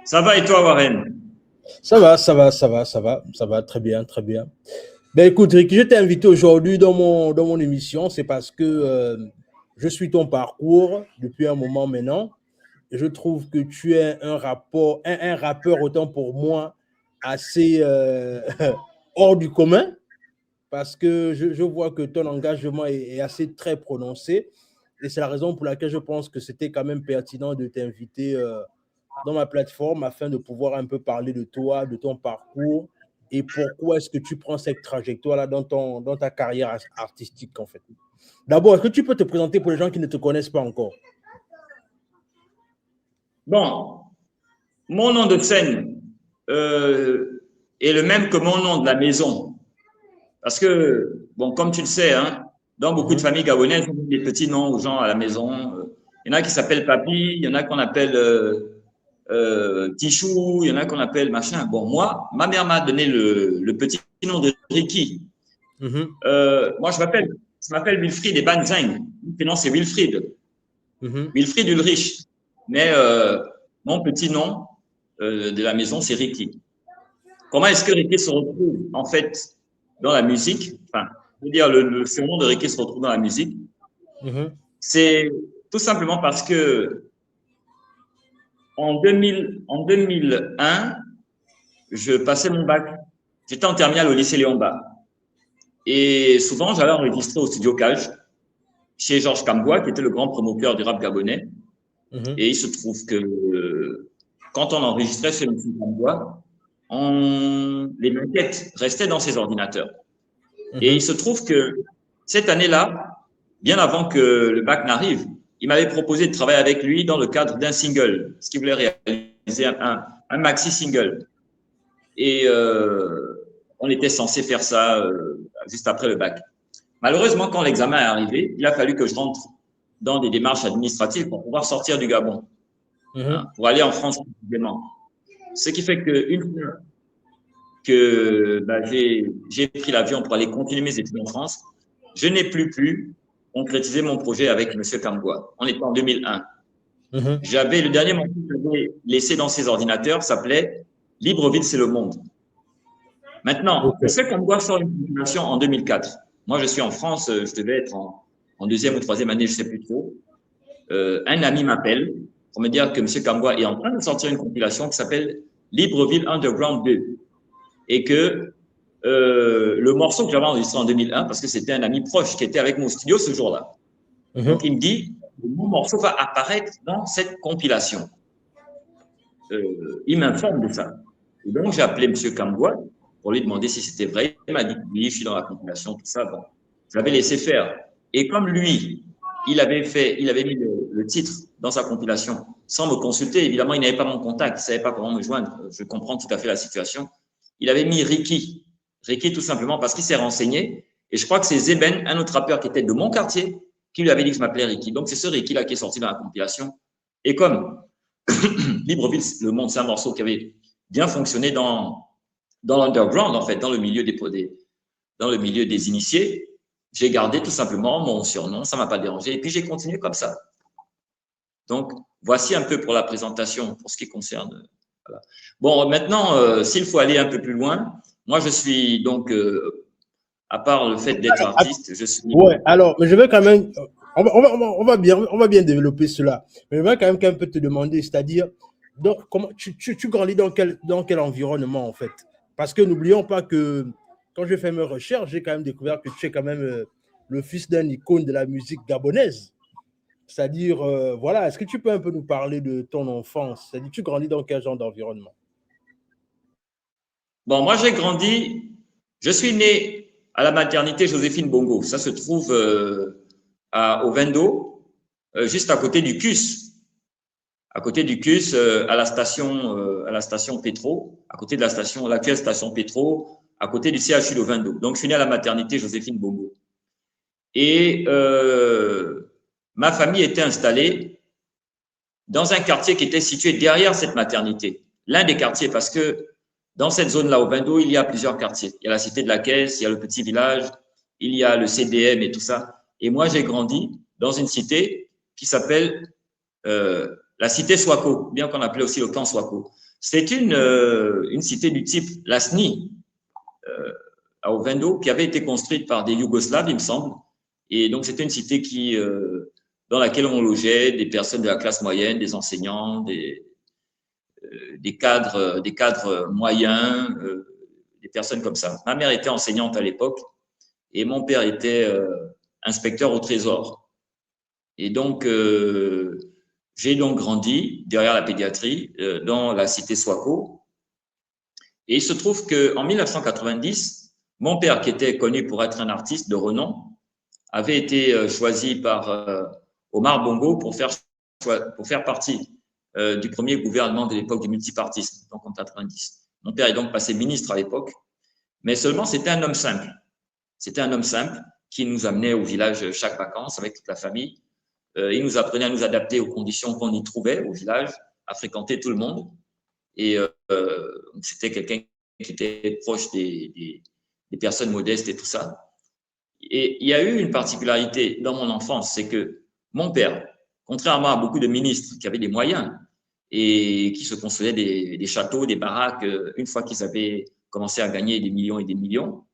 Ça va et toi, Warren? Ça va, très bien, très bien. Ben écoute, Ricky, je t'ai invité aujourd'hui dans mon émission, c'est parce que je suis ton parcours depuis un moment maintenant, et je trouve que tu es un rappeur autant pour moi assez hors du commun, parce que je vois que ton engagement est assez très prononcé, et c'est la raison pour laquelle je pense que c'était quand même pertinent de t'inviter dans ma plateforme afin de pouvoir un peu parler de toi, de ton parcours et pourquoi est-ce que tu prends cette trajectoire-là dans ta carrière artistique en fait. D'abord, est-ce que tu peux te présenter pour les gens qui ne te connaissent pas encore? Bon, mon nom de scène est le même que mon nom de la maison. Parce que, bon, comme tu le sais, hein, dans beaucoup de Mhm, familles gabonaises, on donne des petits noms aux gens à la maison. Il y en a qui s'appellent Papi, il y en a qu'on appelle Tichou, il y en a qu'on appelle machin. Bon, moi, ma mère m'a donné le petit nom de Ricky. mhm, Moi, je m'appelle Wilfried Ebanzeng. Mon prénom, c'est Wilfried. mhm. Wilfried Ulrich. Mais mon petit nom de la maison, c'est Ricky. Comment est-ce que Ricky se retrouve en fait dans la musique? Enfin, je veux dire, le surnom de Ricky se retrouve dans la musique. Mhm. C'est tout simplement parce que en 2001, je passais mon bac. J'étais en terminale au lycée Léon Bas. Et souvent, j'allais enregistrer au studio Cage chez Georges Kamboua, qui était le grand promoteur du rap gabonais. Mhm. Et il se trouve que quand on enregistrait chez M. Kamboua, les maquettes restaient dans ses ordinateurs. Et il Mhm. se trouve que cette année-là, bien avant que le bac n'arrive, il m'avait proposé de travailler avec lui dans le cadre d'un single, ce qu'il voulait réaliser un maxi single. Et on était censé faire ça juste après le bac. Malheureusement, quand l'examen est arrivé, il a fallu que je rentre dans des démarches administratives pour pouvoir sortir du Gabon, hein, Mhm. pour aller en France précisément. Ce qui fait qu'une fois que j'ai pris l'avion pour aller continuer mes études en France, je n'ai plus pu concrétiser mon projet avec M. Kamboua. On était en 2001. Mhm. J'avais le dernier morceau que j'avais laissé dans ses ordinateurs s'appelait Libreville, c'est le monde. Maintenant, Ok. M. Kamboua sort une publication en 2004. Moi, je suis en France, je devais être en deuxième ou troisième année, je ne sais plus trop. Un ami m'appelle pour me dire que M. Kamboua est en train de sortir une compilation qui s'appelle Libreville Underground 2 et que le morceau que j'avais enregistré en 2001, parce que c'était un ami proche qui était avec moi au studio ce jour-là. Donc, Mhm. il me dit, mon morceau va apparaître dans cette compilation. Il m'informe de ça. Et donc, j'ai appelé M. Kamboua pour lui demander si c'était vrai. Il m'a dit, oui, je suis dans la compilation, tout ça. Bon, je l'avais laissé faire. Et comme lui, il avait mis le titre dans sa compilation sans me consulter. Évidemment, il n'avait pas mon contact, il ne savait pas comment me joindre. Je comprends tout à fait la situation. Il avait mis Ricky. Ricky, tout simplement parce qu'il s'est renseigné. Et je crois que c'est Zeben, un autre rappeur qui était de mon quartier, qui lui avait dit que je m'appelais Ricky. Donc, c'est ce Ricky-là qui est sorti dans la compilation. Et comme Libreville, le monde, c'est un morceau qui avait bien fonctionné dans l'underground, en fait, dans le milieu des initiés. J'ai gardé tout simplement mon surnom, ça ne m'a pas dérangé. Et puis, j'ai continué comme ça. Donc, voici un peu pour la présentation, pour ce qui concerne. Voilà. Bon, maintenant, s'il faut aller un peu plus loin, moi, je suis donc, à part le fait d'être artiste, je suis. Ouais, alors, mais je vais quand même, on va bien développer cela. Mais je vais quand même un peu te demander, c'est-à-dire, donc, comment, tu grandis dans quel environnement, en fait? Parce que n'oublions pas que quand j'ai fait mes recherches, j'ai quand même découvert que tu es quand même le fils d'un icône de la musique gabonaise. C'est-à-dire, voilà, est-ce que tu peux un peu nous parler de ton enfance? C'est-à-dire, tu grandis dans quel genre d'environnement? Bon, moi, je suis né à la maternité Joséphine Bongo. Ça se trouve au Vendo, juste à côté du CUS. À côté du CUS, à la station Pétro, à côté de l'actuelle station Pétro, à côté du CHU de Vendo. Donc, je suis né à la maternité Joséphine Bongo. Et ma famille était installée dans un quartier qui était situé derrière cette maternité. L'un des quartiers, parce que dans cette zone-là, au Vendo, il y a plusieurs quartiers. Il y a la cité de la Caisse, il y a le petit village, il y a le CDM et tout ça. Et moi, j'ai grandi dans une cité qui s'appelle la cité Swako, bien qu'on appelait aussi le camp Swako. C'est une cité du type Lasni, à Ovendo, qui avait été construite par des Yougoslaves, il me semble. Et donc, c'était une cité dans laquelle on logeait des personnes de la classe moyenne, des enseignants, des cadres moyens, des personnes comme ça. Ma mère était enseignante à l'époque et mon père était inspecteur au Trésor. Et donc, j'ai donc grandi derrière la pédiatrie dans la cité Swako. Et il se trouve qu'en 1990, mon père, qui était connu pour être un artiste de renom, avait été choisi par Omar Bongo pour faire partie du premier gouvernement de l'époque du multipartisme, donc en 90. Mon père est donc passé ministre à l'époque, mais seulement c'était un homme simple. C'était un homme simple qui nous amenait au village chaque vacances avec toute la famille. Il nous apprenait à nous adapter aux conditions qu'on y trouvait au village, à fréquenter tout le monde. Et c'était quelqu'un qui était proche des personnes modestes et tout ça. Et il y a eu une particularité dans mon enfance, c'est que mon père, contrairement à beaucoup de ministres qui avaient des moyens et qui se construisaient des châteaux, des baraques, une fois qu'ils avaient commencé à gagner des millions et des millions,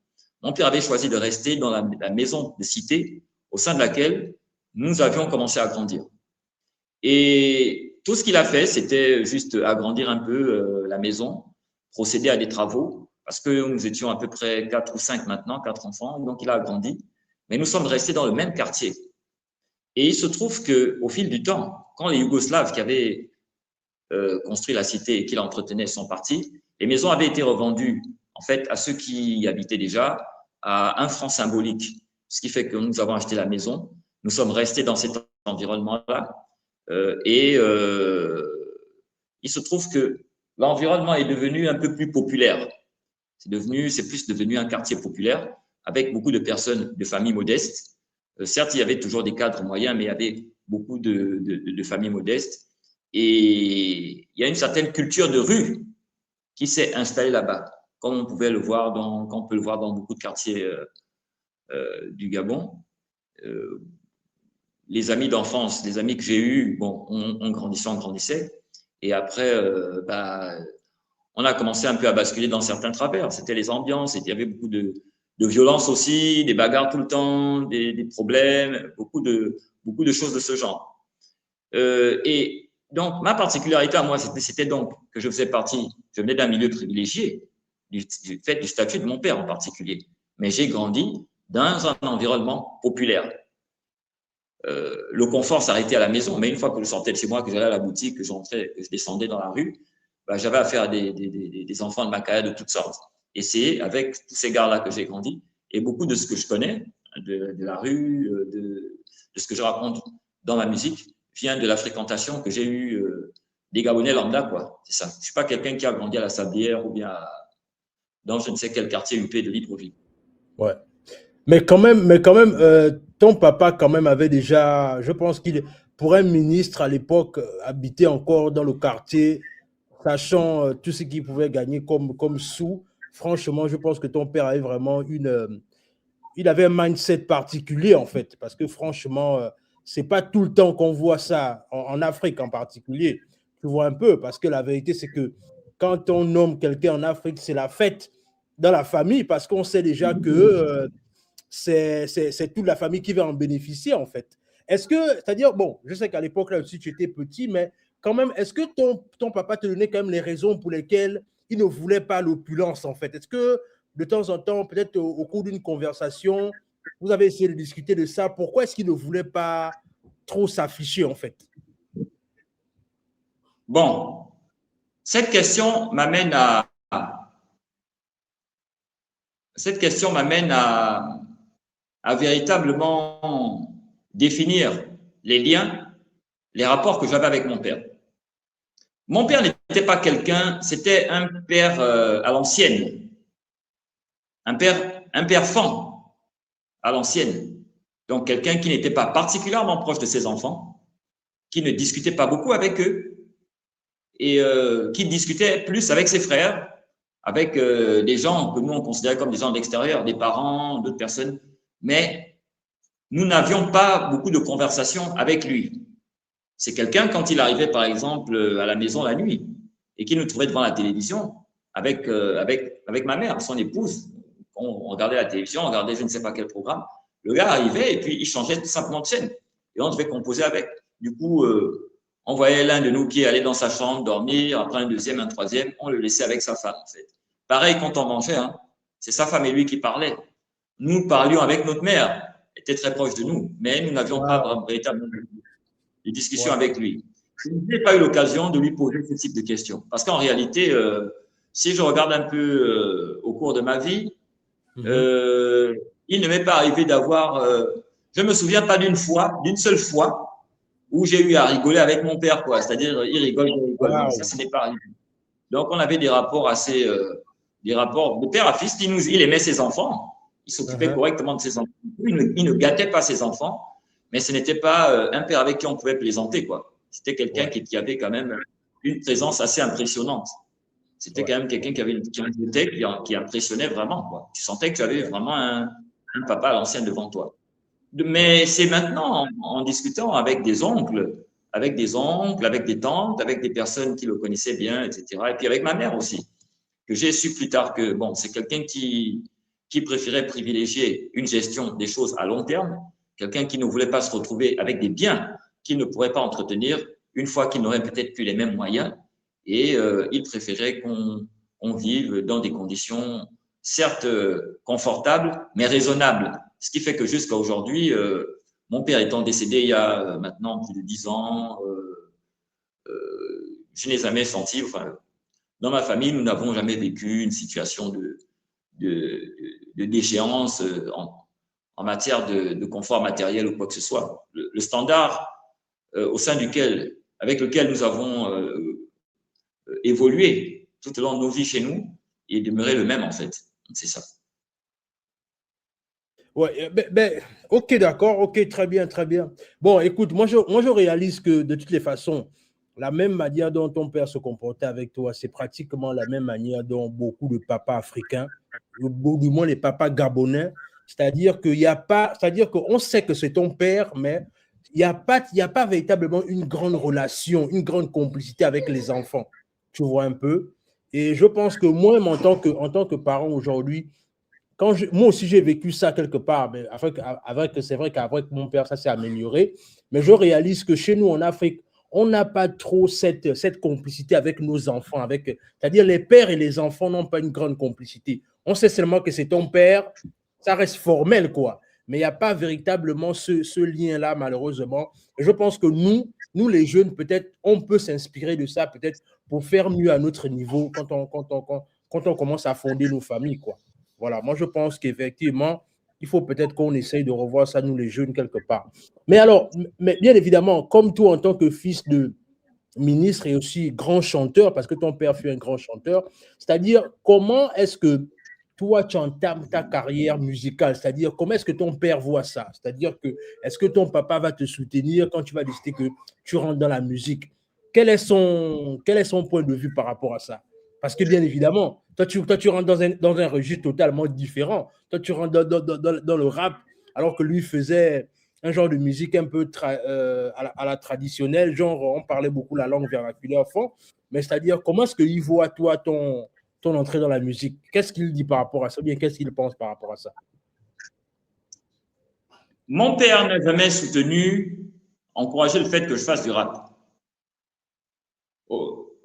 mon père avait choisi de rester dans la maison de cité au sein de laquelle nous avions commencé à grandir. Et tout ce qu'il a fait, c'était juste agrandir un peu la maison, procéder à des travaux, parce que nous étions à peu près 4 ou 5 maintenant, 4 enfants, donc il a agrandi. Mais nous sommes restés dans le même quartier. Et il se trouve qu'au fil du temps, quand les Yougoslaves qui avaient construit la cité et qui l'entretenaient sont partis, les maisons avaient été revendues en fait à ceux qui y habitaient déjà à 1 franc symbolique. Ce qui fait que nous avons acheté la maison, nous sommes restés dans cet environnement-là. Il se trouve que l'environnement est devenu un peu plus populaire. C'est plus devenu un quartier populaire avec beaucoup de personnes, de familles modestes. Certes, il y avait toujours des cadres moyens, mais il y avait beaucoup de familles modestes. Et il y a une certaine culture de rue qui s'est installée là-bas, comme on pouvait le voir comme on peut le voir dans beaucoup de quartiers du Gabon. Les amis d'enfance, les amis que j'ai eus, bon, on grandissait. Et après, on a commencé un peu à basculer dans certains travers. C'était les ambiances, il y avait beaucoup de violence aussi, des bagarres tout le temps, des problèmes, beaucoup de choses de ce genre. Et donc, ma particularité à moi, c'était donc que je venais d'un milieu privilégié, du fait du statut de mon père en particulier. Mais j'ai grandi dans un environnement populaire. Le confort s'arrêtait à la maison, mais une fois que je sortais de chez moi, que j'allais à la boutique, que je descendais dans la rue, j'avais affaire à des enfants de ma carrière de toutes sortes. Et c'est avec tous ces gars-là que j'ai grandi. Et beaucoup de ce que je connais, de la rue, de ce que je raconte dans ma musique, vient de la fréquentation que j'ai eue des Gabonais lambda, quoi. C'est ça. Je ne suis pas quelqu'un qui a grandi à la Sablière ou bien dans je ne sais quel quartier huppé de Libreville. Ouais. Mais quand même, ton papa quand même avait déjà, je pense qu'il, pour un ministre à l'époque, habitait encore dans le quartier, sachant tout ce qu'il pouvait gagner comme sous. Franchement, je pense que ton père avait vraiment il avait un mindset particulier en fait, parce que franchement, c'est pas tout le temps qu'on voit ça en Afrique en particulier. Tu vois un peu, parce que la vérité c'est que quand on nomme quelqu'un en Afrique, c'est la fête dans la famille, parce qu'on sait déjà que c'est toute la famille qui va en bénéficier, en fait. Est-ce que, c'est-à-dire, bon, je sais qu'à l'époque, là aussi, tu étais petit, mais quand même, est-ce que ton papa te donnait quand même les raisons pour lesquelles il ne voulait pas l'opulence, en fait? Est-ce que, de temps en temps, peut-être au cours d'une conversation, vous avez essayé de discuter de ça? Pourquoi est-ce qu'il ne voulait pas trop s'afficher, en fait? Bon, cette question m'amène à véritablement définir les liens, les rapports que j'avais avec mon père. Mon père n'était pas quelqu'un, c'était un père à l'ancienne, un père fan à l'ancienne. Donc, quelqu'un qui n'était pas particulièrement proche de ses enfants, qui ne discutait pas beaucoup avec eux et qui discutait plus avec ses frères, avec des gens que nous, on considérait comme des gens de l'extérieur, des parents, d'autres personnes. Mais nous n'avions pas beaucoup de conversations avec lui. C'est quelqu'un, quand il arrivait, par exemple, à la maison la nuit et qui nous trouvait devant la télévision avec ma mère, son épouse. On regardait la télévision, on regardait je ne sais pas quel programme. Le gars arrivait et puis il changeait tout simplement de chaîne. Et on devait composer avec. Du coup, on voyait l'un de nous qui allait dans sa chambre dormir, après un deuxième, un troisième, on le laissait avec sa femme, en fait. Pareil quand on mangeait, hein, c'est sa femme et lui qui parlaient. Nous parlions avec notre mère, elle était très proche de nous, mais nous n'avions pas véritablement de discussion avec lui. Je n'ai pas eu l'occasion de lui poser ce type de questions. Parce qu'en réalité, si je regarde un peu au cours de ma vie, il ne m'est pas arrivé d'avoir… je ne me souviens pas d'une seule fois, où j'ai eu à rigoler avec mon père, quoi. C'est-à-dire, il rigole, je rigole. Non, ça, ce n'est pas arrivé. Donc, on avait des rapports assez… des rapports de père à fils. Il aimait ses enfants. Il s'occupait correctement de ses enfants. Il ne gâtait pas ses enfants, mais ce n'était pas un père avec qui on pouvait plaisanter, quoi. C'était quelqu'un qui avait quand même une présence assez impressionnante. C'était quand même quelqu'un qui avait une beauté qui impressionnait vraiment, quoi. Tu sentais que tu avais vraiment un papa à l'ancienne devant toi. Mais c'est maintenant, en discutant avec des oncles, avec des tantes, avec des personnes qui le connaissaient bien, etc. Et puis avec ma mère aussi, que j'ai su plus tard que, bon, c'est quelqu'un qui préférait privilégier une gestion des choses à long terme, quelqu'un qui ne voulait pas se retrouver avec des biens qu'il ne pourrait pas entretenir une fois qu'il n'aurait peut-être plus les mêmes moyens. Et il préférait qu'on vive dans des conditions, certes confortables, mais raisonnables. Ce qui fait que jusqu'à aujourd'hui, mon père étant décédé il y a maintenant plus de 10 ans, je n'ai jamais senti, enfin, dans ma famille, nous n'avons jamais vécu une situation de déchéance en matière de confort matériel ou quoi que ce soit. Le standard avec lequel nous avons évolué tout au long de nos vies chez nous est demeuré le même, en fait. C'est ça. Ouais, ok, d'accord, ok, très bien, très bien. Bon, écoute, moi je réalise que de toutes les façons, la même manière dont ton père se comportait avec toi, c'est pratiquement la même manière dont beaucoup de papas africains, ou du moins les papas gabonais, c'est-à-dire qu'il y a pas, c'est-à-dire qu'on sait que c'est ton père, mais il n'y a pas véritablement une grande relation, une grande complicité avec les enfants, tu vois un peu. Et je pense que moi, en tant que parent aujourd'hui, moi aussi, j'ai vécu ça quelque part, mais c'est vrai qu'avec mon père, ça s'est amélioré. Mais je réalise que chez nous, en Afrique, on n'a pas trop cette complicité avec nos enfants. C'est-à-dire, les pères et les enfants n'ont pas une grande complicité. On sait seulement que c'est ton père, ça reste formel, quoi. Mais il n'y a pas véritablement ce lien-là, malheureusement. Et je pense que nous, les jeunes, peut-être, on peut s'inspirer de ça, peut-être, pour faire mieux à notre niveau quand on commence à fonder nos familles, quoi. Voilà, moi je pense qu'effectivement, il faut peut-être qu'on essaye de revoir ça, nous les jeunes, quelque part. Mais alors, mais bien évidemment, comme toi en tant que fils de ministre et aussi grand chanteur, parce que ton père fut un grand chanteur, c'est-à-dire comment est-ce que toi tu entames ta carrière musicale, c'est-à-dire comment est-ce que ton père voit ça, c'est-à-dire que est-ce que ton papa va te soutenir quand tu vas décider que tu rentres dans la musique? Quel est son point de vue par rapport à ça? Parce que bien évidemment, toi tu rentres dans un registre totalement différent. Toi, tu rentres dans le rap, alors que lui faisait un genre de musique un peu à la traditionnelle, genre on parlait beaucoup la langue vernaculaire fond, mais c'est-à-dire comment est-ce qu'il voit toi ton entrée dans la musique? Qu'est-ce qu'il dit par rapport à ça? Ou bien qu'est-ce qu'il pense par rapport à ça? Mon père n'a jamais encouragé le fait que je fasse du rap.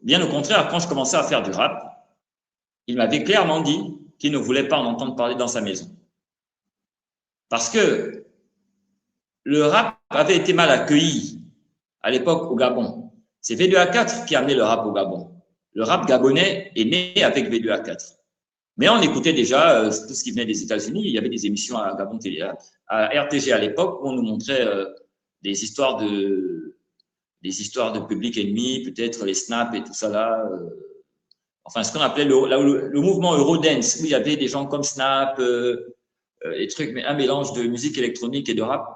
Bien au contraire, quand je commençais à faire du rap, il m'avait clairement dit qu'il ne voulait pas en entendre parler dans sa maison. Parce que le rap avait été mal accueilli à l'époque au Gabon. C'est V2A4 qui a amené le rap au Gabon. Le rap gabonais est né avec V2A4. Mais on écoutait déjà tout ce qui venait des États-Unis. Il y avait des émissions à Gabon Télé, à RTG à l'époque, où on nous montrait des histoires de Public Enemy, peut-être les snaps et tout ça là. Enfin, ce qu'on appelait le mouvement Eurodance, où il y avait des gens comme Snap, des trucs, mais un mélange de musique électronique et de rap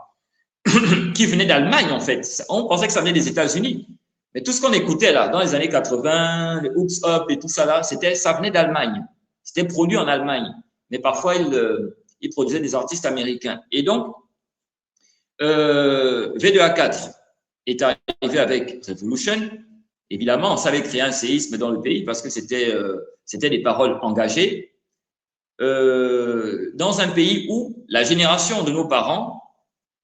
qui venait d'Allemagne, en fait. On pensait que ça venait des États-Unis. Mais tout ce qu'on écoutait là, dans les années 80, les Hoops Up et tout ça là, ça venait d'Allemagne. C'était produit en Allemagne. Mais parfois, ils produisaient des artistes américains. Et donc, V2A4 est arrivé avec Revolution. évidemment, ça avait créé un séisme dans le pays parce que c'était des paroles engagées dans un pays où la génération de nos parents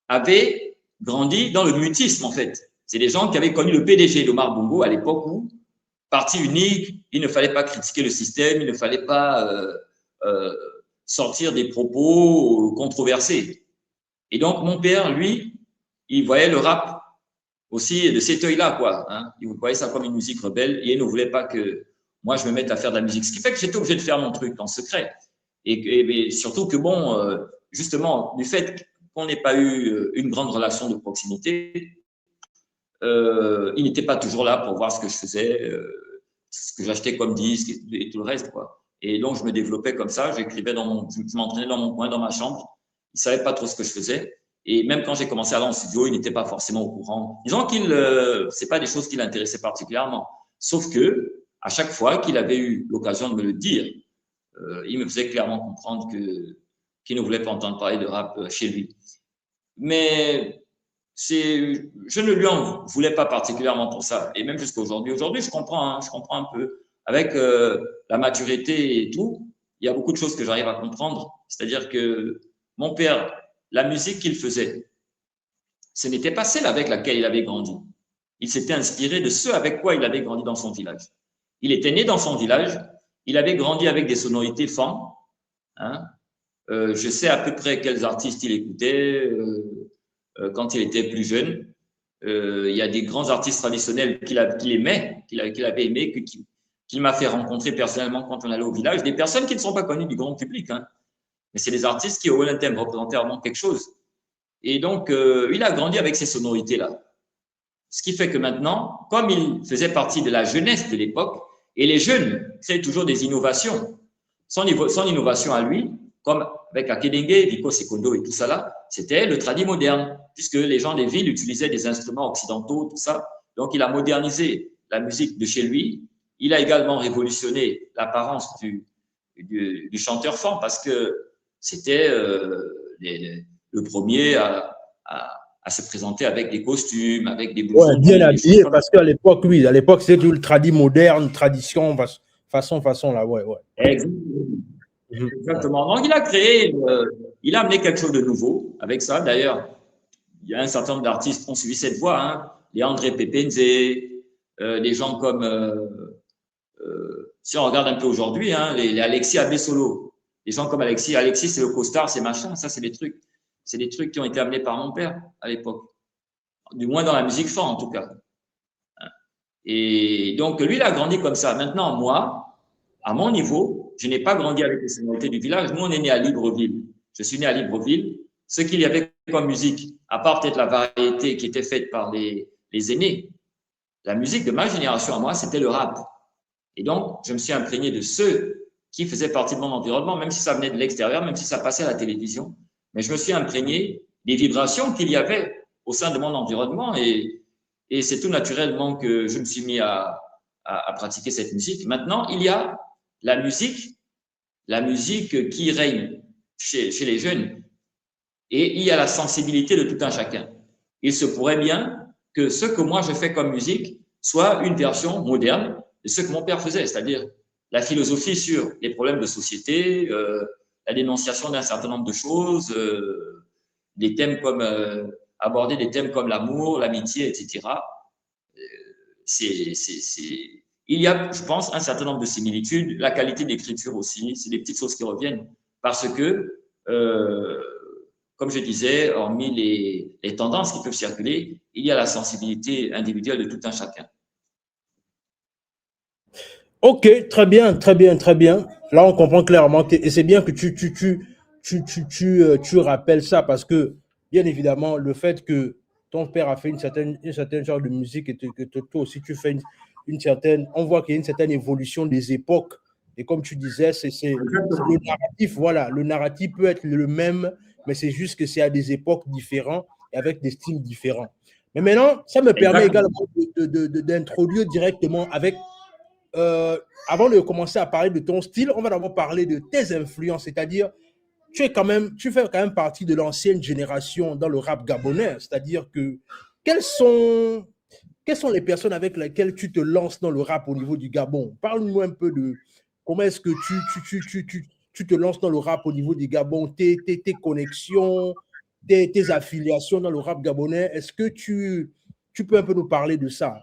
avait grandi dans le mutisme, en fait. C'est des gens qui avaient connu le PDG d'Omar Bongo à l'époque où, parti unique, il ne fallait pas critiquer le système, il ne fallait pas sortir des propos controversés. Et donc, mon père, lui, il voyait le rap aussi de cet œil-là, quoi. Hein. Il voyait ça comme une musique rebelle et il ne voulait pas que moi, je me mette à faire de la musique. Ce qui fait que j'étais obligé de faire mon truc en secret. Et surtout que, bon, justement, du fait qu'on n'ait pas eu une grande relation de proximité, il n'était pas toujours là pour voir ce que je faisais, ce que j'achetais comme disque et tout le reste, quoi. Et donc, je me développais comme ça. Je m'entraînais dans mon coin, dans ma chambre. Il savait pas trop ce que je faisais. Et même quand j'ai commencé à aller en studio, il n'était pas forcément au courant. Disons c'est pas des choses qui l'intéressaient particulièrement. Sauf que, à chaque fois qu'il avait eu l'occasion de me le dire, il me faisait clairement comprendre qu'il ne voulait pas entendre parler de rap chez lui. Mais je ne lui en voulais pas particulièrement pour ça. Et même jusqu'à aujourd'hui. Aujourd'hui, je comprends un peu. Avec la maturité et tout, il y a beaucoup de choses que j'arrive à comprendre. C'est-à-dire que mon père, la musique qu'il faisait, ce n'était pas celle avec laquelle il avait grandi. Il s'était inspiré de ce avec quoi il avait grandi dans son village. Il était né dans son village, il avait grandi avec des sonorités funk. Hein. Je sais à peu près quels artistes il écoutait quand il était plus jeune. Il y a des grands artistes traditionnels qu'il aimait, qu'il avait aimé, qu'il m'a fait rencontrer personnellement quand on allait au village. Des personnes qui ne sont pas connues du grand public, hein. Mais c'est des artistes qui, au Olympique, représentaient vraiment quelque chose. Et donc, il a grandi avec ces sonorités-là. Ce qui fait que maintenant, comme il faisait partie de la jeunesse de l'époque, et les jeunes créent toujours des innovations, son innovation à lui, comme avec Akedenge, Vico Secondo et tout ça là, c'était le tradi moderne, puisque les gens des villes utilisaient des instruments occidentaux, tout ça. Donc, il a modernisé la musique de chez lui. Il a également révolutionné l'apparence du chanteur funk parce que c'était le premier à se présenter avec des costumes, avec des blousons. Ouais, bien habillé, parce qu'à l'époque, oui, à l'époque, c'était tout le tradi moderne, tradition, façon, là, ouais. Exactement. Donc, il a créé, il a amené quelque chose de nouveau avec ça. D'ailleurs, il y a un certain nombre d'artistes qui ont suivi cette voie, hein. Les André Pepenze, des gens comme, si on regarde un peu aujourd'hui, hein, les Alexis Abessolo, les gens comme Alexis, c'est le costard, c'est machin, ça, c'est des trucs qui ont été amenés par mon père à l'époque. Du moins dans la musique funk, en tout cas. Et donc, lui, il a grandi comme ça. Maintenant, moi, à mon niveau, je n'ai pas grandi avec les sonorités du village. Nous, on est né à Libreville. Je suis né à Libreville. Ce qu'il y avait comme musique, à part peut-être la variété qui était faite par les aînés, la musique de ma génération à moi, c'était le rap. Et donc, je me suis imprégné de ceux qui faisaient partie de mon environnement, même si ça venait de l'extérieur, même si ça passait à la télévision. Mais je me suis imprégné des vibrations qu'il y avait au sein de mon environnement et c'est tout naturellement que je me suis mis à pratiquer cette musique. Maintenant, il y a la musique qui règne chez les jeunes et il y a la sensibilité de tout un chacun. Il se pourrait bien que ce que moi je fais comme musique soit une version moderne de ce que mon père faisait, c'est-à-dire la philosophie sur les problèmes de société, la dénonciation d'un certain nombre de choses, des thèmes comme aborder des thèmes comme l'amour, l'amitié, etc. Il y a, je pense, un certain nombre de similitudes. La qualité d'écriture aussi, c'est des petites choses qui reviennent parce que, comme je disais, hormis les tendances qui peuvent circuler, il y a la sensibilité individuelle de tout un chacun. Ok, très bien. Là, on comprend clairement et c'est bien que tu rappelles ça parce que, bien évidemment, le fait que ton père a fait une certaine genre de musique et que toi aussi tu fais une certaine, on voit qu'il y a une certaine évolution des époques. Et comme tu disais, c'est le narratif, voilà, le narratif peut être le même, mais c'est juste que c'est à des époques différentes et avec des styles différents. Mais maintenant, ça me permet également d'introduire directement avec avant de commencer à parler de ton style, on va d'abord parler de tes influences, c'est-à-dire tu fais quand même partie de l'ancienne génération dans le rap gabonais, c'est-à-dire que quelles sont quelles sont les personnes avec lesquelles tu te lances dans le rap au niveau du Gabon? Parle-nous un peu de comment est-ce que tu te lances dans le rap au niveau du Gabon, tes connexions, tes affiliations dans le rap gabonais. Est-ce que tu peux un peu nous parler de ça?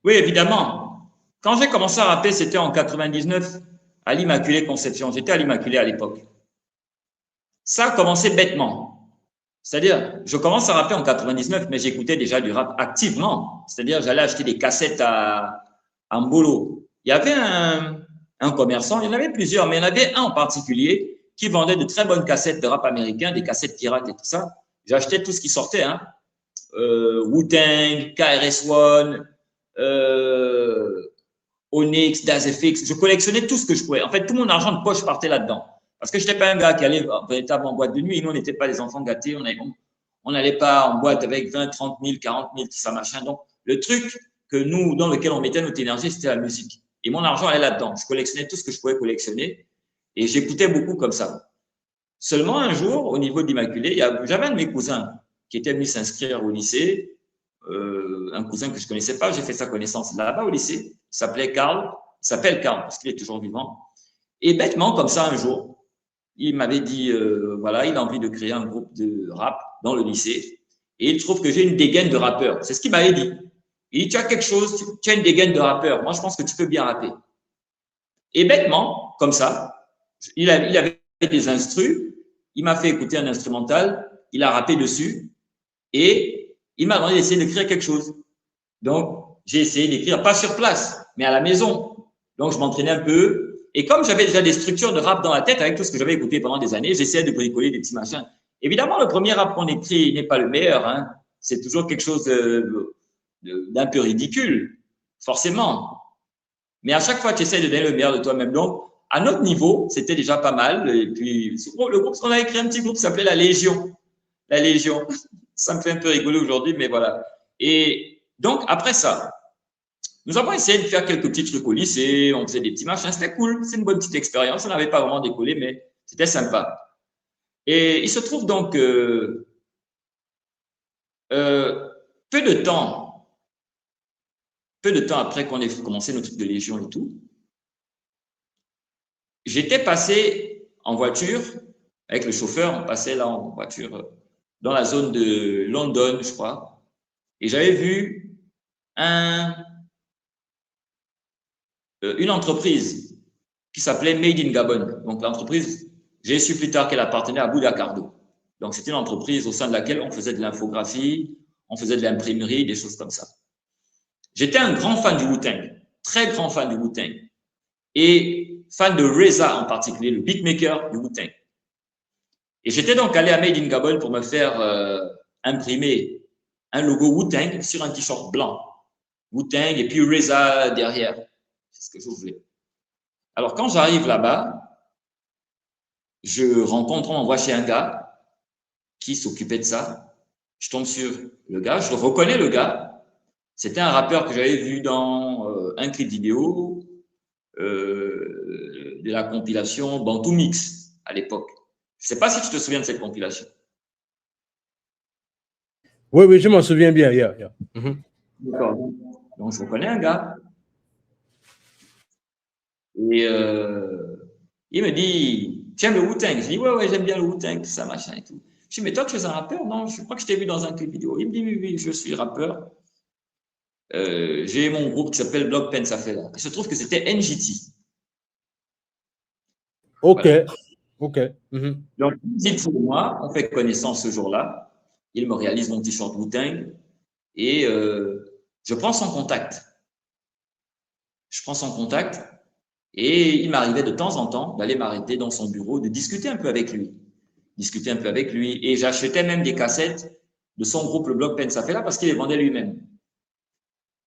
Oui, évidemment. Quand j'ai commencé à rapper, c'était en 99 à l'Immaculée Conception. J'étais à l'Immaculée à l'époque. Ça a commencé bêtement. C'est-à-dire, je commence à rapper en 99, mais j'écoutais déjà du rap activement. C'est-à-dire, j'allais acheter des cassettes à Mbolo. Il y avait un commerçant, il y en avait plusieurs, mais il y en avait un en particulier qui vendait de très bonnes cassettes de rap américain, des cassettes pirates et tout ça. J'achetais tout ce qui sortait, hein. Wu-Tang, KRS-One, Onyx, DazFX. Je collectionnais tout ce que je pouvais. En fait, tout mon argent de poche partait là-dedans. Parce que je n'étais pas un gars qui allait véritablement en boîte de nuit. Nous, on n'était pas des enfants gâtés. On n'allait pas en boîte avec 20, 30 000, 40 000, tout ça, machin. Donc, le truc dans lequel on mettait notre énergie, c'était la musique. Et mon argent allait là-dedans. Je collectionnais tout ce que je pouvais collectionner. Et j'écoutais beaucoup comme ça. Seulement un jour, au niveau d'Immaculée, j'avais un de mes cousins qui était venu s'inscrire au lycée. Un cousin que je ne connaissais pas, j'ai fait sa connaissance là-bas au lycée. Il s'appelle Karl parce qu'il est toujours vivant. Et bêtement, comme ça, un jour, il m'avait dit, voilà, il a envie de créer un groupe de rap dans le lycée. Et il trouve que j'ai une dégaine de rappeur. C'est ce qu'il m'avait dit. Il dit, tu as quelque chose, tu as une dégaine de rappeur. Moi, je pense que tu peux bien rapper. Et bêtement, comme ça, il avait des instrus. Il m'a fait écouter un instrumental. Il a rappé dessus. Et il m'a demandé d'essayer d'écrire quelque chose. Donc, j'ai essayé d'écrire, pas sur place, mais à la maison. Donc, je m'entraînais un peu. Et comme j'avais déjà des structures de rap dans la tête, avec tout ce que j'avais écouté pendant des années, j'essayais de bricoler des petits machins. Évidemment, le premier rap qu'on écrit n'est pas le meilleur. Hein. C'est toujours quelque chose d'un peu ridicule, forcément. Mais à chaque fois, tu essaies de donner le meilleur de toi-même. Donc, à notre niveau, c'était déjà pas mal. Et puis, le groupe, on a écrit un petit groupe qui s'appelait La Légion. La Légion. Ça me fait un peu rigoler aujourd'hui, mais voilà. Et donc, après ça, nous avons essayé de faire quelques petits trucs au lycée, on faisait des petits machins, c'était cool, c'est une bonne petite expérience, on n'avait pas vraiment décollé, mais c'était sympa. Et il se trouve donc que peu de temps après qu'on ait commencé nos trucs de Légion et tout, j'étais passé en voiture avec le chauffeur, on passait là en voiture dans la zone de London, je crois, et j'avais vu une entreprise qui s'appelait Made in Gabon. Donc, l'entreprise, j'ai su plus tard qu'elle appartenait à Bouddha Cardo. Donc, c'était une entreprise au sein de laquelle on faisait de l'infographie, on faisait de l'imprimerie, des choses comme ça. J'étais un grand fan du Wu-Tang, très grand fan du Wu-Tang, et fan de RZA en particulier, le beatmaker du Wu-Tang. Et j'étais donc allé à Made in Gabon pour me faire imprimer un logo Wu-Tang sur un t-shirt blanc. Wu-Tang et puis RZA derrière. C'est ce que je voulais. Alors, quand j'arrive là-bas, on m'envoie chez un gars qui s'occupait de ça. Je tombe sur le gars, je reconnais le gars. C'était un rappeur que j'avais vu dans un clip vidéo de la compilation Bantu Mix à l'époque. Je ne sais pas si tu te souviens de cette compilation. Oui, oui, je m'en souviens bien. D'accord. Donc, je reconnais un gars. Et il me dit, tu aimes le Wu-Tang? Je dis, ouais, j'aime bien le Wu-Tang, tout ça, machin et tout. Je dis, mais toi, tu es un rappeur? Non, je crois que je t'ai vu dans un clip vidéo. Il me dit, oui, je suis rappeur. J'ai mon groupe qui s'appelle Block Pensafela. Il se trouve que c'était NGT. Ok, voilà. Ok. Donc, NGT et moi, on fait connaissance ce jour-là. Il me réalise mon t-shirt Wu-Tang et je prends son contact. Et il m'arrivait de temps en temps d'aller m'arrêter dans son bureau, de discuter un peu avec lui. Et j'achetais même des cassettes de son groupe, le Block Pensafela, parce qu'il les vendait lui-même.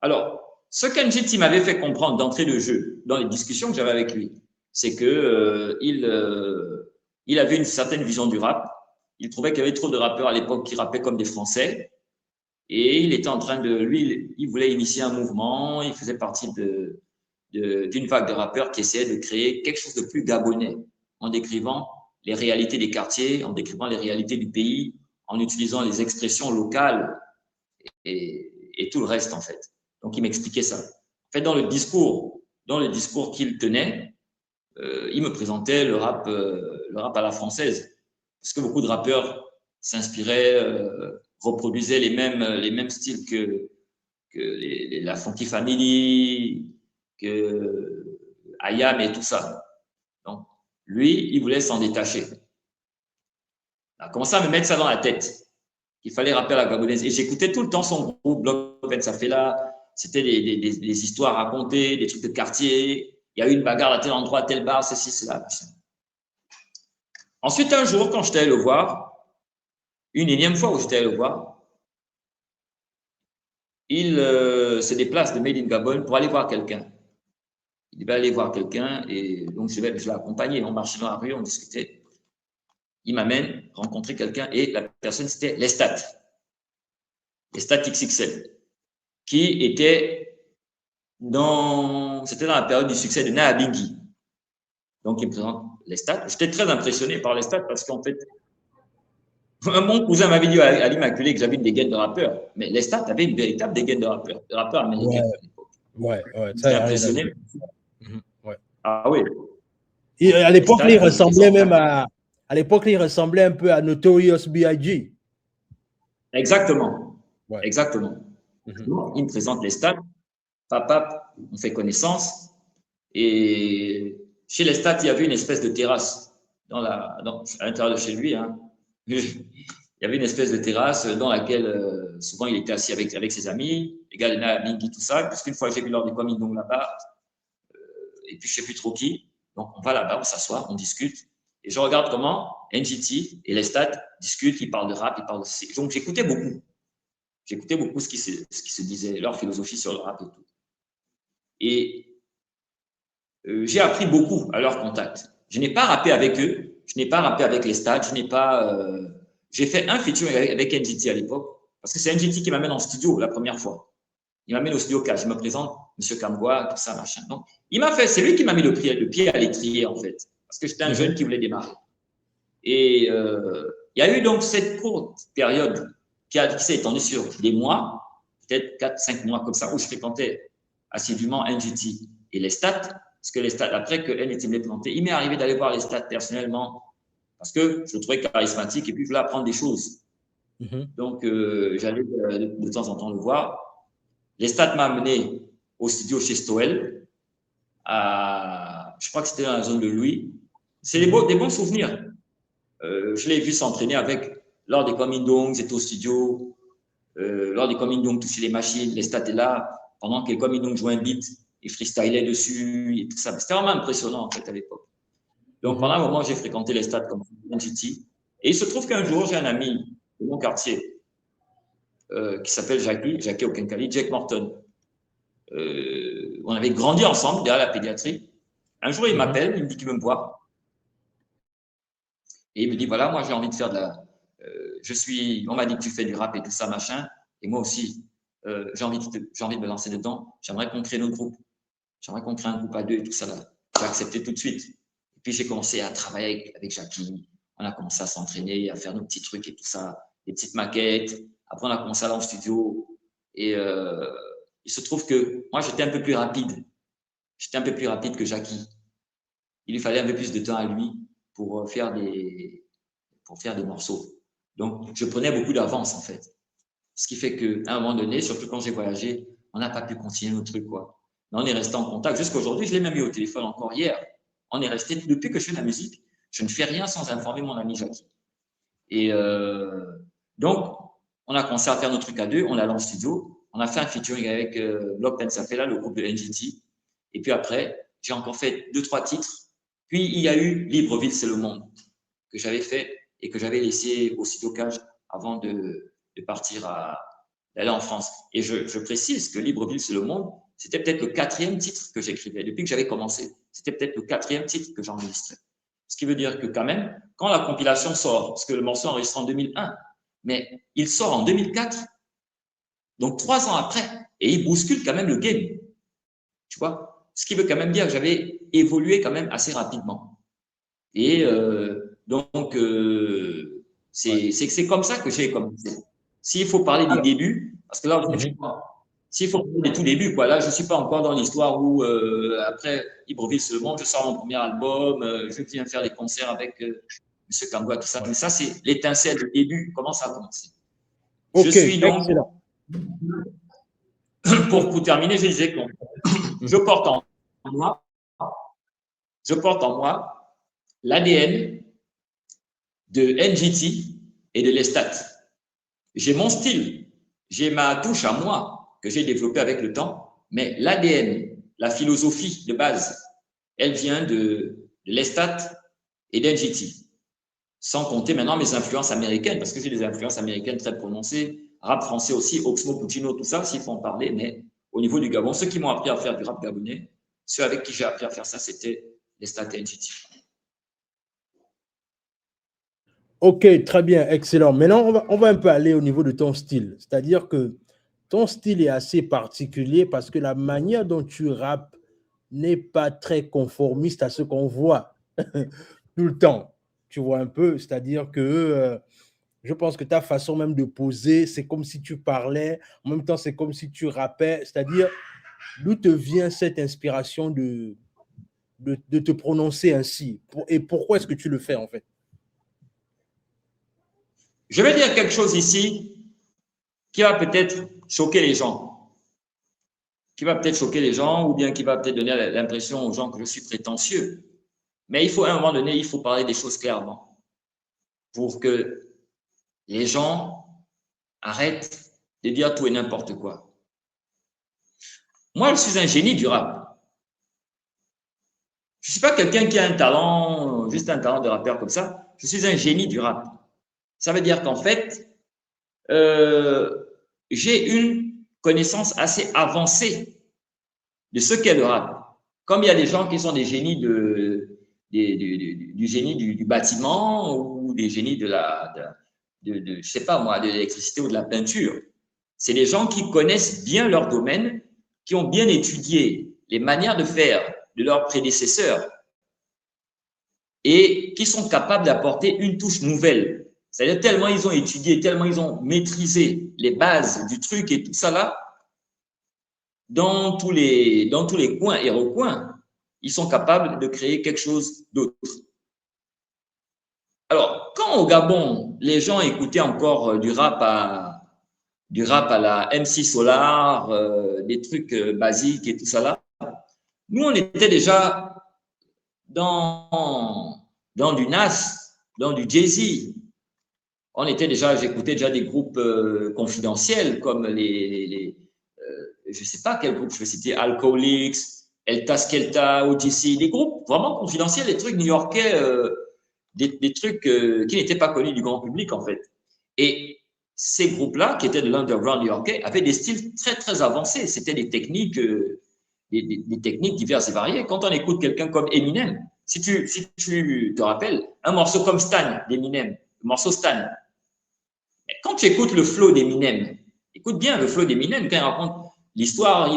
Alors, ce qu'NGT m'avait fait comprendre d'entrée de jeu dans les discussions que j'avais avec lui, c'est que il avait une certaine vision du rap. Il trouvait qu'il y avait trop de rappeurs à l'époque qui rappaient comme des Français. Et il était en train il voulait initier un mouvement. Il faisait partie d'une vague de rappeurs qui essayaient de créer quelque chose de plus gabonais en décrivant les réalités des quartiers, en décrivant les réalités du pays, en utilisant les expressions locales et tout le reste, en fait. Donc, il m'expliquait ça. En fait, dans le discours qu'il tenait, il me présentait le rap à la française. Parce que beaucoup de rappeurs s'inspiraient, reproduisaient les mêmes styles que la Funky Family, que IAM et tout ça. Donc, lui, il voulait s'en détacher. Il a commencé à me mettre ça dans la tête, qu'il fallait rapper à la gabonaise. Et j'écoutais tout le temps son groupe, Bloc Pensafela. C'était des histoires racontées, des trucs de quartier. Il y a eu une bagarre à tel endroit, à tel bar, ceci, cela. Ensuite, un jour, quand j'étais allé le voir, une énième fois où j'étais allé le voir, il se déplace de Made in Gabon pour aller voir quelqu'un. Il va aller voir quelqu'un et donc je l'ai accompagné. On marchait dans la rue, on discutait. Il m'amène rencontrer quelqu'un et la personne, c'était Lestat XXL, qui était c'était dans la période du succès de Naabingui. Donc, il me présente Lestat. J'étais très impressionné par Lestat parce qu'en fait, mon cousin m'avait dit à l'Immaculée que j'avais une dégaine de rappeur, mais Lestat avait une véritable dégaine de rappeur américain à l'époque. Ouais. J'étais impressionné. Ouais. Ah oui. Et à l'époque, il ressemblait même à l'époque, il ressemblait un peu à Notorious B.I.G. Exactement. Ouais. Exactement. Il me présente Lestat. Papa, on fait connaissance. Et chez Lestat, il y avait une espèce de terrasse à l'intérieur de chez lui. Hein. Il y avait une espèce de terrasse dans laquelle souvent il était assis avec ses amis, les gars, les Naabingui, tout ça. Parce qu'une fois, j'ai vu lors du Coming là-bas, et puis je ne sais plus trop qui. Donc, on va là-bas, on s'assoit, on discute. Et je regarde comment NGT et Lestat discutent, ils parlent de rap, ils parlent de... Donc, j'écoutais beaucoup. J'écoutais beaucoup ce qui se disait, leur philosophie sur le rap et tout. Et j'ai appris beaucoup à leur contact. Je n'ai pas rappé avec eux, je n'ai pas rappé avec Lestat, j'ai fait un featuring avec NGT à l'époque, parce que c'est NGT qui m'amène en studio la première fois. Il m'amène au studio 4, je me présente, Monsieur Kamgwa, tout ça, machin. Donc, c'est lui qui m'a mis le pied à l'étrier, en fait, parce que j'étais un jeune qui voulait démarrer. Et il y a eu donc cette courte période qui s'est étendue sur des mois, peut-être 4-5 mois comme ça, où je fréquentais assidûment NGT et Lestat, parce que Lestat, après que NGT me l'ait planté, il m'est arrivé d'aller voir Lestat personnellement, parce que je le trouvais charismatique et puis je voulais apprendre des choses. Donc, j'allais de temps en temps le voir. Lestat m'a amené au studio chez Stowell, je crois que c'était dans la zone de Louis. C'est des bons souvenirs. Je l'ai vu s'entraîner lors des Coming Dong, j'étais au studio. Lors des Coming Dong, toucher les machines, Lestat est là. Pendant que les Coming Dong jouaient un beat, il freestylait dessus et tout ça. C'était vraiment impressionnant, en fait, à l'époque. Donc, pendant un moment, j'ai fréquenté Lestat comme NGT. Et il se trouve qu'un jour, j'ai un ami de mon quartier qui s'appelle Jackie Okenkali, Jack Morton. On avait grandi ensemble derrière la pédiatrie. Un jour, il m'appelle, il me dit qu'il veut me voir. Et il me dit, voilà, moi, j'ai envie de faire on m'a dit que tu fais du rap et tout ça, machin. Et moi aussi, j'ai envie de me lancer dedans. J'aimerais qu'on crée notre groupe. J'aimerais qu'on crée un groupe à deux et tout ça. J'ai accepté tout de suite. Et puis, j'ai commencé à travailler avec Jackie. On a commencé à s'entraîner, à faire nos petits trucs et tout ça, des petites maquettes. Après, on a commencé à aller en studio. Et il se trouve que moi, j'étais un peu plus rapide. J'étais un peu plus rapide que Jackie. Il lui fallait un peu plus de temps à lui pour faire des morceaux. Donc, je prenais beaucoup d'avance, en fait. Ce qui fait qu'à un moment donné, surtout quand j'ai voyagé, on n'a pas pu continuer nos trucs, quoi. Mais on est resté en contact. Jusqu'à aujourd'hui, je l'ai même eu au téléphone encore hier. On est resté, depuis que je fais de la musique, je ne fais rien sans informer mon ami Jackie. Et donc, on a commencé à faire nos trucs à deux, on est allé en studio, on a fait un featuring avec Bloc Pensafela, le groupe de NGT. Et puis après, j'ai encore fait 2-3 titres. Puis, il y a eu Libreville, c'est le monde, que j'avais fait et que j'avais laissé au studio Cage avant de partir d'aller en France. Et je précise que Libreville, c'est le monde, c'était peut-être le 4e titre que j'écrivais depuis que j'avais commencé. C'était peut-être le 4e titre que j'enregistrais. Ce qui veut dire que quand même, quand la compilation sort, parce que le morceau est enregistré en 2001, mais il sort en 2004, donc 3 ans après, et il bouscule quand même le game. Tu vois? Ce qui veut quand même dire que j'avais évolué quand même assez rapidement. Et c'est comme ça que j'ai commencé. S'il faut parler des débuts, Parce que là, je ne suis pas. S'il faut parler de tout début, quoi. Là, je ne suis pas encore dans l'histoire où, après Libreville se monte, je sors mon premier album, je viens faire des concerts avec M. Kambouat, tout ça. Mais ça, c'est l'étincelle du début. Comment ça a commencé? Je Ok, suis donc, excellent. pour terminer, je disais que je porte en moi, l'ADN de NGT et de l'Estat. J'ai mon style, j'ai ma touche à moi que j'ai développée avec le temps, mais l'ADN, la philosophie de base, elle vient de l'Estat et d'NGT. Sans compter maintenant mes influences américaines, parce que j'ai des influences américaines très prononcées, rap français aussi, Oxmo Puccino, tout ça, s'il faut en parler, mais au niveau du Gabon, ceux qui m'ont appris à faire du rap gabonais, ceux avec qui j'ai appris à faire ça, c'était l'Estat et NGT. Ok, très bien, excellent. Maintenant, on va un peu aller au niveau de ton style. C'est-à-dire que ton style est assez particulier parce que la manière dont tu rappes n'est pas très conformiste à ce qu'on voit tout le temps. Tu vois un peu, c'est-à-dire que je pense que ta façon même de poser, c'est comme si tu parlais, en même temps, c'est comme si tu rappais. C'est-à-dire, d'où te vient cette inspiration de te prononcer ainsi? Et pourquoi est-ce que tu le fais en fait? Je vais dire quelque chose ici qui va peut-être choquer les gens, ou bien qui va peut-être donner l'impression aux gens que je suis prétentieux. Mais il faut, à un moment donné, il faut parler des choses clairement pour que les gens arrêtent de dire tout et n'importe quoi. Moi, je suis un génie du rap. Je ne suis pas quelqu'un qui a un talent, juste un talent de rappeur comme ça. Je suis un génie du rap. Ça veut dire qu'en fait, j'ai une connaissance assez avancée de ce qu'est le rap. Comme il y a des gens qui sont des génies du génie du bâtiment ou des génies je sais pas moi, de l'électricité ou de la peinture. C'est des gens qui connaissent bien leur domaine, qui ont bien étudié les manières de faire de leurs prédécesseurs et qui sont capables d'apporter une touche nouvelle. C'est-à-dire tellement ils ont étudié, tellement ils ont maîtrisé les bases du truc et tout ça là, dans tous les coins et recoins, ils sont capables de créer quelque chose d'autre. Alors, quand au Gabon, les gens écoutaient encore du rap à la MC Solar, des trucs basiques et tout ça là, nous, on était déjà dans du Nas, dans du Jay-Z. J'écoutais déjà des groupes confidentiels comme je ne sais pas quel groupe je vais citer, Alcoholics, Elta Skelta, OGC, des groupes vraiment confidentiels, des trucs new-yorkais, des trucs qui n'étaient pas connus du grand public en fait. Et ces groupes-là, qui étaient de l'underground new-yorkais, avaient des styles très très avancés. C'était des techniques, des techniques diverses et variées. Quand on écoute quelqu'un comme Eminem, si tu te rappelles, un morceau comme Stan d'Eminem, le morceau Stan, quand tu écoutes le flow d'Eminem, écoute bien le flow d'Eminem quand il raconte l'histoire,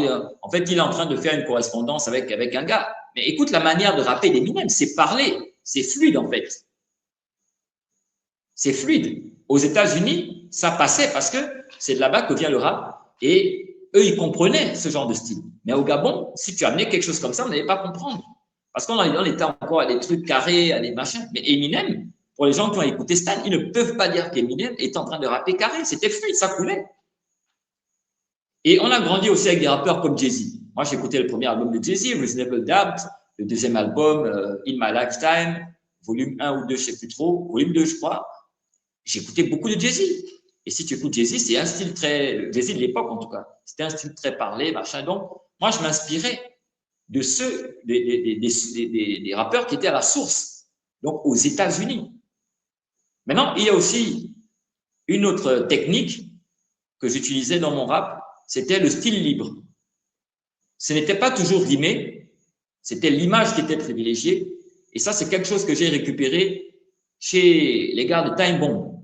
en fait, il est en train de faire une correspondance avec un gars. Mais écoute la manière de rapper d'Eminem, c'est parler, c'est fluide en fait. C'est fluide. Aux États-Unis, ça passait parce que c'est de là-bas que vient le rap et eux, ils comprenaient ce genre de style. Mais au Gabon, si tu amenais quelque chose comme ça, on n'allait pas comprendre. Parce qu'on était encore à des trucs carrés, à des machins. Mais Eminem, pour les gens qui ont écouté Stan, ils ne peuvent pas dire qu'Eminem est en train de rapper carré. C'était fluide, ça coulait. Et on a grandi aussi avec des rappeurs comme Jay-Z. Moi, j'ai écouté le premier album de Jay-Z, Reasonable Doubt, le deuxième album, In My Lifetime, volume 1 ou 2, je ne sais plus trop, volume 2, je crois. J'ai écouté beaucoup de Jay-Z. Et si tu écoutes Jay-Z, c'est un style très. Jay-Z de l'époque, en tout cas. C'était un style très parlé, machin. Donc, moi, je m'inspirais de ceux, des rappeurs qui étaient à la source, donc aux États-Unis. Maintenant, il y a aussi une autre technique que j'utilisais dans mon rap, c'était le style libre. Ce n'était pas toujours rimé, c'était l'image qui était privilégiée. Et ça, c'est quelque chose que j'ai récupéré chez les gars de Time Bomb.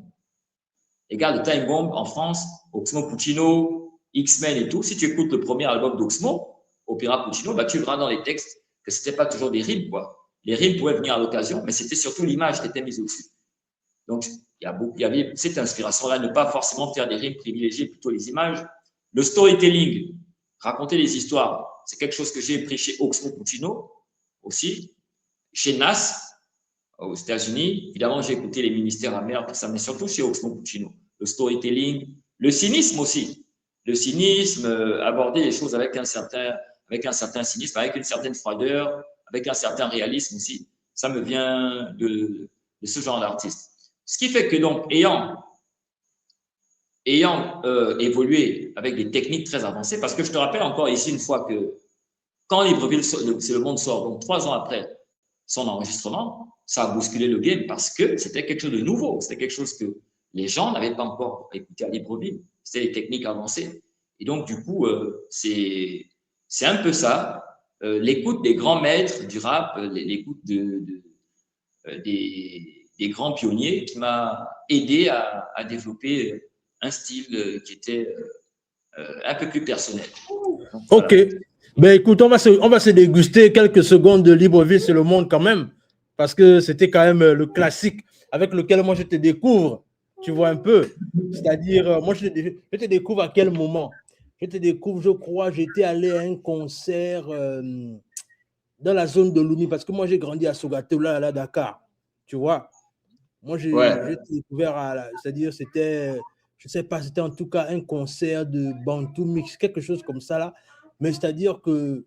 Les gars de Time Bomb en France, Oxmo Puccino, X-Men et tout. Si tu écoutes le premier album d'Oxmo, Opéra Puccino, bah, tu verras dans les textes que ce n'était pas toujours des rimes, quoi. Les rimes pouvaient venir à l'occasion, mais c'était surtout l'image qui était mise au-dessus. Donc, il y avait cette inspiration-là, ne pas forcément faire des rimes privilégiées, plutôt les images. Le storytelling, raconter les histoires, c'est quelque chose que j'ai pris chez Oxmo Puccino aussi, chez Nas aux États-Unis. Évidemment, j'ai écouté les ministères amers, tout ça, mais surtout chez Oxmo Puccino. Le storytelling, le cynisme aussi. Le cynisme, aborder les choses avec un certain cynisme, avec une certaine froideur, avec un certain réalisme aussi. Ça me vient de ce genre d'artiste. Ce qui fait que donc, ayant évolué avec des techniques très avancées, parce que je te rappelle encore ici une fois que quand Libreville, c'est le monde sort, donc 3 ans après son enregistrement, ça a bousculé le game parce que c'était quelque chose de nouveau, c'était quelque chose que les gens n'avaient pas encore écouté à Libreville, c'était des techniques avancées. Et donc, du coup, c'est un peu ça, l'écoute des grands maîtres du rap, l'écoute des grands pionniers qui m'a aidé à développer un style qui était un peu plus personnel. Donc, ok. Voilà. Ben écoute, on va se déguster quelques secondes de Libreville, c'est le monde quand même, parce que c'était quand même le classique avec lequel moi je te découvre, tu vois un peu. C'est-à-dire, moi je te découvre à quel moment? Je te découvre, je crois, j'étais allé à un concert dans la zone de Lumi, parce que moi j'ai grandi à Sogato, là, à Dakar, tu vois. Moi j'ai découvert, c'est-à-dire c'était, je ne sais pas, c'était en tout cas un concert de Bantu Mix, quelque chose comme ça là. Mais c'est-à-dire que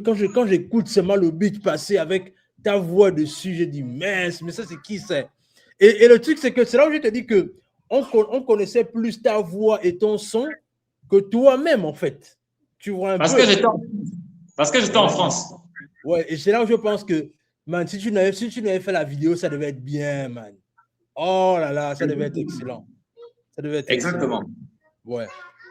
quand j'écoute seulement le beat passer avec ta voix dessus, je dis, mais ça, c'est qui c'est? Et le truc, c'est que c'est là où je te dis que on connaissait plus ta voix et ton son que toi-même, en fait. Tu vois un parce peu. Parce que j'étais en France. Ouais, et c'est là où je pense que, man, si tu n'avais fait la vidéo, ça devait être bien, man. Oh là là, ça devait être excellent. Ça devait être Exactement. Excellent. Ouais.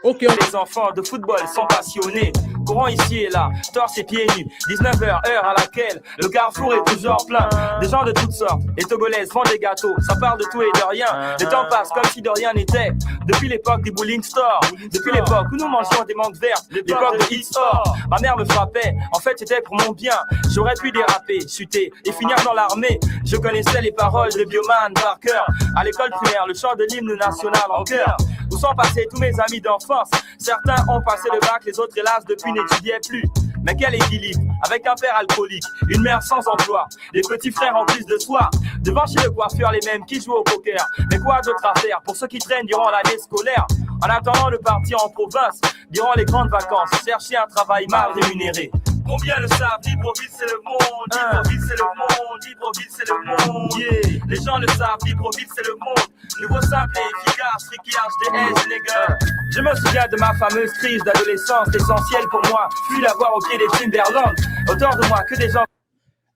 Ok. Les enfants de football sont passionnés. Courant ici et là, torse et pieds nus. 19h, heure à laquelle le carrefour est toujours plein. Des gens de toutes sortes, les Togolaises vendent des gâteaux. Ça parle de tout et de rien. Le temps passe comme si de rien n'était. Depuis l'époque des bowling stores, depuis l'époque où nous mangeons des mangues vertes, l'époque de Hit Store. Ma mère me frappait, en fait c'était pour mon bien. J'aurais pu déraper, chuter et finir dans l'armée. Je connaissais les paroles de Bioman par cœur. À l'école primaire, le chant de l'hymne national en chœur. Où sont passés tous mes amis d'enfance? Certains ont passé le bac, les autres hélas depuis n'étudiaient plus. Mais quel équilibre, avec un père alcoolique, une mère sans emploi, des petits frères en plus de soi. Devant chez le coiffeur, les mêmes qui jouent au poker. Mais quoi d'autre à faire pour ceux qui traînent durant l'année scolaire? En attendant de partir en province, durant les grandes vacances, chercher un travail mal rémunéré. Combien le savent, Libreville c'est le monde, Libreville c'est le monde, Libreville c'est le monde. Yeah. Les gens le savent, Libreville c'est le monde. Nouveau simple et efficace, Ricky HDS, nigga. Je me souviens de ma fameuse crise d'adolescence, essentielle pour moi, fut d'avoir au pied des Timberland. Autour de moi, que des gens.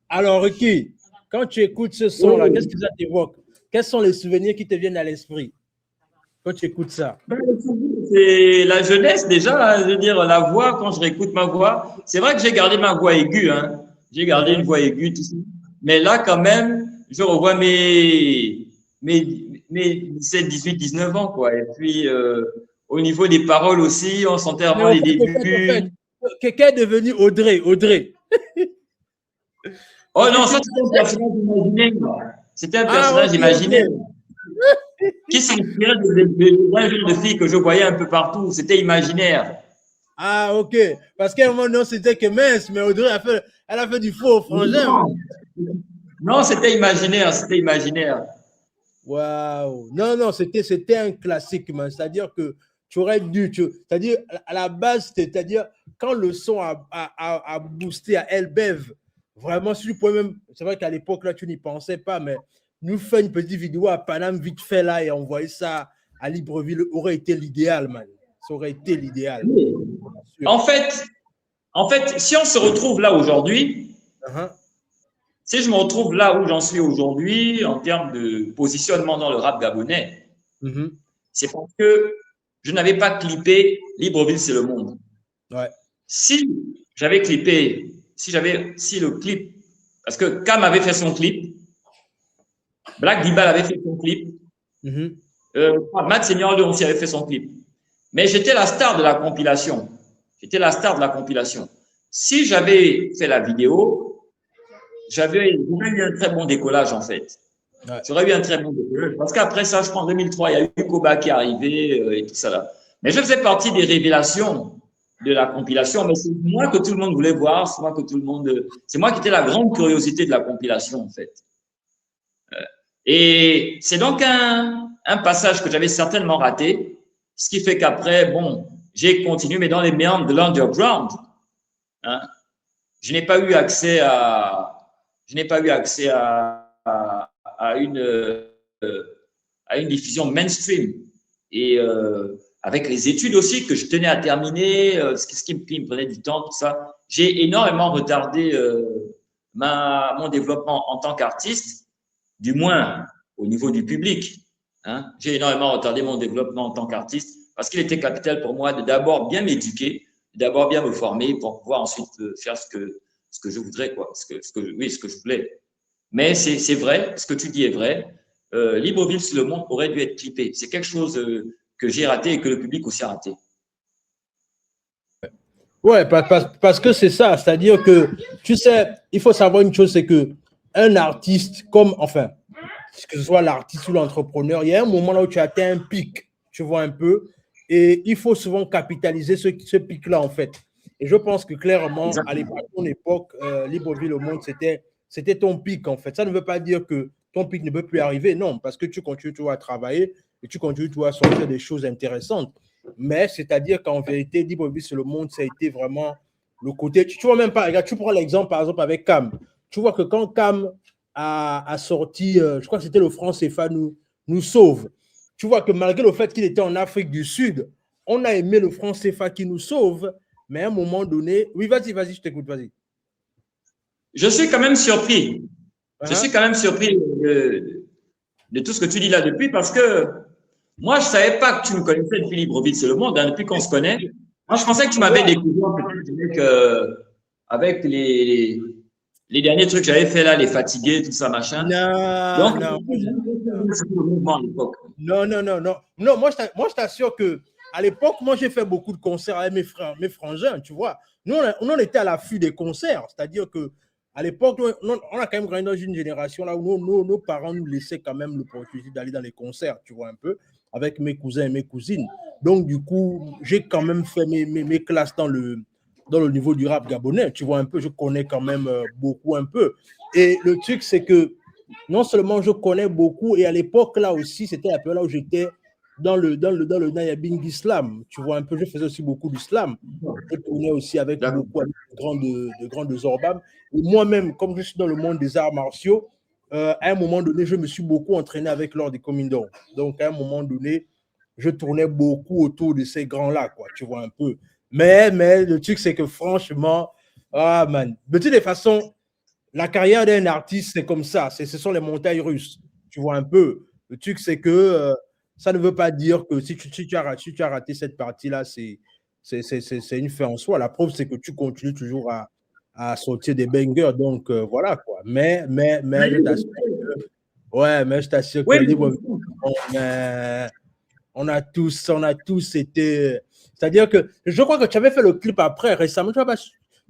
Alors, Ricky, quand tu écoutes ce son-là, qu'est-ce que ça t'évoque? Quels sont les souvenirs qui te viennent à l'esprit quand tu écoutes ça? C'est la jeunesse déjà, je veux dire, la voix, quand je réécoute ma voix. C'est vrai que j'ai gardé ma voix aiguë, hein. J'ai gardé une voix aiguë, tout ça. Mais là, quand même, je revois mes 17, 18, 19 ans, quoi. Et puis, au niveau des paroles aussi, on sentait vraiment les débuts. Quelqu'un est devenu Audrey. Oh non, ça, c'était un personnage imaginaire. C'était un personnage imaginaire. Qui s'inspirait d'un jeu de filles que je voyais un peu partout. C'était imaginaire. Ah, ok. Parce qu'à un moment, non, c'était que mince, mais Audrey, elle a fait du faux au frangin. Non, c'était imaginaire. Waouh. Non, c'était un classique, man. C'est-à-dire que tu aurais dû, c'est-à-dire à la base, c'est-à-dire quand le son a boosté à Elbev, vraiment, si tu pouvais même, c'est vrai qu'à l'époque, là, tu n'y pensais pas, mais nous faire une petite vidéo à Paname vite fait là et envoyer ça à Libreville aurait été l'idéal, man. Ça aurait été l'idéal. En fait, si on se retrouve là aujourd'hui, si je me retrouve là où j'en suis aujourd'hui en termes de positionnement dans le rap gabonais, c'est parce que je n'avais pas clippé Libreville, c'est le monde. Ouais. Si j'avais clippé, si le clip, parce que Cam avait fait son clip, Black Dibal avait fait son clip, Matt Senior aussi avait fait son clip. Mais j'étais la star de la compilation. Si j'avais fait la vidéo, j'aurais eu un très bon décollage, en fait. Ouais. J'aurais eu un très bon décollage. Parce qu'après ça, je crois en 2003, il y a eu Koba qui est arrivé et tout ça là. Mais je faisais partie des révélations de la compilation, mais c'est moi que tout le monde voulait voir, c'est moi qui étais la grande curiosité de la compilation, en fait. Et c'est donc un passage que j'avais certainement raté, ce qui fait qu'après, bon, j'ai continué, mais dans les méandres de l'underground, hein, je n'ai pas eu accès à une diffusion mainstream. Et avec les études aussi que je tenais à terminer, ce qui me prenait du temps, tout ça, j'ai énormément retardé mon développement en tant qu'artiste, du moins au niveau du public. Hein. J'ai énormément retardé mon développement en tant qu'artiste parce qu'il était capital pour moi de d'abord bien m'éduquer, d'abord bien me former pour pouvoir ensuite faire ce que je voudrais, quoi, ce que je voulais. Mais c'est vrai, ce que tu dis est vrai. Libreville sur le monde aurait dû être clippé. C'est quelque chose que j'ai raté et que le public aussi a raté. Ouais, parce que c'est ça. C'est-à-dire que, tu sais, il faut savoir une chose, c'est que un artiste, enfin, que ce soit l'artiste ou l'entrepreneur, il y a un moment là où tu atteins un pic, tu vois un peu, et il faut souvent capitaliser ce pic-là, en fait. Et je pense que clairement, à ton époque, Libreville au monde, c'était ton pic, en fait. Ça ne veut pas dire que ton pic ne peut plus arriver, non, parce que tu continues toujours à travailler et tu continues toujours à sortir des choses intéressantes. Mais c'est-à-dire qu'en vérité, Libreville sur le monde, ça a été vraiment le côté. Tu vois même pas, regarde, tu prends l'exemple par exemple avec Cam. Tu vois que quand Cam a sorti, je crois que c'était le franc CFA nous sauve. Tu vois que malgré le fait qu'il était en Afrique du Sud, on a aimé le franc CFA qui nous sauve, mais à un moment donné. Oui, vas-y, je t'écoute, vas-y. Je suis quand même surpris. Je suis quand même surpris de tout ce que tu dis là depuis parce que moi, je ne savais pas que tu me connaissais depuis Libreville, c'est le monde, hein, depuis qu'on se connaît. Moi, je pensais que tu m'avais découvert avec les derniers trucs que j'avais fait là, les fatigués, tout ça, machin. Non, moi, je t'assure que à l'époque, moi, j'ai fait beaucoup de concerts avec mes frangins, tu vois. Nous, on était à l'affût des concerts, c'est-à-dire que à l'époque, on a quand même grandi dans une génération là où nos parents nous laissaient quand même l'opportunité d'aller dans les concerts, tu vois, un peu, avec mes cousins et mes cousines. Donc, du coup, j'ai quand même fait mes classes dans le niveau du rap gabonais, tu vois, un peu, je connais quand même beaucoup, un peu. Et le truc, c'est que non seulement je connais beaucoup, et à l'époque, là aussi, c'était la période là où j'étais dans le Nayabing Islam, tu vois, un peu, je faisais aussi beaucoup d'islam. Je tournais aussi avec beaucoup de grandes orbam. Et moi-même, comme je suis dans le monde des arts martiaux, à un moment donné, je me suis beaucoup entraîné avec Lord des Comindons. Donc, à un moment donné, je tournais beaucoup autour de ces grands-là, quoi, tu vois, un peu. Mais le truc, c'est que franchement, de toutes les façons, la carrière d'un artiste, c'est comme ça. Ce sont les montagnes russes, tu vois, un peu. Le truc, c'est que ça ne veut pas dire que si tu as raté cette partie-là, c'est une fin en soi. La preuve, c'est que tu continues toujours à sortir des bangers. Donc, voilà, quoi. Mais je t'assure que on a tous été. C'est-à-dire que je crois que tu avais fait le clip après, récemment. Tu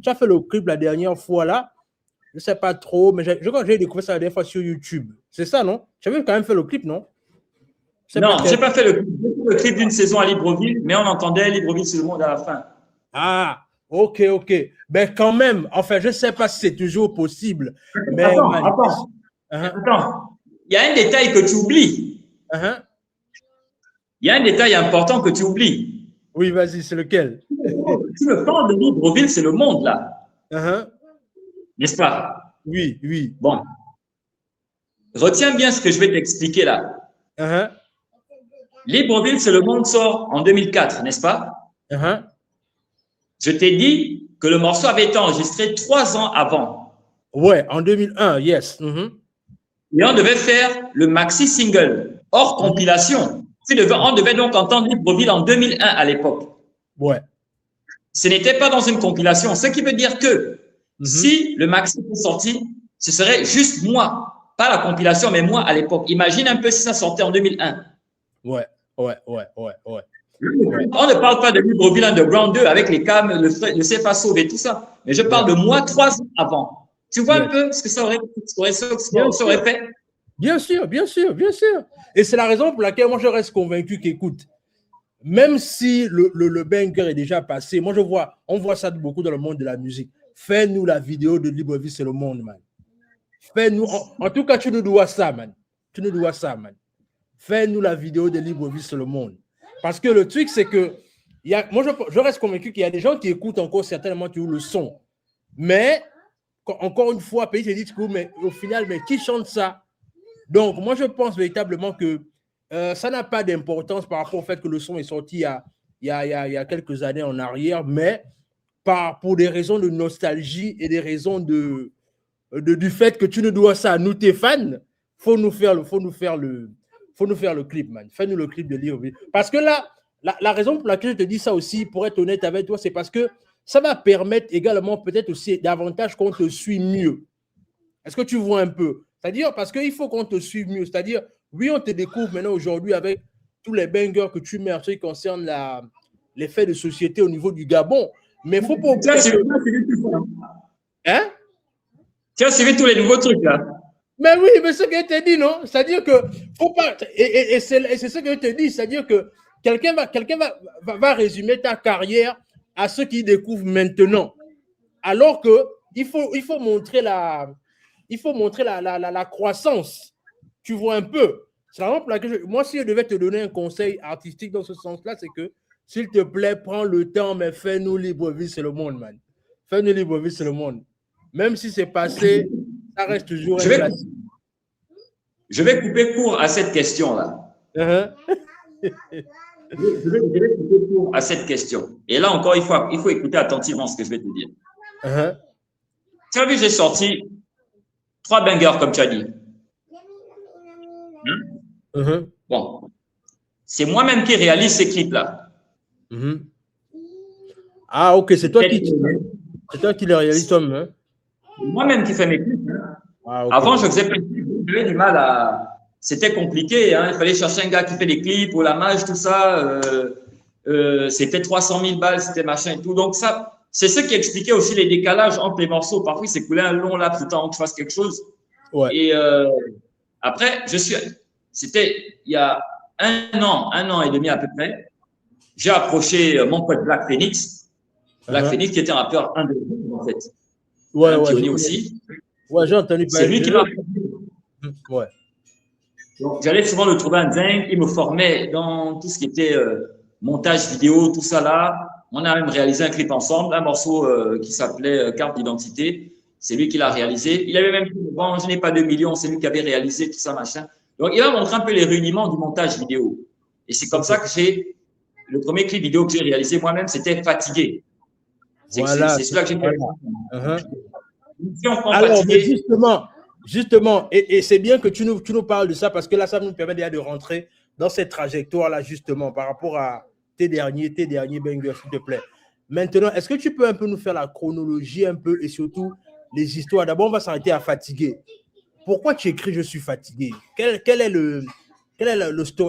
as fait le clip la dernière fois, là. Je ne sais pas trop, mais je crois que j'ai découvert ça la dernière fois sur YouTube. C'est ça, non? Tu avais quand même fait le clip, non? Non, je n'ai pas fait le clip d'une saison à Libreville, mais on entendait Libreville sur le monde à la fin. Ah, ok. Ben quand même, enfin, je ne sais pas si c'est toujours possible. Mais Attends. Il y a un détail que tu oublies. Il y a un détail important que tu oublies. Oui, vas-y, c'est lequel? Tu me parles de Libreville, c'est le monde, là. N'est-ce pas? Oui. Bon. Retiens bien ce que je vais t'expliquer là. Libreville, c'est le monde sort en 2004, n'est-ce pas? Je t'ai dit que le morceau avait été enregistré 3 ans avant. Ouais, en 2001, yes. Et on devait faire le maxi single, hors compilation. On devait donc entendre Libreville en 2001 à l'époque. Ouais. Ce n'était pas dans une compilation, ce qui veut dire que si le maxi était sorti, ce serait juste moi, pas la compilation, mais moi à l'époque. Imagine un peu si ça sortait en 2001. Ouais. On ne parle pas de Libreville Underground 2 avec les cams, le CFA Sauve et tout ça, mais je parle de moi 3 ans avant. Tu vois un peu ce que ça aurait fait? Bien sûr. Et c'est la raison pour laquelle moi je reste convaincu qu'écoute, même si le banger est déjà passé, moi on voit ça beaucoup dans le monde de la musique. Fais-nous la vidéo de Libreville, c'est le monde, man. Fais-nous, en tout cas, tu nous dois ça, man. Tu nous dois ça, man. Fais-nous la vidéo de Libreville, c'est le monde. Parce que le truc, c'est que, moi, je reste convaincu qu'il y a des gens qui écoutent encore certainement toujours le son. Mais, encore une fois, pays se dit, mais au final, mais qui chante ça? Donc, moi, je pense véritablement que ça n'a pas d'importance par rapport au fait que le son est sorti il y a quelques années en arrière, mais pour des raisons de nostalgie et des raisons du fait que tu nous dois ça à nous, tes fans, faut nous faire le clip, man. Fais-nous le clip de Libreville. Parce que là, la raison pour laquelle je te dis ça aussi, pour être honnête avec toi, c'est parce que ça va permettre également peut-être aussi davantage qu'on te suit mieux. Est-ce que tu vois un peu? C'est-à-dire, parce qu'il faut qu'on te suive mieux. C'est-à-dire, oui, on te découvre maintenant aujourd'hui avec tous les bangers que tu mets en ce qui concerne les faits de société au niveau du Gabon. Mais il faut pas oublier hein? Tu as suivi tous les nouveaux trucs, là. Mais oui, mais ce que je te dis, non? C'est-à-dire que, faut pas, et c'est ce que je te dis, c'est-à-dire que quelqu'un va résumer ta carrière à ceux qui découvrent maintenant. Alors que il faut montrer la croissance. Tu vois un peu. C'est vraiment pour laquelle moi, si je devais te donner un conseil artistique dans ce sens-là, c'est que, s'il te plaît, prends le temps, mais fais-nous Libreville, c'est le monde, man. Fais-nous Libreville, c'est le monde. Même si c'est passé, ça reste toujours un classique. Je vais couper court à cette question-là. Je vais couper court à cette question. Et là encore, il faut écouter attentivement ce que je vais te dire. Tu as vu, j'ai sorti 3 bangers, comme tu as dit. Bon. C'est moi-même qui réalise ces clips-là. Ah, ok, c'est toi qui les réalises toi-même. Moi-même qui fais mes clips. Ah, okay. Avant, je faisais plein de clips. J'avais du mal à. C'était compliqué. Hein. Il fallait chercher un gars qui fait des clips pour la mage, tout ça. C'était 300 000 balles, c'était machin et tout. Donc, ça, c'est ce qui expliquait aussi les décalages entre les morceaux. Parfois, il s'écoulait un long laps de temps que je fasse quelque chose. Ouais. Et après, c'était il y a un an et demi à peu près. J'ai approché mon pote Black Phoenix. Black Phoenix qui était un rappeur indépendant, en fait. Ouais, un pionnier aussi. Ouais, j'ai entendu parler. C'est lui qui m'a. Ouais. Donc, j'allais souvent le trouver en zinc. Il me formait dans tout ce qui était montage vidéo, tout ça là. On a même réalisé un clip ensemble, un morceau qui s'appelait Carte d'identité. C'est lui qui l'a réalisé. Il avait même dit, bon, je n'ai pas 2 millions, c'est lui qui avait réalisé tout ça, machin. Donc, il a montré un peu les rudiments du montage vidéo. Et c'est comme ça que le premier clip vidéo que j'ai réalisé moi-même, c'était Fatigué. Voilà. C'est celui-là que j'ai fait. Alors, justement, et c'est bien que tu nous parles de ça parce que là, ça nous permet déjà de rentrer dans cette trajectoire-là, justement, par rapport à tes derniers bangers, s'il te plaît. Maintenant, est-ce que tu peux un peu nous faire la chronologie un peu et surtout les histoires? D'abord, on va s'arrêter à Fatigué. Pourquoi tu écris « Je suis fatigué » Quelle est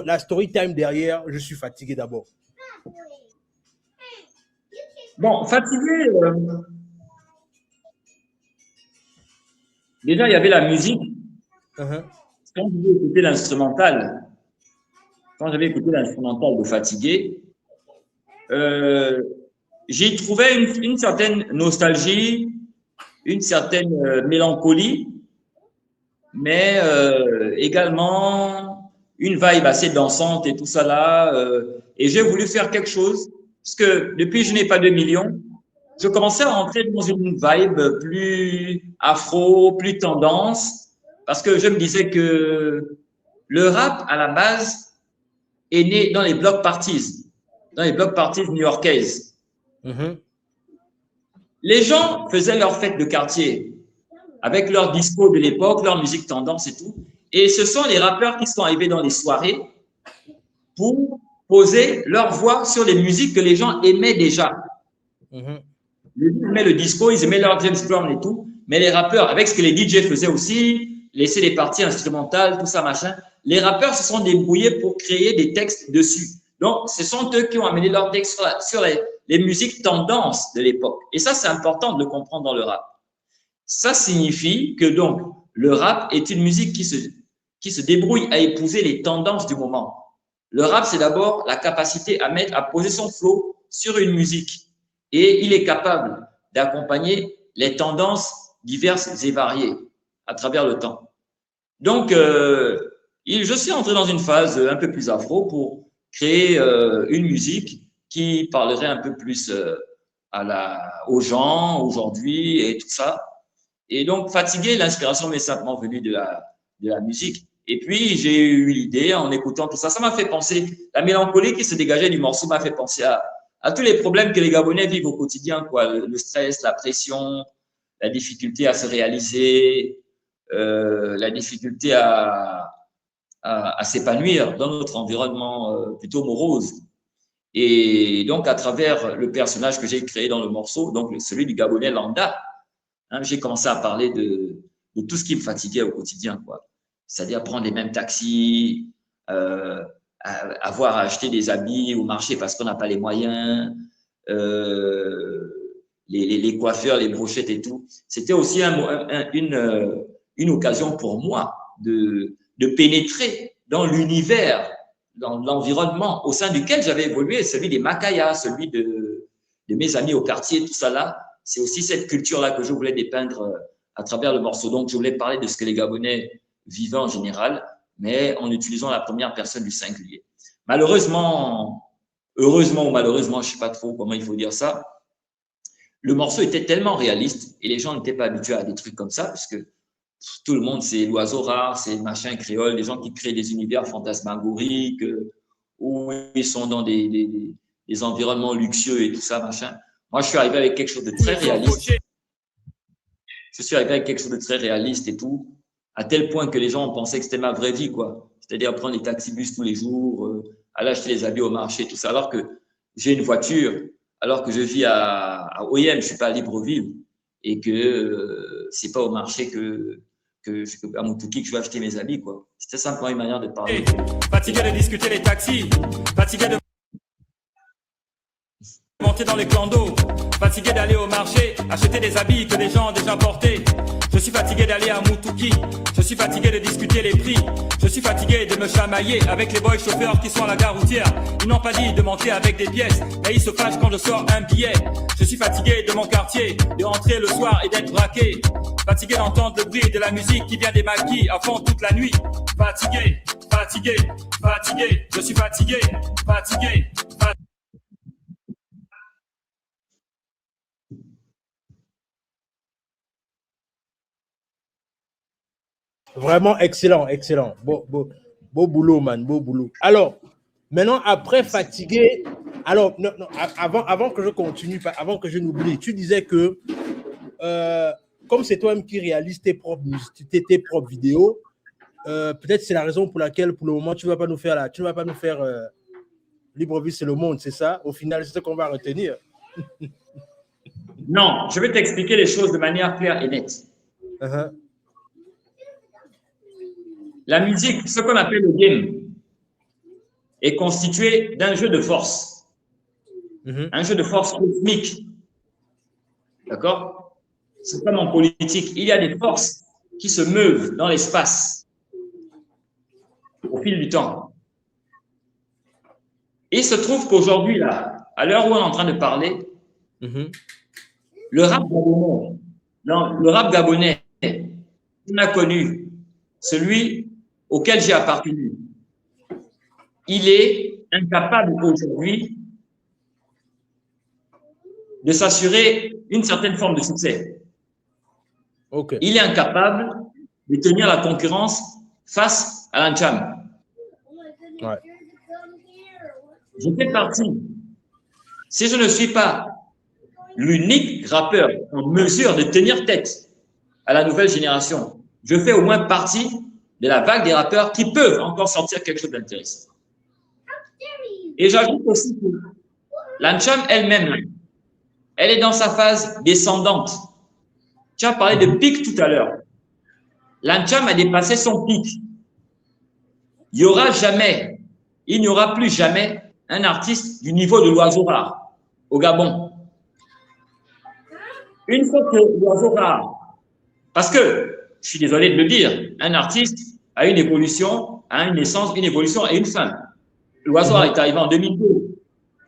la story time derrière « Je suis fatigué » d'abord? Bon, Fatigué, déjà, il y avait la musique. Quand j'avais écouté l'instrumental, de Fatigué, j'y trouvais une certaine nostalgie, une certaine mélancolie, mais également une vibe assez dansante et tout ça là. Et j'ai voulu faire quelque chose, parce que depuis Je n'ai pas 2 millions, je commençais à rentrer dans une vibe plus afro, plus tendance, parce que je me disais que le rap, à la base, est né dans les block parties new-yorkaises. Les gens faisaient leur fête de quartier avec leur disco de l'époque, leur musique tendance et tout. Et ce sont les rappeurs qui sont arrivés dans les soirées pour poser leur voix sur les musiques que les gens aimaient déjà. Les gens aimaient le disco, ils aimaient leur James Brown et tout, mais les rappeurs, avec ce que les DJ faisaient aussi, laisser les parties instrumentales, tout ça, machin, les rappeurs se sont débrouillés pour créer des textes dessus. Donc, ce sont eux qui ont amené leurs textes sur les musiques tendances de l'époque. Et ça, c'est important de le comprendre dans le rap. Ça signifie que donc, le rap est une musique qui se débrouille à épouser les tendances du moment. Le rap, c'est d'abord la capacité à poser son flow sur une musique. Et il est capable d'accompagner les tendances diverses et variées à travers le temps. Donc, je suis entré dans une phase un peu plus afro pour créer une musique qui parlerait un peu plus aux gens aujourd'hui et tout ça. Et donc, fatigué, l'inspiration m'est simplement venue de la musique. Et puis, j'ai eu l'idée en écoutant tout ça. Ça m'a fait penser, la mélancolie qui se dégageait du morceau m'a fait penser à tous les problèmes que les Gabonais vivent au quotidien, quoi. Le stress, la pression, la difficulté à se réaliser, la difficulté à s'épanouir dans notre environnement plutôt morose. Et donc, à travers le personnage que j'ai créé dans le morceau, donc celui du Gabonais lambda, hein, j'ai commencé à parler de tout ce qui me fatiguait au quotidien, quoi. C'est-à-dire prendre les mêmes taxis, avoir à acheter des habits au marché parce qu'on n'a pas les moyens, les coiffeurs, les brochettes et tout. C'était aussi une occasion pour moi de pénétrer dans l'univers, dans l'environnement au sein duquel j'avais évolué, celui des Makayas, celui de mes amis au quartier, tout ça là. C'est aussi cette culture-là que je voulais dépeindre à travers le morceau. Donc, je voulais parler de ce que les Gabonais vivaient en général, mais en utilisant la première personne du singulier. Malheureusement, heureusement ou malheureusement, je ne sais pas trop comment il faut dire ça, le morceau était tellement réaliste et les gens n'étaient pas habitués à des trucs comme ça, parce que tout le monde, c'est l'oiseau rare, c'est machin créole, des gens qui créent des univers fantasmagoriques, où ils sont dans des environnements luxueux et tout ça, machin. Moi, je suis arrivé avec quelque chose de très réaliste. Je suis arrivé avec quelque chose de très réaliste et tout, à tel point que les gens pensaient que c'était ma vraie vie, quoi. C'est-à-dire prendre les taxibus tous les jours, aller acheter les habits au marché, tout ça, alors que j'ai une voiture, alors que je vis à OIM, je ne suis pas à Libreville, et que c'est pas au marché à Moutouki que je vais acheter mes habits, quoi. C'était simplement une manière de parler. Fatigué de discuter les taxis, fatigué de monter dans les clandos, fatigué d'aller au marché, acheter des habits que des gens ont déjà portés. Je suis fatigué d'aller à Moutouki, je suis fatigué de discuter les prix, je suis fatigué de me chamailler avec les boys chauffeurs qui sont à la gare routière. Ils n'ont pas dit de monter avec des pièces, mais ils se fâchent quand je sors un billet. Je suis fatigué de mon quartier, de rentrer le soir et d'être braqué. Fatigué d'entendre le bruit de la musique qui vient des maquis à fond toute la nuit. Fatigué, fatigué, fatigué, je suis fatigué, fatigué, fatigué. Vraiment excellent, excellent. Beau boulot, man, beau boulot. Alors, maintenant, après fatigué, alors, non, avant que je continue, avant que je n'oublie, tu disais que comme c'est toi-même qui réalises tes propres vidéos, peut-être c'est la raison pour laquelle, pour le moment, tu ne vas pas nous faire Libreville, c'est le monde, c'est ça? Au final, c'est ce qu'on va retenir. Non, je vais t'expliquer les choses de manière claire et nette. La musique, ce qu'on appelle le game, est constitué d'un jeu de force. Un jeu de force cosmique. D'accord? C'est comme en politique. Il y a des forces qui se meuvent dans l'espace au fil du temps. Et il se trouve qu'aujourd'hui, là, à l'heure où on est en train de parler, le rap gabonais, on a connu celui auquel j'ai appartenu. Il est incapable aujourd'hui de s'assurer une certaine forme de succès. Okay. Il est incapable de tenir la concurrence face à l'Ancham. Ouais. Je fais partie. Si je ne suis pas l'unique rappeur en mesure de tenir tête à la nouvelle génération, je fais au moins partie de la vague des rappeurs qui peuvent encore sortir quelque chose d'intéressant. Et j'ajoute aussi que l'Ancham elle-même, elle est dans sa phase descendante. Tu as parlé de pic tout à l'heure. L'Ancham a dépassé son pic. Il n'y aura plus jamais un artiste du niveau de l'oiseau rare au Gabon. Une fois que l'oiseau rare, parce que, je suis désolé de le dire, un artiste a une évolution, a une naissance, une évolution et une fin. L'Oiseau est arrivé en 2002.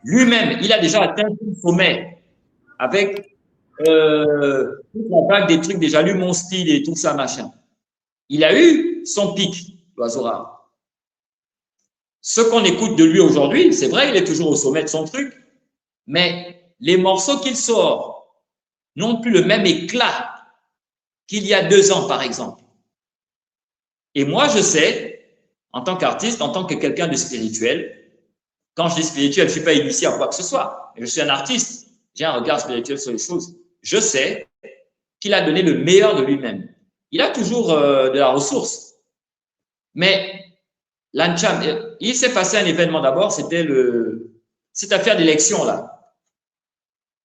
Lui-même, il a déjà atteint le sommet avec toute la vague des trucs déjà lu mon style et tout ça, machin. Il a eu son pic, l'Oiseau rare. Ce qu'on écoute de lui aujourd'hui, c'est vrai, il est toujours au sommet de son truc, mais les morceaux qu'il sort n'ont plus le même éclat qu'il y a 2 ans, par exemple. Et moi, je sais, en tant qu'artiste, en tant que quelqu'un de spirituel, quand je dis spirituel, je ne suis pas initié à quoi que ce soit. Je suis un artiste, j'ai un regard spirituel sur les choses. Je sais qu'il a donné le meilleur de lui-même. Il a toujours de la ressource. Mais l'Ancham, il s'est passé un événement d'abord, c'était cette affaire d'élection là,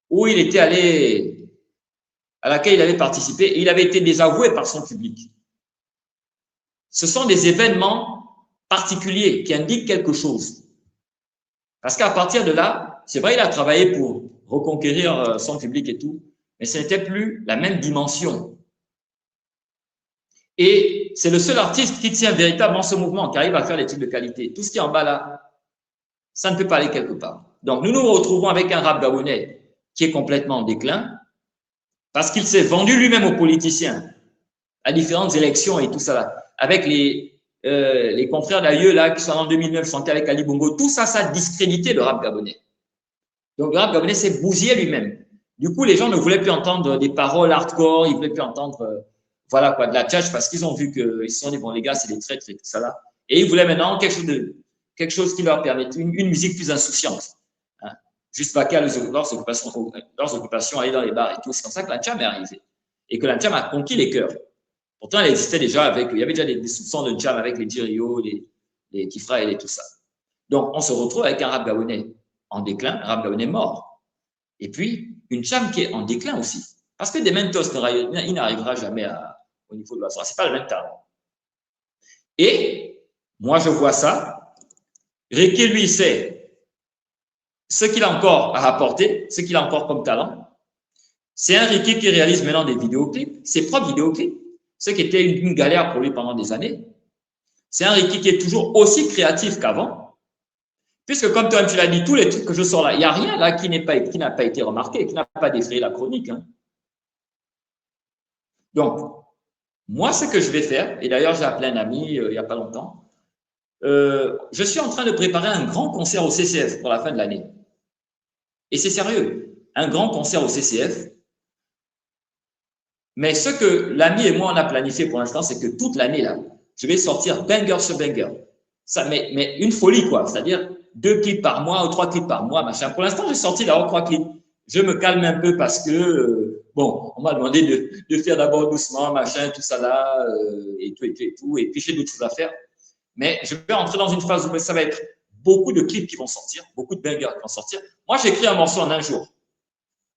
où il était allé, à laquelle il avait participé, et il avait été désavoué par son public. Ce sont des événements particuliers qui indiquent quelque chose. Parce qu'à partir de là, c'est vrai, il a travaillé pour reconquérir son public et tout, mais ce n'était plus la même dimension. Et c'est le seul artiste qui tient véritablement ce mouvement, qui arrive à faire des trucs de qualité. Tout ce qui est en bas là, ça ne peut pas aller quelque part. Donc, nous nous retrouvons avec un rap gabonais qui est complètement en déclin, parce qu'il s'est vendu lui-même aux politiciens, à différentes élections et tout ça là, avec les confrères d'ailleurs là, qui sont en 2009 chantaient avec Ali Bongo, tout ça, ça a discrédité le rap gabonais. Donc, le rap gabonais s'est bousillé lui-même. Du coup, les gens ne voulaient plus entendre des paroles hardcore, ils ne voulaient plus entendre voilà quoi, de la tchatch, parce qu'ils ont vu qu'ils se sont dit, bon, les gars, c'est des traîtres et tout ça là. Et ils voulaient maintenant quelque chose qui leur permette une musique plus insouciante. Hein. Juste pas qu'à leurs occupations, aller dans les bars et tout. C'est comme ça que la Tcham est arrivée. Et que la Tcham a conquis les cœurs. Pourtant, elle existait déjà il y avait déjà des soupçons de Tcham avec les Djirio, les Kifra et tout ça. Donc, on se retrouve avec un rap gabonais en déclin, un rap gabonais mort. Et puis, une Tcham qui est en déclin aussi. Parce que des Mentos, il n'arrivera jamais au niveau de la soirée. Ce n'est pas le même talent. Et moi, je vois ça. Ricky, lui, sait ce qu'il a encore à apporter, ce qu'il a encore comme talent. C'est un Ricky qui réalise maintenant des vidéoclips, ses propres vidéoclips, ce qui était une galère pour lui pendant des années. C'est un Ricky qui est toujours aussi créatif qu'avant. Puisque, comme toi, tu l'as dit, tous les trucs que je sors là, il n'y a rien là qui n'a pas été remarqué, qui n'a pas défrayé la chronique. Hein. Donc, moi, ce que je vais faire, et d'ailleurs, j'ai appelé un ami il n'y a pas longtemps, je suis en train de préparer un grand concert au CCF pour la fin de l'année. Et c'est sérieux, un grand concert au CCF. Mais ce que l'ami et moi, on a planifié pour l'instant, c'est que toute l'année, là, je vais sortir banger sur banger. Ça, mais une folie, quoi. C'est-à-dire 2 clips par mois ou 3 clips par mois, machin. Pour l'instant, j'ai sorti d'abord 3 clips. Je me calme un peu parce que, bon, on m'a demandé de faire d'abord doucement, machin, tout ça là, et tout. Et puis, j'ai d'autres choses à faire. Mais je vais entrer dans une phase où ça va être beaucoup de clips qui vont sortir, beaucoup de bangers qui vont sortir. Moi, j'écris un morceau en un jour.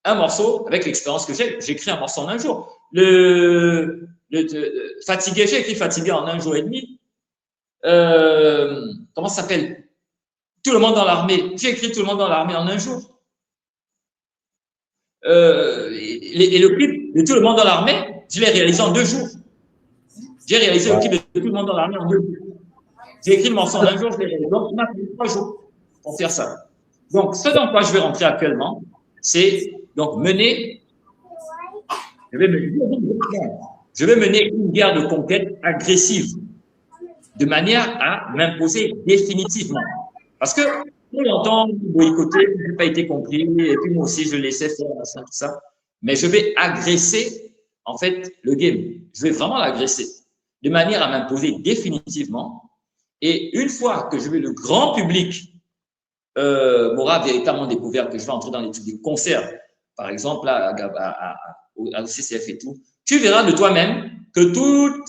Un morceau, avec l'expérience que j'écris un morceau en un jour. Fatigué, j'ai écrit Fatigué en 1 jour et demi. Comment ça s'appelle? Tout le monde dans l'armée. J'ai écrit Tout le monde dans l'armée en 1 jour. Et le clip de Tout le monde dans l'armée, je l'ai réalisé en 2 jours. J'ai réalisé le clip de Tout le monde dans l'armée en 2 jours. J'ai écrit le morceau en 1 jour, je l'ai réalisé. Donc, on a fait 3 jours pour faire ça. Donc, ce dans quoi je vais rentrer actuellement, c'est donc je vais mener une guerre de conquête agressive, de manière à m'imposer définitivement. Parce que pour longtemps, boycotter, je n'ai pas été compris, et puis moi aussi, je laissais faire tout ça. Mais je vais agresser, en fait, le game. Je vais vraiment l'agresser, de manière à m'imposer définitivement. Et une fois que le grand public m'aura véritablement découvert que je vais entrer dans des concerts, par exemple, au CCF et tout, tu verras de toi-même que toute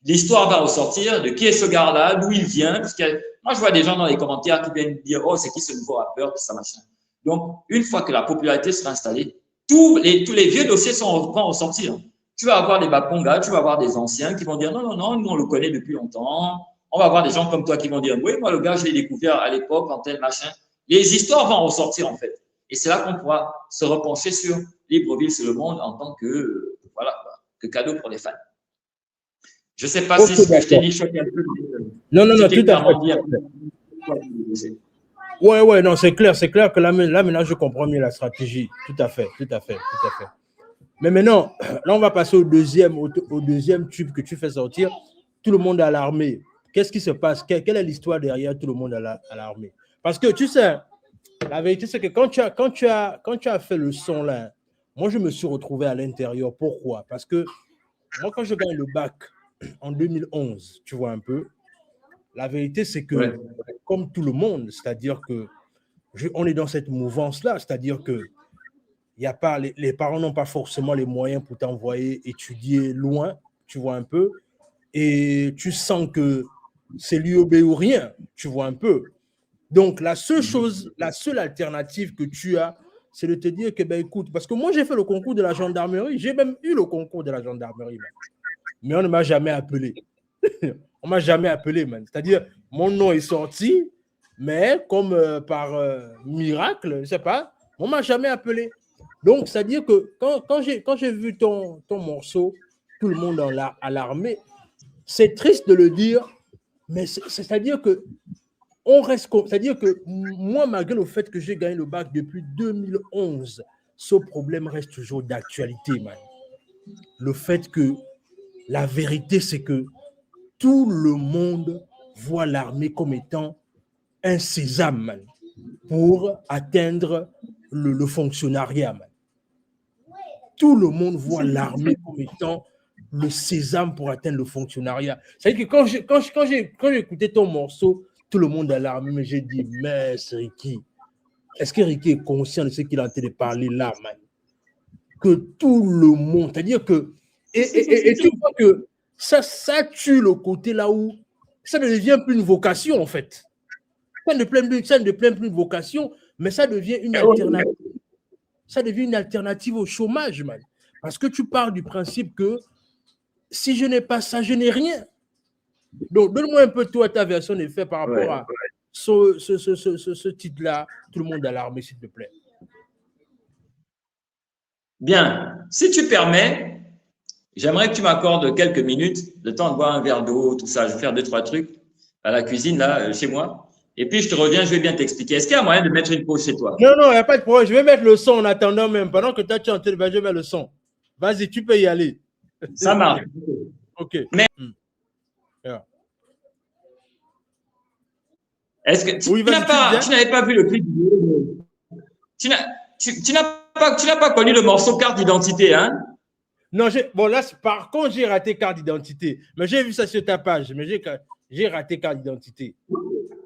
l'histoire va ressortir de qui est ce gars-là, d'où il vient. Parce que moi, je vois des gens dans les commentaires qui viennent dire « Oh, c'est qui ce nouveau rappeur ?» tout ça, machin. Donc, une fois que la popularité sera installée, tous les vieux dossiers vont ressortir. Tu vas avoir des Baponga, tu vas avoir des anciens qui vont dire « Non, non, non, nous, on le connaît depuis longtemps. » On va avoir des gens comme toi qui vont dire « Oui, moi, le gars, je l'ai découvert à l'époque, en tel machin. » Les histoires vont ressortir, en fait. Et c'est là qu'on pourra se repencher sur Libreville, c'est le monde en tant que, voilà, que cadeau pour les fans. Je ne sais pas si ce que je t'ai dit choque un peu. Non, tout à fait. Ouais, non, c'est clair que là maintenant, je comprends mieux la stratégie. Tout à fait. Mais maintenant, là, on va passer au deuxième tube que tu fais sortir. Tout le monde à l'armée. Qu'est-ce qui se passe? Quelle est l'histoire derrière tout le monde à l'armée? Parce que tu sais, la vérité, c'est que quand tu as fait le son là, moi, je me suis retrouvé à l'intérieur. Pourquoi? Parce que moi, quand je gagne le bac en 2011, tu vois un peu, la vérité, c'est que, comme tout le monde, c'est-à-dire que on est dans cette mouvance-là, c'est-à-dire que y a pas, les parents n'ont pas forcément les moyens pour t'envoyer étudier loin, tu vois un peu, et tu sens que c'est l'UOB ou rien, tu vois un peu. Donc, la seule alternative que tu as, c'est de te dire que, ben écoute, parce que moi, j'ai fait le concours de la gendarmerie, j'ai même eu le concours de la gendarmerie, mais on ne m'a jamais appelé. On ne m'a jamais appelé, man. C'est-à-dire, mon nom est sorti, mais comme par miracle, je ne sais pas, on ne m'a jamais appelé. Donc, c'est-à-dire que quand j'ai vu ton morceau, tout le monde à l'armée, c'est triste de le dire, mais c'est-à-dire que c'est-à-dire que moi, malgré le fait que j'ai gagné le bac depuis 2011, ce problème reste toujours d'actualité, man. Le fait que la vérité, c'est que tout le monde voit l'armée comme étant un sésame, man, pour atteindre le fonctionnariat, man. Tout le monde voit l'armée comme étant le sésame pour atteindre le fonctionnariat. C'est-à-dire que quand j'ai écouté ton morceau, tout le monde à l'armée, mais j'ai dit, mais c'est Ricky. Est-ce que Ricky est conscient de ce qu'il est en train de parler là, man? Que tout le monde, c'est-à-dire que, et tu vois que ça tue le côté là où ça ne devient plus une vocation, en fait. Ça ne devient plus une vocation, mais ça devient une alternative. Ça devient une alternative au chômage, man. Parce que tu pars du principe que si je n'ai pas ça, je n'ai rien. Donc, donne-moi un peu toi ta version des faits par rapport à ce titre-là, tout le monde à l'armée, s'il te plaît. Bien. Si tu permets, j'aimerais que tu m'accordes quelques minutes, le temps de boire un verre d'eau, tout ça. Je vais faire 2-3 trucs à la cuisine, là, chez moi. Et puis, je te reviens, je vais bien t'expliquer. Est-ce qu'il y a moyen de mettre une pause chez toi? Non, il n'y a pas de problème. Je vais mettre le son en attendant même. Pendant que toi, tu es en train de je vais mettre le son. Vas-y, tu peux y aller. Ça marche. OK. Mais Yeah. est-ce que tu n'avais pas vu le clip vidéo? Tu n'as pas connu le morceau carte d'identité, hein? Non, bon, là, par contre, j'ai raté carte d'identité. Mais j'ai vu ça sur ta page. Mais j'ai raté carte d'identité.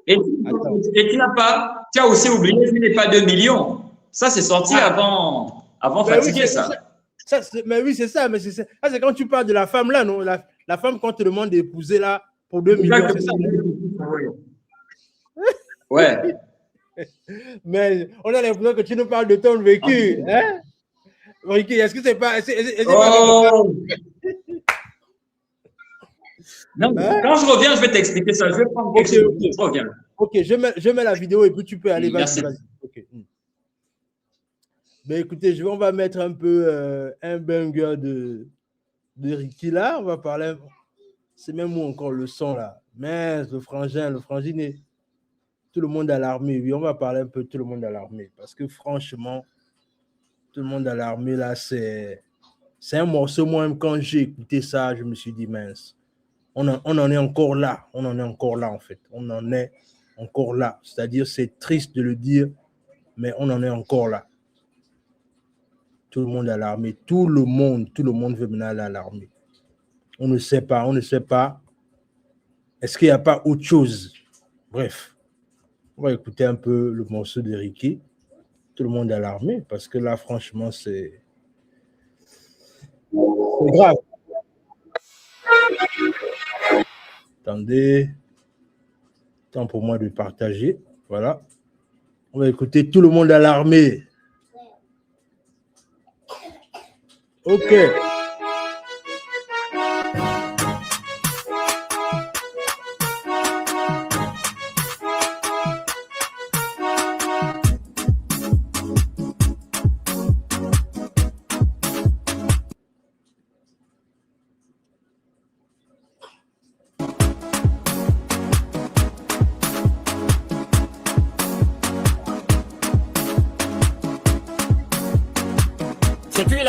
Et tu as aussi oublié qu'il n'est pas 2 millions. Ça, c'est sorti avant Fatigué, oui, ça. Mais oui, c'est ça. Mais c'est quand tu parles de la femme là, non? La femme qu'on te demande d'épouser là pour 2 millions, c'est ça? Ouais. Mais on a l'impression que tu nous parles de ton vécu. Hein? Ricky, est-ce que c'est pas. Non, quand je reviens, je vais t'expliquer ça. Je vais prendre quelque chose. Je reviens. Ok, je mets la vidéo et puis tu peux aller. Merci. Vas-y. Okay. Ben écoutez, on va mettre un peu un banger de Ricky là. On va parler. C'est même où encore le son là. Mais le franginé. Tout le monde à l'armée. Oui, on va parler un peu de tout le monde à l'armée. Parce que franchement, tout le monde à l'armée là, c'est un morceau. Moi-même, quand j'ai écouté ça, je me suis dit, mince. On en est encore là. On en est encore là, en fait. On en est encore là. C'est-à-dire, c'est triste de le dire, mais on en est encore là. Tout le monde à l'armée. Tout le monde veut maintenant aller à l'armée. On ne sait pas. Est-ce qu'il n'y a pas autre chose? Bref, on va écouter un peu le morceau de Ricky. Tout le monde à l'armée, parce que là, franchement, c'est grave. Attendez. Temps pour moi de partager. Voilà. On va écouter tout le monde à l'armée. OK.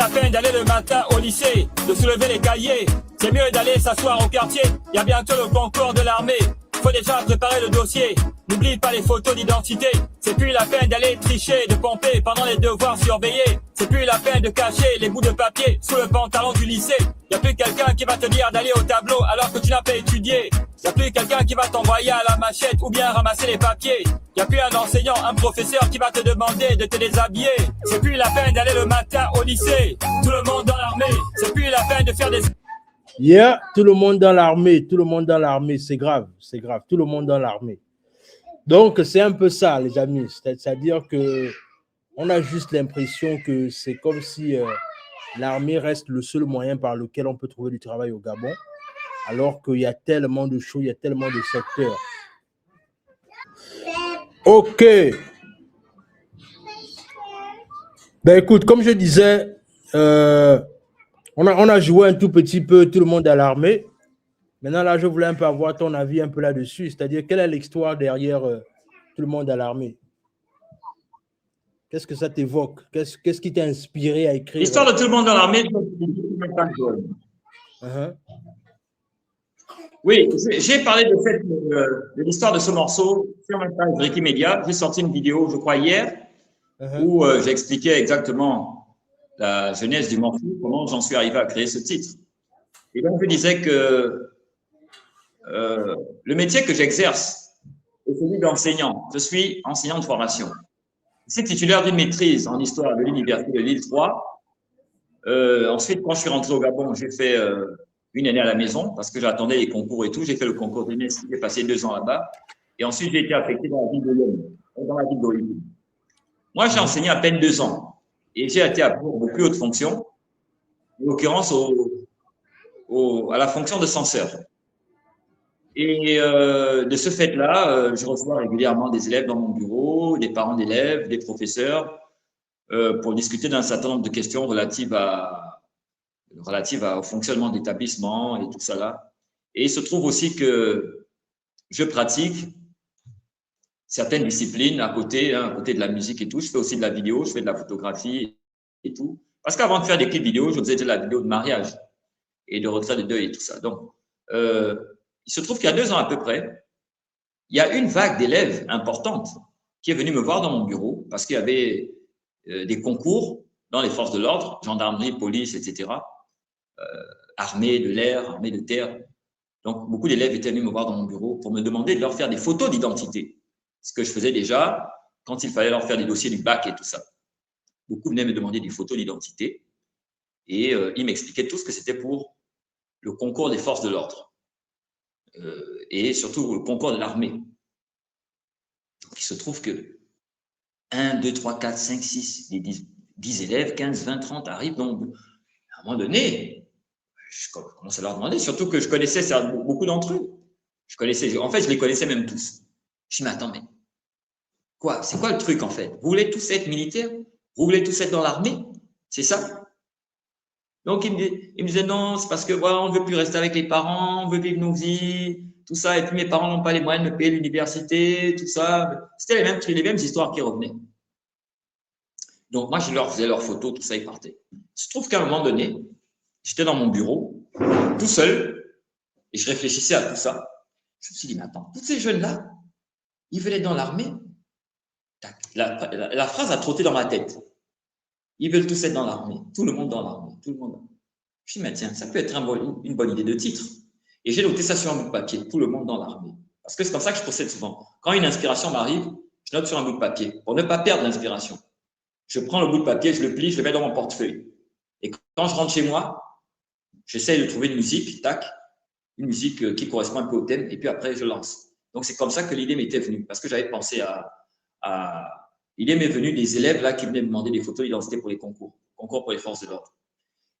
la peine d'aller le matin au lycée, de soulever les cahiers. C'est mieux d'aller s'asseoir au quartier, y a bientôt le concours de l'armée. Faut déjà préparer le dossier, n'oublie pas les photos d'identité. C'est plus la peine d'aller tricher, de pomper pendant les devoirs surveillés. C'est plus la peine de cacher les bouts de papier sous le pantalon du lycée. Y a plus quelqu'un qui va te dire d'aller au tableau alors que tu n'as pas étudié. Y a plus quelqu'un qui va t'envoyer à la machette ou bien ramasser les papiers. Y a plus un enseignant, un professeur qui va te demander de te déshabiller. C'est plus la peine d'aller le matin au lycée, tout le monde dans l'armée. C'est plus la peine de faire des... Yeah, tout le monde dans l'armée, c'est grave, tout le monde dans l'armée. Donc, c'est un peu ça, les amis, c'est-à-dire que on a juste l'impression que c'est comme si l'armée reste le seul moyen par lequel on peut trouver du travail au Gabon, alors qu'il y a tellement de choses, il y a tellement de secteurs. Ok. Ben écoute, comme je disais, on a joué un tout petit peu tout le monde à l'armée. Maintenant, là, je voulais un peu avoir ton avis un peu là-dessus, c'est-à-dire quelle est l'histoire derrière tout le monde à l'armée? Qu'est-ce que ça t'évoque? Qu'est-ce qui t'a inspiré à écrire? L'histoire de tout le monde dans l'armée. Oui, j'ai parlé de l'histoire de ce morceau sur ma page Wikimedia. J'ai sorti une vidéo, je crois, hier, où j'expliquais exactement la genèse du morceau, comment j'en suis arrivé à créer ce titre. Et donc, je disais que le métier que j'exerce est celui d'enseignant. Je suis enseignant de formation. Je suis titulaire d'une maîtrise en histoire de l'université de Lille 3. Ensuite, quand je suis rentré au Gabon, j'ai fait une année à la maison parce que j'attendais les concours et tout. J'ai fait le concours de l'ENES, j'ai passé 2 ans là-bas. Et ensuite, j'ai été affecté dans la ville de Lyon, dans la ville d'Origine. Moi, j'ai enseigné à peine 2 ans et j'ai été appelé pour de plus hautes fonctions, en l'occurrence à la fonction de censeur. Et de ce fait-là, je reçois régulièrement des élèves dans mon bureau, des parents d'élèves, des professeurs, pour discuter d'un certain nombre de questions relatives au fonctionnement d'établissement et tout ça là. Et il se trouve aussi que je pratique certaines disciplines à côté de la musique et tout. Je fais aussi de la vidéo, je fais de la photographie et tout. Parce qu'avant de faire des clips vidéo, je faisais de la vidéo de mariage et de retrait de deuil et tout ça. Donc, il se trouve qu'il y a 2 ans à peu près, il y a une vague d'élèves importante qui est venue me voir dans mon bureau parce qu'il y avait des concours dans les forces de l'ordre, gendarmerie, police, etc., armée de l'air, armée de terre. Donc, beaucoup d'élèves étaient venus me voir dans mon bureau pour me demander de leur faire des photos d'identité, ce que je faisais déjà quand il fallait leur faire des dossiers du bac et tout ça. Beaucoup venaient me demander des photos d'identité et ils m'expliquaient tout ce que c'était pour le concours des forces de l'ordre. Et surtout le concours de l'armée. Donc, il se trouve que 1, 2, 3, 4, 5, 6, 10 élèves, 15, 20, 30 arrivent. Donc, à un moment donné, je commence à leur demander, surtout que je connaissais beaucoup d'entre eux. En fait, je les connaissais même tous. Je dis, mais attends, mais quoi? C'est quoi le truc en fait? Vous voulez tous être militaires? Vous voulez tous être dans l'armée? C'est ça? Donc, il me disait non, c'est parce que voilà, on ne veut plus rester avec les parents, on veut vivre nos vies, tout ça. Et puis, mes parents n'ont pas les moyens de me payer l'université, tout ça. C'était les mêmes histoires qui revenaient. Donc, moi, je leur faisais leurs photos, tout ça, ils partaient. Il se trouve qu'à un moment donné, j'étais dans mon bureau, tout seul, et je réfléchissais à tout ça. Je me suis dit, mais attends, tous ces jeunes-là, ils veulent être dans l'armée. La phrase a trotté dans ma tête. Ils veulent tous être dans l'armée, tout le monde dans l'armée, tout le monde. Je me suis dit, mais tiens, ça peut être une bonne idée de titre. Et j'ai noté ça sur un bout de papier, tout le monde dans l'armée. Parce que c'est comme ça que je procède souvent. Quand une inspiration m'arrive, je note sur un bout de papier pour ne pas perdre l'inspiration. Je prends le bout de papier, je le plie, je le mets dans mon portefeuille. Et quand je rentre chez moi, j'essaye de trouver une musique, tac, une musique qui correspond un peu au thème, et puis après, je lance. Donc, c'est comme ça que l'idée m'était venue, parce que j'avais pensé l'idée m'est venue des élèves là qui venaient me demander des photos d'identité pour les concours pour les forces de l'ordre.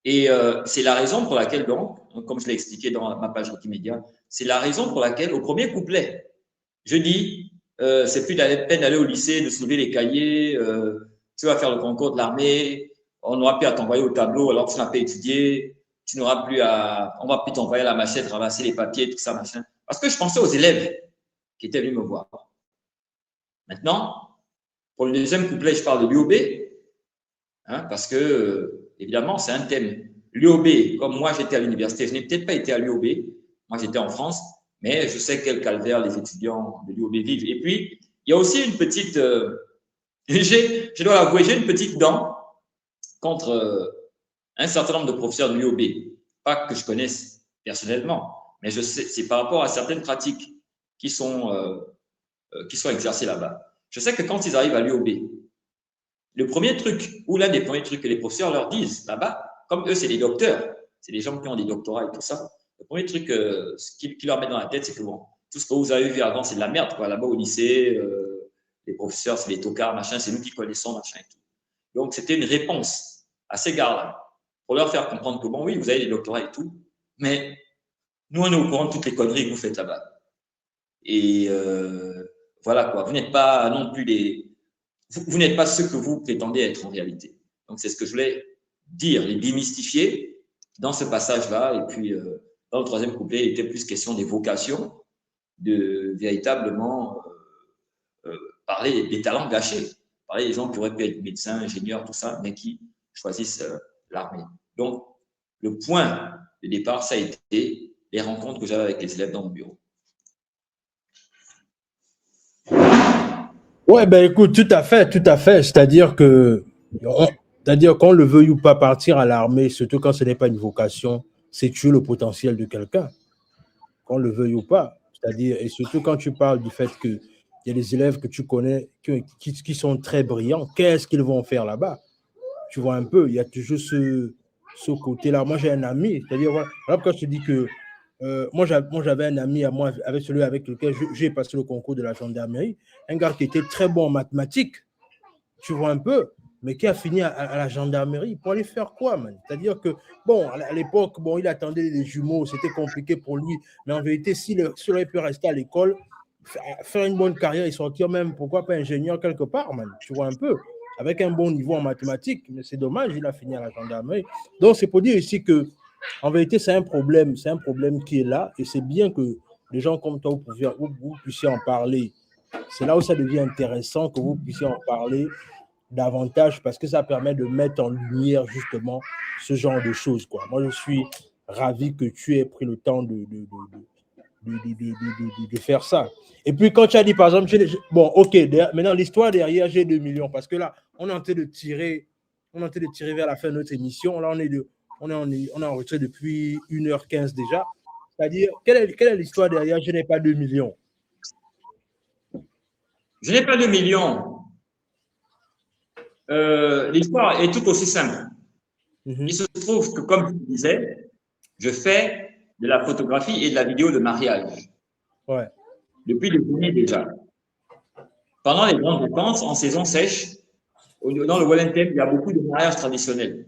Et c'est la raison pour laquelle, donc, comme je l'ai expliqué dans ma page Wikimedia, c'est la raison pour laquelle, au premier couplet, je dis, c'est plus la peine d'aller au lycée, de soulever les cahiers, tu vas faire le concours de l'armée, on n'aura plus à t'envoyer au tableau alors que tu n'as pas étudié, on va plus t'envoyer à la machette, ramasser les papiers, tout ça, machin. Parce que je pensais aux élèves qui étaient venus me voir. Maintenant, pour le deuxième couplet, je parle de l'UOB, parce que évidemment, c'est un thème. L'UOB, comme moi j'étais à l'université, je n'ai peut-être pas été à l'UOB, moi j'étais en France, mais je sais quel calvaire les étudiants de l'UOB vivent. Et puis, il y a aussi une petite, je dois l'avouer, j'ai une petite dent contre un certain nombre de professeurs de l'UOB, pas que je connaisse personnellement, mais je sais, c'est par rapport à certaines pratiques qui sont exercées là-bas. Je sais que quand ils arrivent à l'UOB, le premier truc, ou l'un des premiers trucs que les professeurs leur disent là-bas, comme eux, c'est des docteurs, c'est des gens qui ont des doctorats et tout ça, le premier truc qui leur met dans la tête, c'est que bon, tout ce que vous avez vu avant, c'est de la merde, quoi. Là-bas au lycée, les professeurs, c'est les tocards, machin, c'est nous qui connaissons, machin et tout. Donc, c'était une réponse à ces gars-là, pour leur faire comprendre que bon, oui, vous avez des doctorats et tout, mais nous, on est au courant de toutes les conneries que vous faites là-bas. Et voilà, quoi. Vous n'êtes pas non plus vous n'êtes pas ce que vous prétendez être en réalité. Donc, c'est ce que je voulais dire, les démystifier dans ce passage-là. Et puis, dans le troisième couplet, il était plus question des vocations, de véritablement parler des talents gâchés, parler des gens qui auraient pu être médecins, ingénieurs, tout ça, mais qui choisissent l'armée. Donc, le point de départ, ça a été les rencontres que j'avais avec les élèves dans mon bureau. Ouais, ben écoute, tout à fait. C'est-à-dire qu'on le veuille ou pas partir à l'armée, surtout quand ce n'est pas une vocation, c'est tuer le potentiel de quelqu'un, qu'on le veuille ou pas. C'est-à-dire, et surtout quand tu parles du fait qu'il y a des élèves que tu connais qui sont très brillants, qu'est-ce qu'ils vont faire là-bas? Tu vois un peu, il y a toujours ce côté-là. Moi, j'ai un ami, c'est-à-dire, voilà, quand je te dis que moi, j'avais un ami à moi, avec celui avec lequel j'ai passé le concours de la gendarmerie, un gars qui était très bon en mathématiques, tu vois un peu, mais qui a fini à la gendarmerie pour aller faire quoi, man? C'est-à-dire que, bon, à l'époque, bon, il attendait les jumeaux, c'était compliqué pour lui, mais en vérité, s'il aurait pu rester à l'école, faire une bonne carrière et sortir même, pourquoi pas ingénieur quelque part, man, tu vois un peu, avec un bon niveau en mathématiques, mais c'est dommage, il a fini à la gendarmerie. Donc, c'est pour dire ici que en vérité, c'est un problème qui est là, et c'est bien que les gens comme toi, vous puissiez en parler. C'est là où ça devient intéressant que vous puissiez en parler davantage, parce que ça permet de mettre en lumière justement ce genre de choses, quoi. Moi, je suis ravi que tu aies pris le temps de faire ça. Et puis, quand tu as dit, par exemple, bon, ok, maintenant, l'histoire derrière G2 millions, parce que là, on est en train de tirer vers la fin de notre émission. Là, on est enregistré depuis 1h15 déjà. C'est-à-dire, quelle est l'histoire derrière Je n'ai pas 2 millions? Je n'ai pas 2 millions. L'histoire est tout aussi simple. Il se trouve que, comme je disais, je fais de la photographie et de la vidéo de mariage. Ouais. Depuis des années déjà. Pendant les grandes vacances, en saison sèche, dans le Wellington, il y a beaucoup de mariages traditionnels.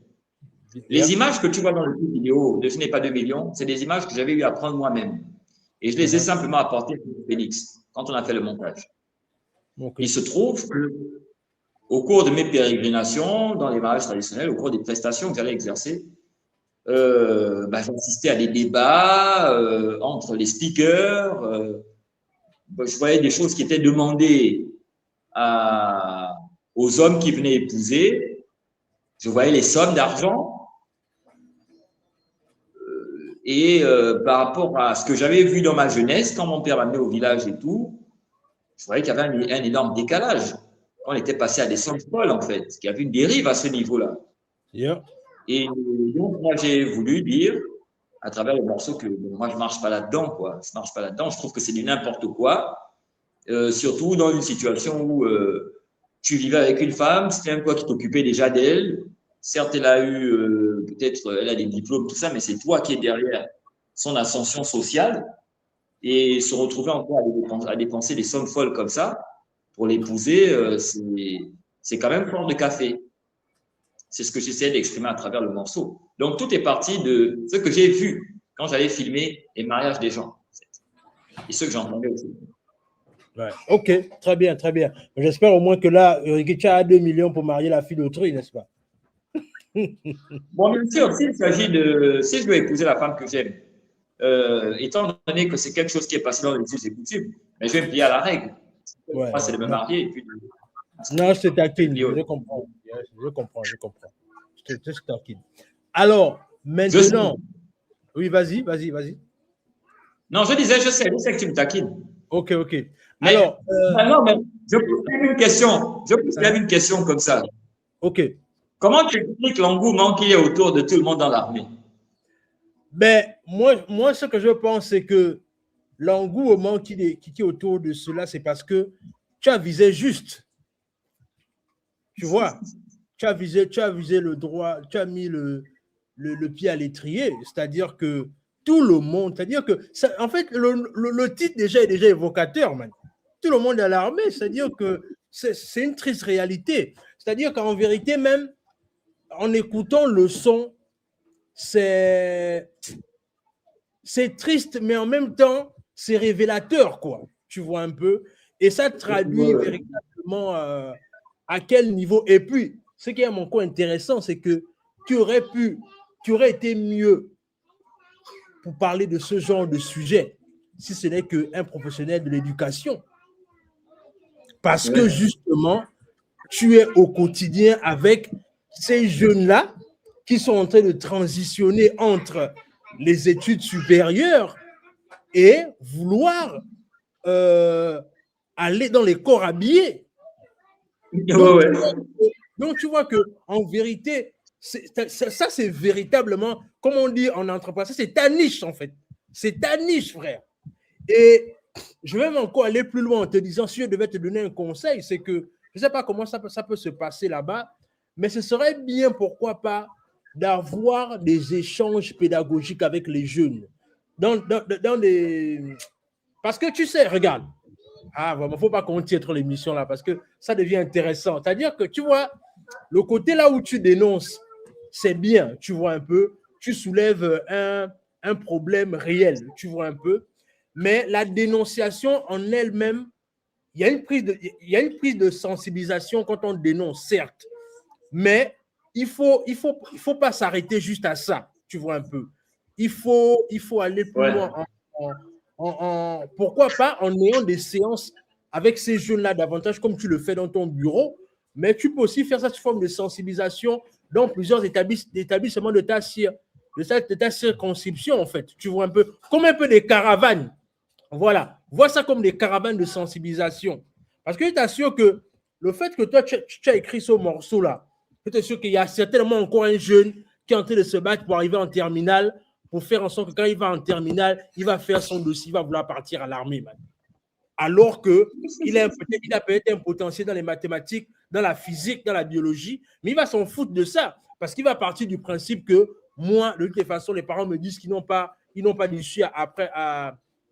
Les images que tu vois dans le vidéo de Ce n'est pas 2 millions, c'est des images que j'avais eu à prendre moi-même. Et je les ai simplement apportées à Félix quand on a fait le montage. Okay. Il se trouve que, au cours de mes pérégrinations dans les mariages traditionnels, au cours des prestations que j'allais exercer, j'assistais à des débats entre les speakers. Je voyais des choses qui étaient demandées aux hommes qui venaient épouser. Je voyais les sommes d'argent. Et par rapport à ce que j'avais vu dans ma jeunesse, quand mon père m'amenait au village et tout, je voyais qu'il y avait un énorme décalage. On était passé à des sommes folles, en fait, qu'il y avait une dérive à ce niveau-là. Yeah. Et donc, moi, j'ai voulu dire, à travers le morceau, que moi, je ne marche pas là-dedans, quoi. Je ne marche pas là-dedans. Je trouve que c'est du n'importe quoi, surtout dans une situation où tu vivais avec une femme, c'était un quoi qui t'occupait déjà d'elle. Certes, elle a eu, peut-être, elle a des diplômes, tout ça, mais c'est toi qui es derrière son ascension sociale. Et se retrouver encore à dépenser des sommes folles comme ça pour l'épouser, c'est quand même fort de café. C'est ce que j'essaie d'exprimer à travers le morceau. Donc, tout est parti de ce que j'ai vu quand j'allais filmer les mariages des gens. Et ce que j'entendais aussi. Ouais. Ok, très bien, très bien. J'espère au moins que là, Rikicha a 2 millions pour marier la fille d'autrui, n'est-ce pas? Bon, bien sûr, si je dois épouser la femme que j'aime, étant donné que c'est quelque chose qui est passé dans les us et coutumes, mais je vais me plier à la règle. Ouais, c'est de me marier. Et puis non, je te taquine, je comprends. Je je suis tranquille. Alors, maintenant, oui, vas-y. Non, je disais, je sais que tu me taquines. Ok. Mais, alors, non, mais je pose quand même une question. Je pose quand même une question comme ça. Ok. Comment tu expliques l'engouement qu'il y a autour de tout le monde dans l'armée? Ben, moi, ce que je pense, c'est que l'engouement qui est autour de cela, c'est parce que tu as visé juste. Tu vois, tu as visé le droit, tu as mis le pied à l'étrier, c'est-à-dire que tout le monde, c'est-à-dire que, en fait, le titre déjà est déjà évocateur, man. Tout le monde est à l'armée, c'est-à-dire que c'est une triste réalité. C'est-à-dire qu'en vérité, même en écoutant le son, c'est triste, mais en même temps, c'est révélateur, quoi. Tu vois un peu. Et ça traduit véritablement à quel niveau. Et puis, ce qui est encore intéressant, c'est que tu aurais été mieux pour parler de ce genre de sujet si ce n'est qu'un professionnel de l'éducation. Parce que justement, tu es au quotidien avec ces jeunes-là qui sont en train de transitionner entre les études supérieures et vouloir aller dans les corps habillés. Donc, tu vois qu'en vérité, ça, c'est véritablement, comme on dit en entreprise, c'est ta niche, en fait. C'est ta niche, frère. Et je vais même encore aller plus loin en te disant, si je devais te donner un conseil, c'est que, je ne sais pas comment ça peut se passer là-bas, mais ce serait bien, pourquoi pas, d'avoir des échanges pédagogiques avec les jeunes. Dans des... Parce que tu sais, regarde, vraiment, il ne faut pas qu'on titre l'émission là, parce que ça devient intéressant. C'est-à-dire que, tu vois, le côté là où tu dénonces, c'est bien, tu vois un peu, tu soulèves un problème réel, tu vois un peu, mais la dénonciation en elle-même, il y a une prise de sensibilisation quand on dénonce, certes, mais il faut pas s'arrêter juste à ça, tu vois un peu. Il faut aller plus loin pourquoi pas en ayant des séances avec ces jeunes-là davantage comme tu le fais dans ton bureau, mais tu peux aussi faire ça sous forme de sensibilisation dans plusieurs établissements de ta circonscription, en fait. Tu vois un peu, comme un peu des caravanes. Voilà, vois ça comme des caravanes de sensibilisation. Parce que je t'assure que le fait que toi, tu as écrit ce morceau-là, je t'assure qu'il y a certainement encore un jeune qui est en train de se battre pour arriver en terminale, pour faire en sorte que quand il va en terminale, il va faire son dossier, il va vouloir partir à l'armée, man. Alors qu'il a peut-être un potentiel dans les mathématiques, dans la physique, dans la biologie, mais il va s'en foutre de ça, parce qu'il va partir du principe que moi, de toute façon, les parents me disent qu'ils n'ont pas d'issue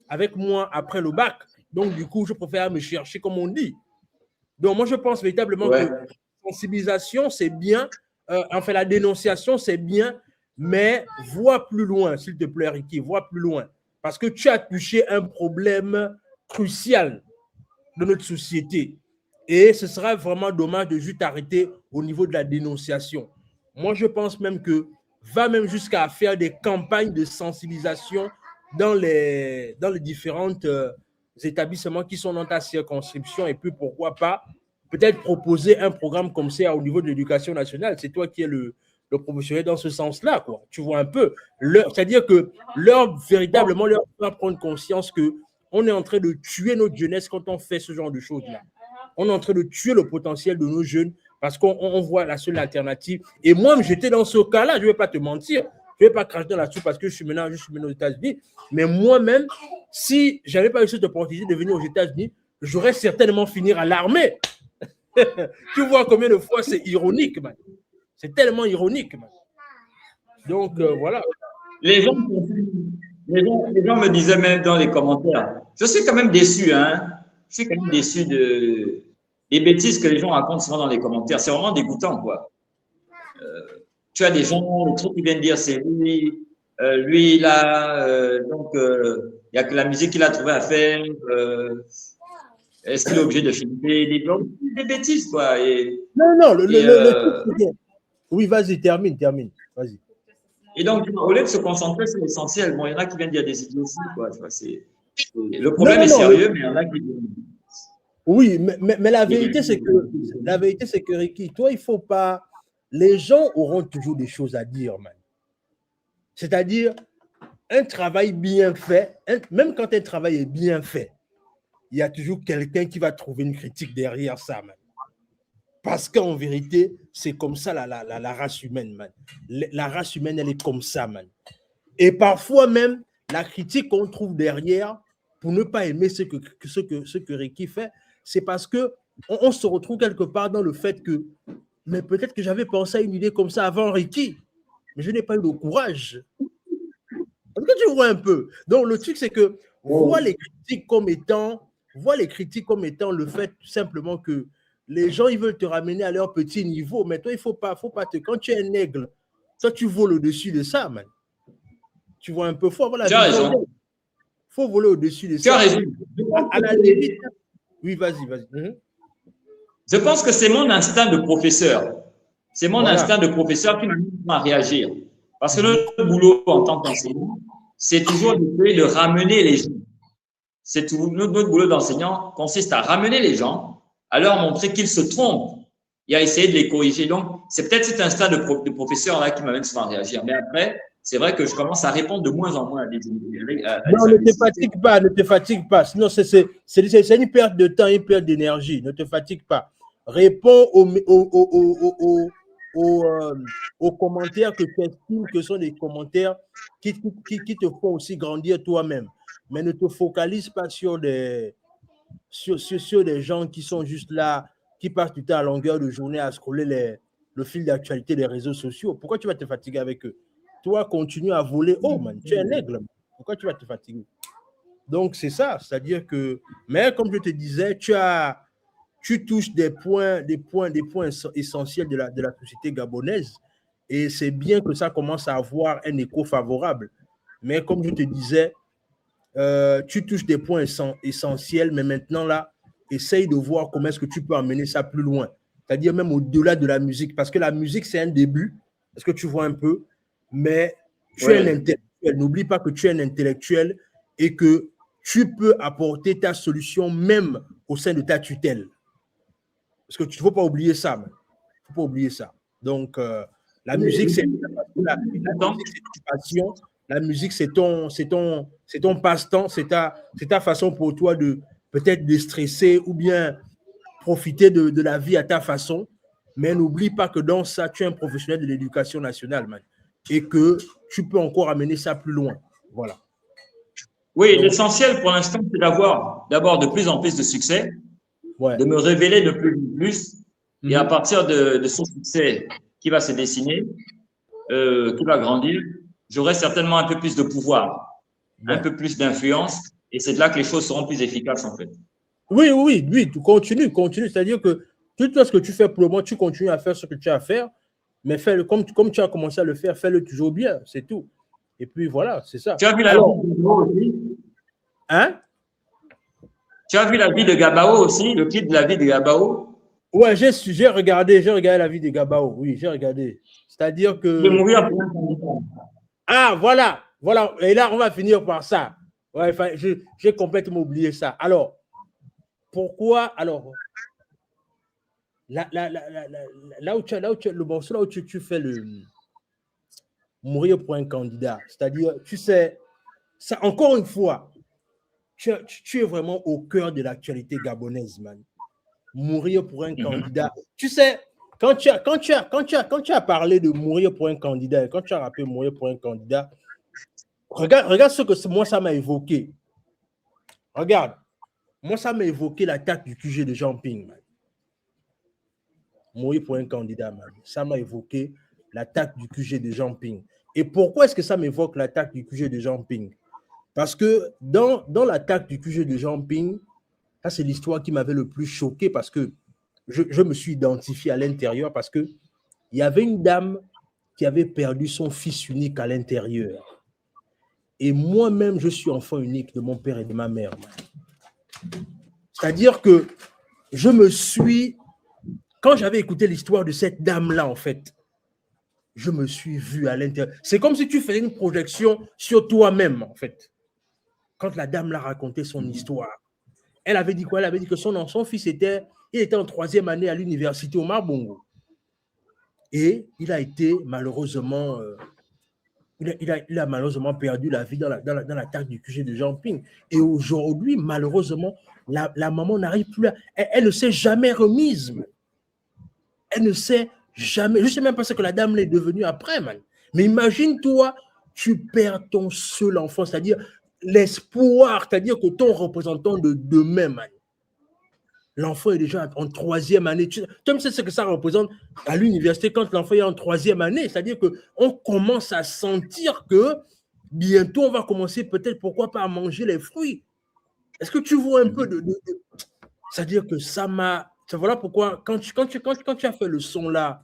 avec moi après le bac. Donc, du coup, je préfère me chercher, comme on dit. Donc, moi, je pense véritablement que la sensibilisation, c'est bien. Enfin, la dénonciation, c'est bien. Mais vois plus loin, s'il te plaît, Ricky, vois plus loin. Parce que tu as touché un problème crucial de notre société. Et ce sera vraiment dommage de juste arrêter au niveau de la dénonciation. Moi, je pense même que va même jusqu'à faire des campagnes de sensibilisation dans les différents établissements qui sont dans ta circonscription. Et puis, pourquoi pas, peut-être proposer un programme comme ça au niveau de l'éducation nationale. C'est toi qui es le professionnel dans ce sens-là, quoi. Tu vois un peu. C'est-à-dire que véritablement, leur faire prendre conscience qu'on est en train de tuer notre jeunesse quand on fait ce genre de choses-là. On est en train de tuer le potentiel de nos jeunes parce qu'on voit la seule alternative. Et moi, j'étais dans ce cas-là, je ne vais pas te mentir. Je ne vais pas cracher dans la soupe parce que je suis maintenant aux États-Unis. Mais moi-même, si je n'avais pas eu cette opportunité de venir aux États-Unis, j'aurais certainement fini à l'armée. Tu vois combien de fois c'est ironique, man. C'est tellement ironique, man. Donc, voilà. Les gens me disaient même dans les commentaires, je suis quand même déçu, hein. Je suis quand même déçu des bêtises que les gens racontent souvent dans les commentaires. C'est vraiment dégoûtant, quoi. Tu as des gens, le truc qu'ils viennent dire, c'est lui, là, donc, il n'y a que la musique qu'il a trouvé à faire. Est-ce qu'il est obligé de filmer des bêtises, quoi. Non, oui, vas-y, termine, vas-y. Et donc, au lieu de se concentrer sur l'essentiel, bon, il y en a qui viennent dire des idioties, quoi. Tu vois, le problème est sérieux, mais il y en a qui... Oui, mais la vérité, c'est que Ricky, toi, il ne faut pas les gens auront toujours des choses à dire, man. C'est-à-dire, un travail bien fait, même quand un travail est bien fait, il y a toujours quelqu'un qui va trouver une critique derrière ça, man. Parce qu'en vérité, c'est comme ça la race humaine, man. La race humaine, elle est comme ça, man. Et parfois même, la critique qu'on trouve derrière, pour ne pas aimer ce que Ricky fait, c'est parce qu'on se retrouve quelque part dans le fait que, mais peut-être que j'avais pensé à une idée comme ça avant Ricky, mais je n'ai pas eu le courage. Est-ce que tu vois un peu? Donc, le truc, c'est que vois les critiques comme étant le fait simplement que les gens, ils veulent te ramener à leur petit niveau, mais toi, il faut pas te... Quand tu es un aigle, toi, tu voles au-dessus de ça, man. Tu vois un peu fort, voilà. Tu as raison. Il faut voler au-dessus de ça. Tu as raison. À la limite... Oui, vas-y. Je pense que c'est mon instinct de professeur. C'est mon instinct de professeur qui m'amène à réagir. Parce que notre boulot en tant qu'enseignant, c'est toujours de ramener les gens. Notre boulot d'enseignant consiste à ramener les gens, à leur montrer qu'ils se trompent et à essayer de les corriger. Donc, c'est peut-être cet instinct de professeur-là qui m'amène souvent à réagir. Mais après, c'est vrai que je commence à répondre de moins en moins à des non, ne te fatigue pas. Sinon, c'est une perte de temps, une perte d'énergie. Ne te fatigue pas. Réponds aux commentaires que tu estimes que sont des commentaires qui te font aussi grandir toi-même. Mais ne te focalise pas sur des gens qui sont juste là, qui passent du temps à longueur de journée à scroller le fil d'actualité des réseaux sociaux. Pourquoi tu vas te fatiguer avec eux? Toi, continue à voler. Oh, man, tu es un aigle. Pourquoi tu vas te fatiguer? Donc, c'est ça. C'est-à-dire que, mais comme je te disais, tu touches des points essentiels de la société gabonaise. Et c'est bien que ça commence à avoir un écho favorable. Mais comme je te disais, tu touches des points essentiels, mais maintenant, là, essaye de voir comment est-ce que tu peux emmener ça plus loin. C'est-à-dire même au-delà de la musique. Parce que la musique, c'est un début. Est-ce que tu vois un peu? Mais tu es un intellectuel. N'oublie pas que tu es un intellectuel et que tu peux apporter ta solution même au sein de ta tutelle. Parce que tu ne faut pas oublier ça. Il ne faut pas oublier ça. Donc, la musique, c'est une passion. La musique, c'est ton passe-temps. C'est ta façon pour toi de peut-être déstresser ou bien profiter de la vie à ta façon. Mais n'oublie pas que dans ça, tu es un professionnel de l'éducation nationale, man. Et que tu peux encore amener ça plus loin. Voilà. Oui, l'essentiel pour l'instant, c'est d'avoir d'abord de plus en plus de succès, de me révéler de plus en plus, et à partir de ce succès qui va se dessiner, qui va grandir, j'aurai certainement un peu plus de pouvoir, un peu plus d'influence, et c'est de là que les choses seront plus efficaces, en fait. Oui, tu continues. C'est-à-dire que tout ce que tu fais pour le moment, tu continues à faire ce que tu as à faire, mais fais-le comme tu as commencé à le faire, fais-le toujours bien, c'est tout. Et puis voilà, c'est ça. Tu as vu la vie de Gabao aussi? Hein? Tu as vu la vie de Gabao aussi, le clip de la vie de Gabao? Ouais, j'ai regardé la vie de Gabao. Oui, j'ai regardé. C'est-à-dire que. De mourir pour un candidat. Ah, voilà. Et là, on va finir par ça. Ouais, j'ai complètement oublié ça. Alors, pourquoi? Alors, là où tu fais le mourir pour un candidat, c'est-à-dire, tu sais, ça, encore une fois, tu es vraiment au cœur de l'actualité gabonaise, man. Mourir pour un candidat. Tu sais, quand tu as parlé de mourir pour un candidat, quand tu as rappelé mourir pour un candidat, regarde ce que moi, ça m'a évoqué. Regarde, moi, ça m'a évoqué l'attaque du QG de Jean Ping, man. Mourir pour un candidat, man. Ça m'a évoqué l'attaque du QG de Jean Ping. Et pourquoi est-ce que ça m'évoque l'attaque du QG de Jean Ping? Parce que dans l'attaque du QG de Jean Ping, ça, c'est l'histoire qui m'avait le plus choqué parce que je me suis identifié à l'intérieur parce qu'il y avait une dame qui avait perdu son fils unique à l'intérieur. Et moi-même, je suis enfant unique de mon père et de ma mère. C'est-à-dire que quand j'avais écouté l'histoire de cette dame-là, en fait, je me suis vu à l'intérieur. C'est comme si tu faisais une projection sur toi-même, en fait. Quand la dame l'a raconté son histoire, elle avait dit quoi? Elle avait dit que son fils était en 3e année à l'université Omar Bongo. Et il a été malheureusement, il a malheureusement perdu la vie dans l'attaque du QG de Jean-Ping. Et aujourd'hui, malheureusement, la maman n'arrive plus elle ne s'est jamais remise, man. Elle ne sait jamais. Je ne sais même pas ce que la dame est devenue après, man. Mais imagine-toi, tu perds ton seul enfant, c'est-à-dire l'espoir, c'est-à-dire que ton représentant de demain, man. L'enfant est déjà en 3e année. Tu sais ce que ça représente à l'université quand l'enfant est en 3e année. C'est-à-dire qu'on commence à sentir que bientôt, on va commencer peut-être, pourquoi pas, à manger les fruits. Est-ce que tu vois un peu c'est-à-dire que ça m'a... Voilà pourquoi, quand tu as fait le son là,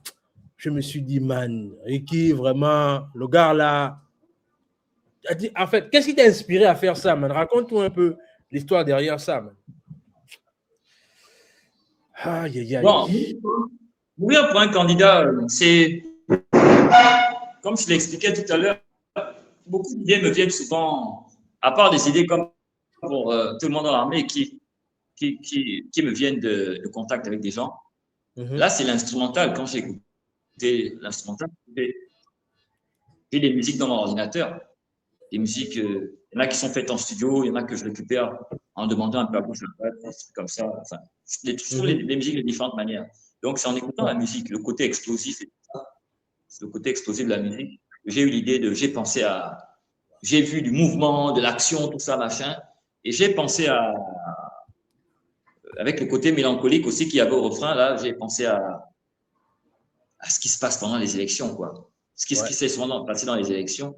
je me suis dit, man, Ricky, vraiment, le gars là... En fait, qu'est-ce qui t'a inspiré à faire ça, man? Raconte-moi un peu l'histoire derrière ça, man. Aïe, aïe, aïe. Bon, mourir pour un candidat, c'est, comme je l'expliquais tout à l'heure, beaucoup d'idées me viennent souvent, à part des idées comme pour tout le monde dans l'armée qui me viennent de contact avec des gens. Là, c'est l'instrumental. Quand j'ai écouté l'instrumental, j'ai des musiques dans mon ordinateur. Des musiques, il y en a qui sont faites en studio, il y en a que je récupère en demandant un peu à gauche, des trucs comme ça. Enfin, les musiques de différentes manières. Donc, c'est en écoutant la musique, le côté explosif et tout ça, le côté explosif de la musique, j'ai eu l'idée j'ai vu du mouvement, de l'action, tout ça, machin, et j'ai pensé avec le côté mélancolique aussi qu'il y avait au refrain, là, j'ai pensé à ce qui se passe pendant les élections, quoi. Ce qui s'est souvent passé dans les élections.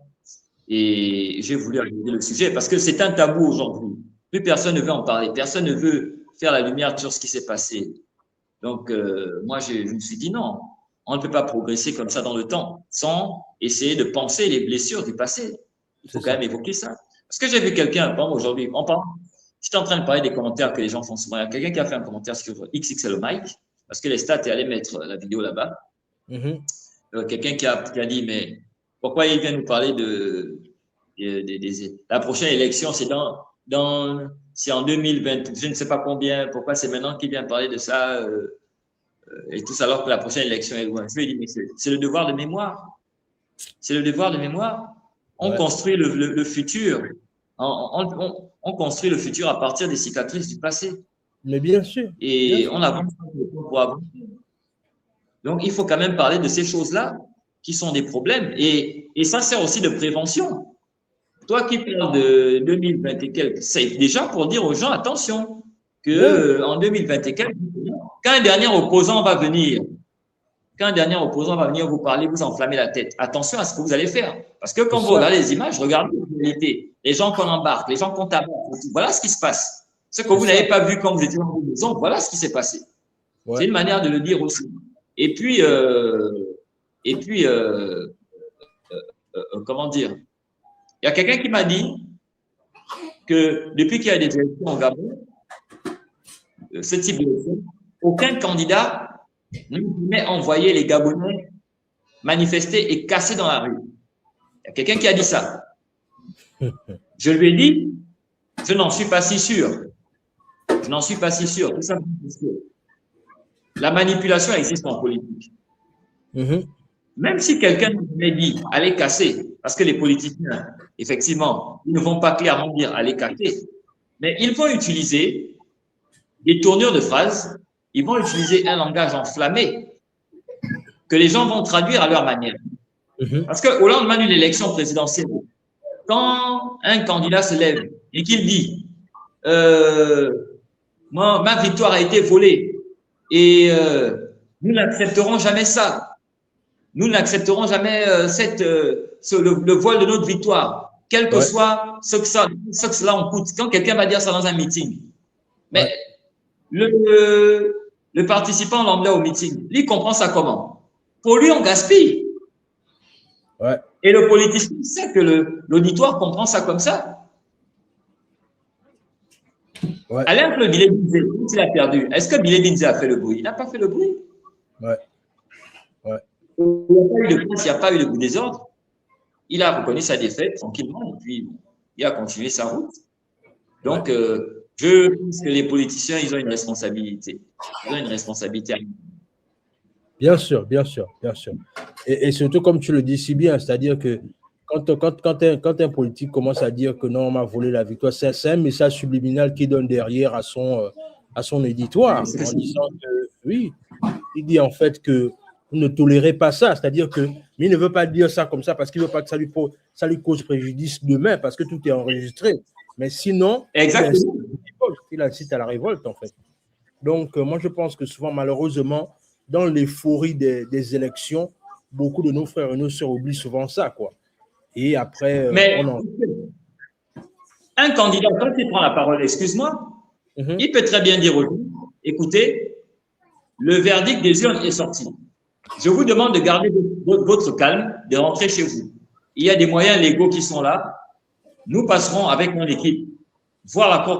Et j'ai voulu aborder le sujet parce que c'est un tabou aujourd'hui. Plus personne ne veut en parler. Personne ne veut faire la lumière sur ce qui s'est passé. Donc, moi, je me suis dit non, on ne peut pas progresser comme ça dans le temps sans essayer de penser les blessures du passé. Il faut quand même évoquer ça. Parce que j'ai vu quelqu'un, par exemple, aujourd'hui, j'étais en train de parler des commentaires que les gens font souvent. Il y a quelqu'un qui a fait un commentaire sur XXL Mike, parce que les stats est allé mettre la vidéo là-bas. Quelqu'un qui a dit, mais pourquoi il vient nous parler la prochaine élection, c'est c'est en 2020, je ne sais pas combien, pourquoi c'est maintenant qu'il vient parler de ça et tout ça alors que la prochaine élection est loin. Je lui ai dit, mais c'est le devoir de mémoire. C'est le devoir de mémoire. On construit le futur. On construit le futur à partir des cicatrices du passé. Mais bien sûr. Et on avance pour avancer. Donc, il faut quand même parler de ces choses-là qui sont des problèmes. Et ça sert aussi de prévention. Toi qui parles de 2020 et quelques, c'est déjà pour dire aux gens, attention, en 2020 et quelques, quand un dernier opposant va venir vous parler, vous enflammer la tête, attention à ce que vous allez faire. Parce que quand vous regardez les images, regardez la réalité, les gens qu'on embarque, les gens qu'on tabasse, voilà ce qui se passe. Ce que vous n'avez pas vu quand vous étiez dans vos maisons, voilà ce qui s'est passé. C'est une manière de le dire aussi. Et puis, comment dire? Il y a quelqu'un qui m'a dit que depuis qu'il y a des élections au Gabon, ce type d'élection, aucun candidat n'a jamais envoyé les Gabonais manifester et casser dans la rue. Il y a quelqu'un qui a dit ça. Je lui ai dit, je n'en suis pas si sûr. Je n'en suis pas si sûr. Tout simplement parce que la manipulation existe en politique. Même si quelqu'un m'avait dit allez casser, parce que les politiciens, effectivement, ils ne vont pas clairement dire allez casser, mais ils vont utiliser des tournures de phrases, ils vont utiliser un langage enflammé que les gens vont traduire à leur manière. Parce qu'au lendemain d'une élection présidentielle, quand un candidat se lève et qu'il dit ma victoire a été volée et nous n'accepterons jamais ça. Nous n'accepterons jamais le vol de notre victoire, quel que soit ce que cela en coûte. Quand quelqu'un va dire ça dans un meeting, mais le participant lambda au meeting, lui comprend ça comment? Pour lui, on gaspille. Et le politicien sait que l'auditoire comprend ça comme ça. Alain Claude Bilé-Binzé, quand il a perdu, est-ce que Bilé-Binzé a fait le bruit? Il n'a pas fait le bruit. Il n'y a pas eu de presse, il n'y a pas eu de coup des ordres. Il a reconnu sa défaite tranquillement et puis il a continué sa route. Donc, je pense que les politiciens, ils ont une responsabilité. Ils ont une responsabilité. Bien sûr, bien sûr, bien sûr. Et surtout, comme tu le dis si bien, c'est-à-dire que quand un politique commence à dire que non, on m'a volé la victoire, c'est un message subliminal qu'il donne derrière à son éditoire, en disant que, oui, il dit en fait que vous ne tolérez pas ça, c'est-à-dire que, mais il ne veut pas dire ça comme ça parce qu'il ne veut pas que ça lui cause préjudice demain, parce que tout est enregistré. Mais sinon, Exactement. il incite à la révolte, en fait. Donc, moi, je pense que souvent, malheureusement, dans l'euphorie des élections, beaucoup de nos frères et nos sœurs oublient souvent ça, quoi. Et après, Mais on en... un candidat, quand il prend la parole, excuse-moi, il peut très bien dire aux gens, écoutez, le verdict des urnes est sorti. Je vous demande de garder votre calme, de rentrer chez vous. Il y a des moyens légaux qui sont là. Nous passerons avec mon équipe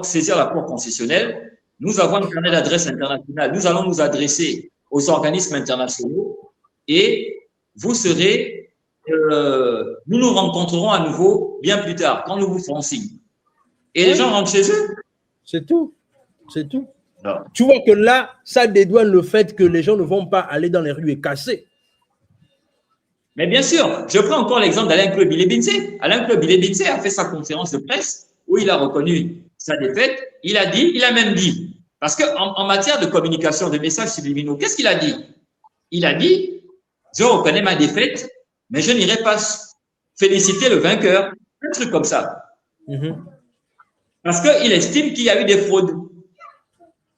saisir la Cour constitutionnelle. Nous avons un carnet d'adresse international. Nous allons nous adresser aux organismes internationaux et vous serez, nous nous rencontrerons à nouveau bien plus tard, quand nous vous ferons signe. Et les gens rentrent chez eux. C'est tout. C'est tout. Non. Tu vois que là, ça dédouane le fait que les gens ne vont pas aller dans les rues et casser. Mais bien sûr, je prends encore l'exemple d'Alain Claude Bilebinse. Alain Claude Bilebinse a fait sa conférence de presse où il a reconnu sa défaite. Il a même dit, parce qu'en matière de communication, de messages subliminaux, qu'est-ce qu'il a dit? Il a dit, je reconnais ma défaite, mais je n'irai pas féliciter le vainqueur. Un truc comme ça. Parce qu'il estime qu'il y a eu des fraudes.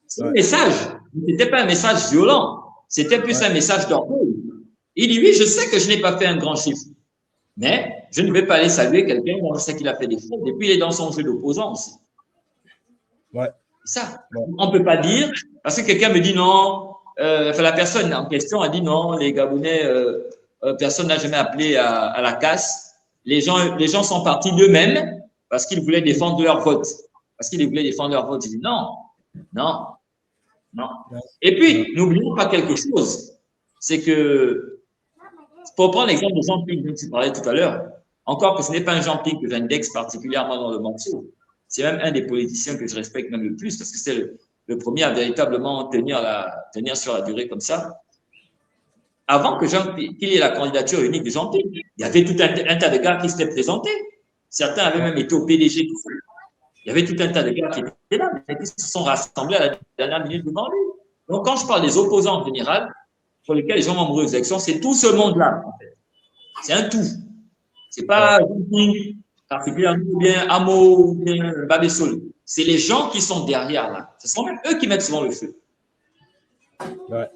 C'est un message. Ce n'était pas un message violent. C'était plus un message d'orgueil. Il dit, oui, je sais que je n'ai pas fait un grand chiffre, mais je ne vais pas aller saluer quelqu'un dont je sais qu'il a fait des fraudes. Et puis, il est dans son jeu d'opposant aussi. Ouais. Ça, on ne peut pas dire, parce que quelqu'un me dit non, la personne en question a dit non, les Gabonais, personne n'a jamais appelé à la casse. Les gens sont partis d'eux-mêmes parce qu'ils voulaient défendre leur vote. Parce qu'ils voulaient défendre leur vote. Je dis non. Et puis, n'oublions pas quelque chose, c'est que, pour prendre l'exemple de Jean-Pierre dont tu parlais tout à l'heure, encore que ce n'est pas un Jean-Pierre que j'indexe particulièrement dans le morceau, c'est même un des politiciens que je respecte même le plus, parce que c'est le premier à véritablement tenir sur la durée comme ça. Avant qu'il y ait la candidature unique de Jean-Pierre, il y avait tout un tas de gars qui s'étaient présentés. Certains avaient même été au PDG. Il y avait tout un tas de gars qui étaient là, mais qui se sont rassemblés à la dernière minute devant lui. Donc, quand je parle des opposants en général, pour lesquels les gens vont mourir aux élections, c'est tout ce monde-là, en fait. C'est un tout. C'est pas particulièrement bien Amo ou bien Babesol. C'est les gens qui sont derrière là. Ce sont même eux qui mettent souvent le feu. Ouais.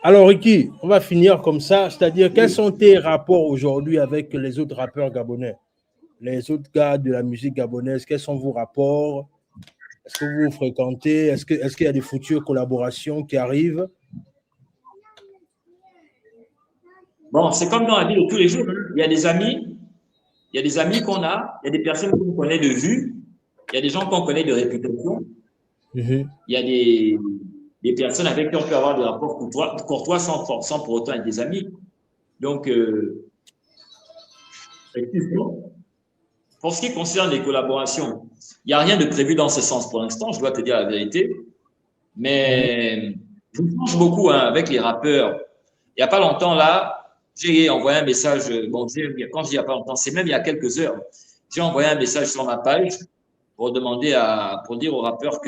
Alors, Ricky, on va finir comme ça. C'est-à-dire, quels sont tes rapports aujourd'hui avec les autres rappeurs gabonais? Les autres gars de la musique gabonaise, quels sont vos rapports? Est-ce que vous vous fréquentez? Est-ce qu'il y a des futures collaborations qui arrivent? Bon, c'est comme dans la vie de tous les jours. Il y a des amis qu'on a, il y a des personnes qu'on connaît de vue, il y a des gens qu'on connaît de réputation, il y a des personnes avec qui on peut avoir des rapports courtois sans pour autant être des amis. Donc, pour ce qui concerne les collaborations, il n'y a rien de prévu dans ce sens pour l'instant, je dois te dire la vérité. Mais je change beaucoup avec les rappeurs. Il n'y a pas longtemps, là, j'ai envoyé un message. Bon, quand je dis il n'y a pas longtemps, c'est même il y a quelques heures. J'ai envoyé un message sur ma page pour dire aux rappeurs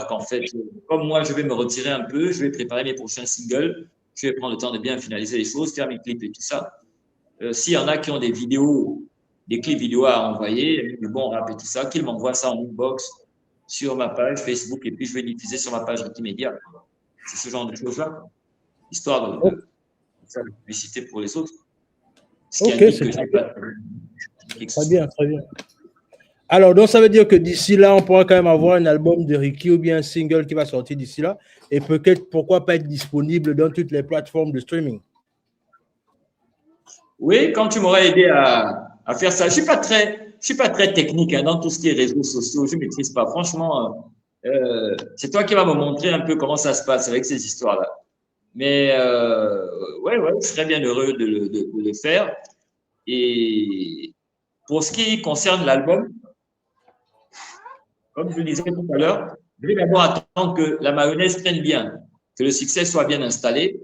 qu'en fait, comme moi, je vais me retirer un peu, je vais préparer mes prochains singles, je vais prendre le temps de bien finaliser les choses, faire mes clips et tout ça. S'il y en a qui ont des clips vidéo à envoyer, du bon rap et tout ça, qu'ils m'envoient ça en inbox sur ma page Facebook et puis je vais diffuser sur ma page Wikimedia. C'est ce genre de choses-là, histoire de faire de publicité pour les autres. Ok, c'est très bien. Très bien, très bien. Alors, donc ça veut dire que d'ici là, on pourra quand même avoir un album de Ricky ou bien un single qui va sortir d'ici là et peut-être, pourquoi pas être disponible dans toutes les plateformes de streaming. Oui, quand tu m'aurais aidé à faire ça, je suis pas très technique dans tout ce qui est réseaux sociaux, je maîtrise pas. Franchement, c'est toi qui vas me montrer un peu comment ça se passe avec ces histoires-là. Mais ouais, je serais bien heureux de le faire. Et pour ce qui concerne l'album, comme je le disais tout à l'heure, je vais d'abord attendre que la mayonnaise prenne bien. que le succès soit bien installé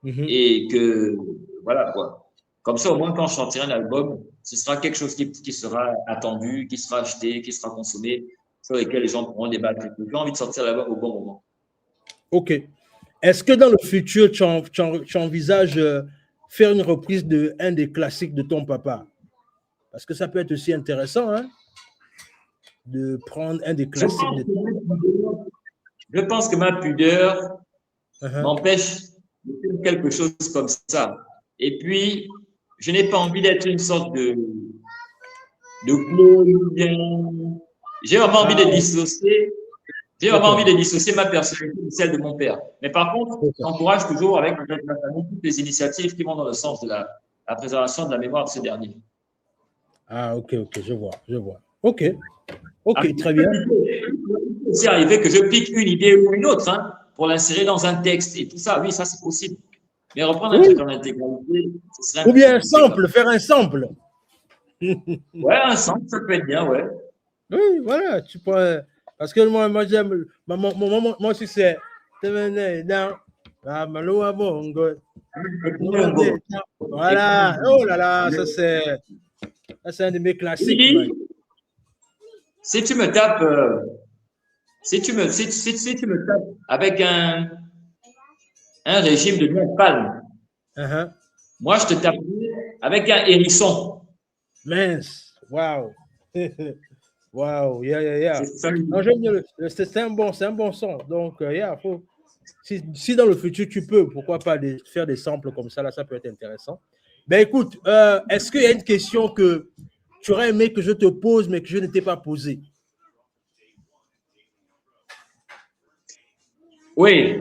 et que, voilà, quoi. Comme ça, au moins, quand je sortirai un album, ce sera quelque chose qui sera attendu, qui sera acheté, qui sera consommé, sur lequel les gens pourront débattre. J'ai envie de sortir l'album au bon moment. Ok. Est-ce que dans le futur, tu envisages faire une reprise de un des classiques de ton papa? Parce que ça peut être aussi intéressant, hein, de prendre un des classiques. Je pense que ma pudeur m'empêche de faire quelque chose comme ça. Et puis, je n'ai pas envie d'être une sorte de clone. J'ai vraiment envie de dissocier. J'ai vraiment envie de dissocier ma personnalité de celle de mon père. Mais par contre, j'encourage toujours avec ma famille toutes les initiatives qui vont dans le sens de la préservation de la mémoire de ce dernier. Ah, ok, je vois. Ok, très bien. C'est arrivé que je pique une idée ou une autre, hein, pour l'insérer dans un texte et tout ça. Oui, ça c'est possible. Mais reprendre un truc en intégralité, ce serait ou bien un sample, faire un sample. Ouais, un sample, ça peut être bien, ouais. Oui, voilà, tu peux. Parce que moi j'aime. Moi aussi, c'est. Voilà. Oh là là, ça c'est un de mes classiques. Et si tu me tapes, si tu me tapes avec un régime de noix de palme, moi je te tape avec un hérisson. Mince, waouh. Waouh, yeah. C'est un bon son. Donc, faut. Si dans le futur tu peux, pourquoi pas faire des samples comme ça, là, ça peut être intéressant. Ben écoute, est-ce qu'il y a une question que tu aurais aimé que je te pose, mais que je ne t'ai pas posée? Oui.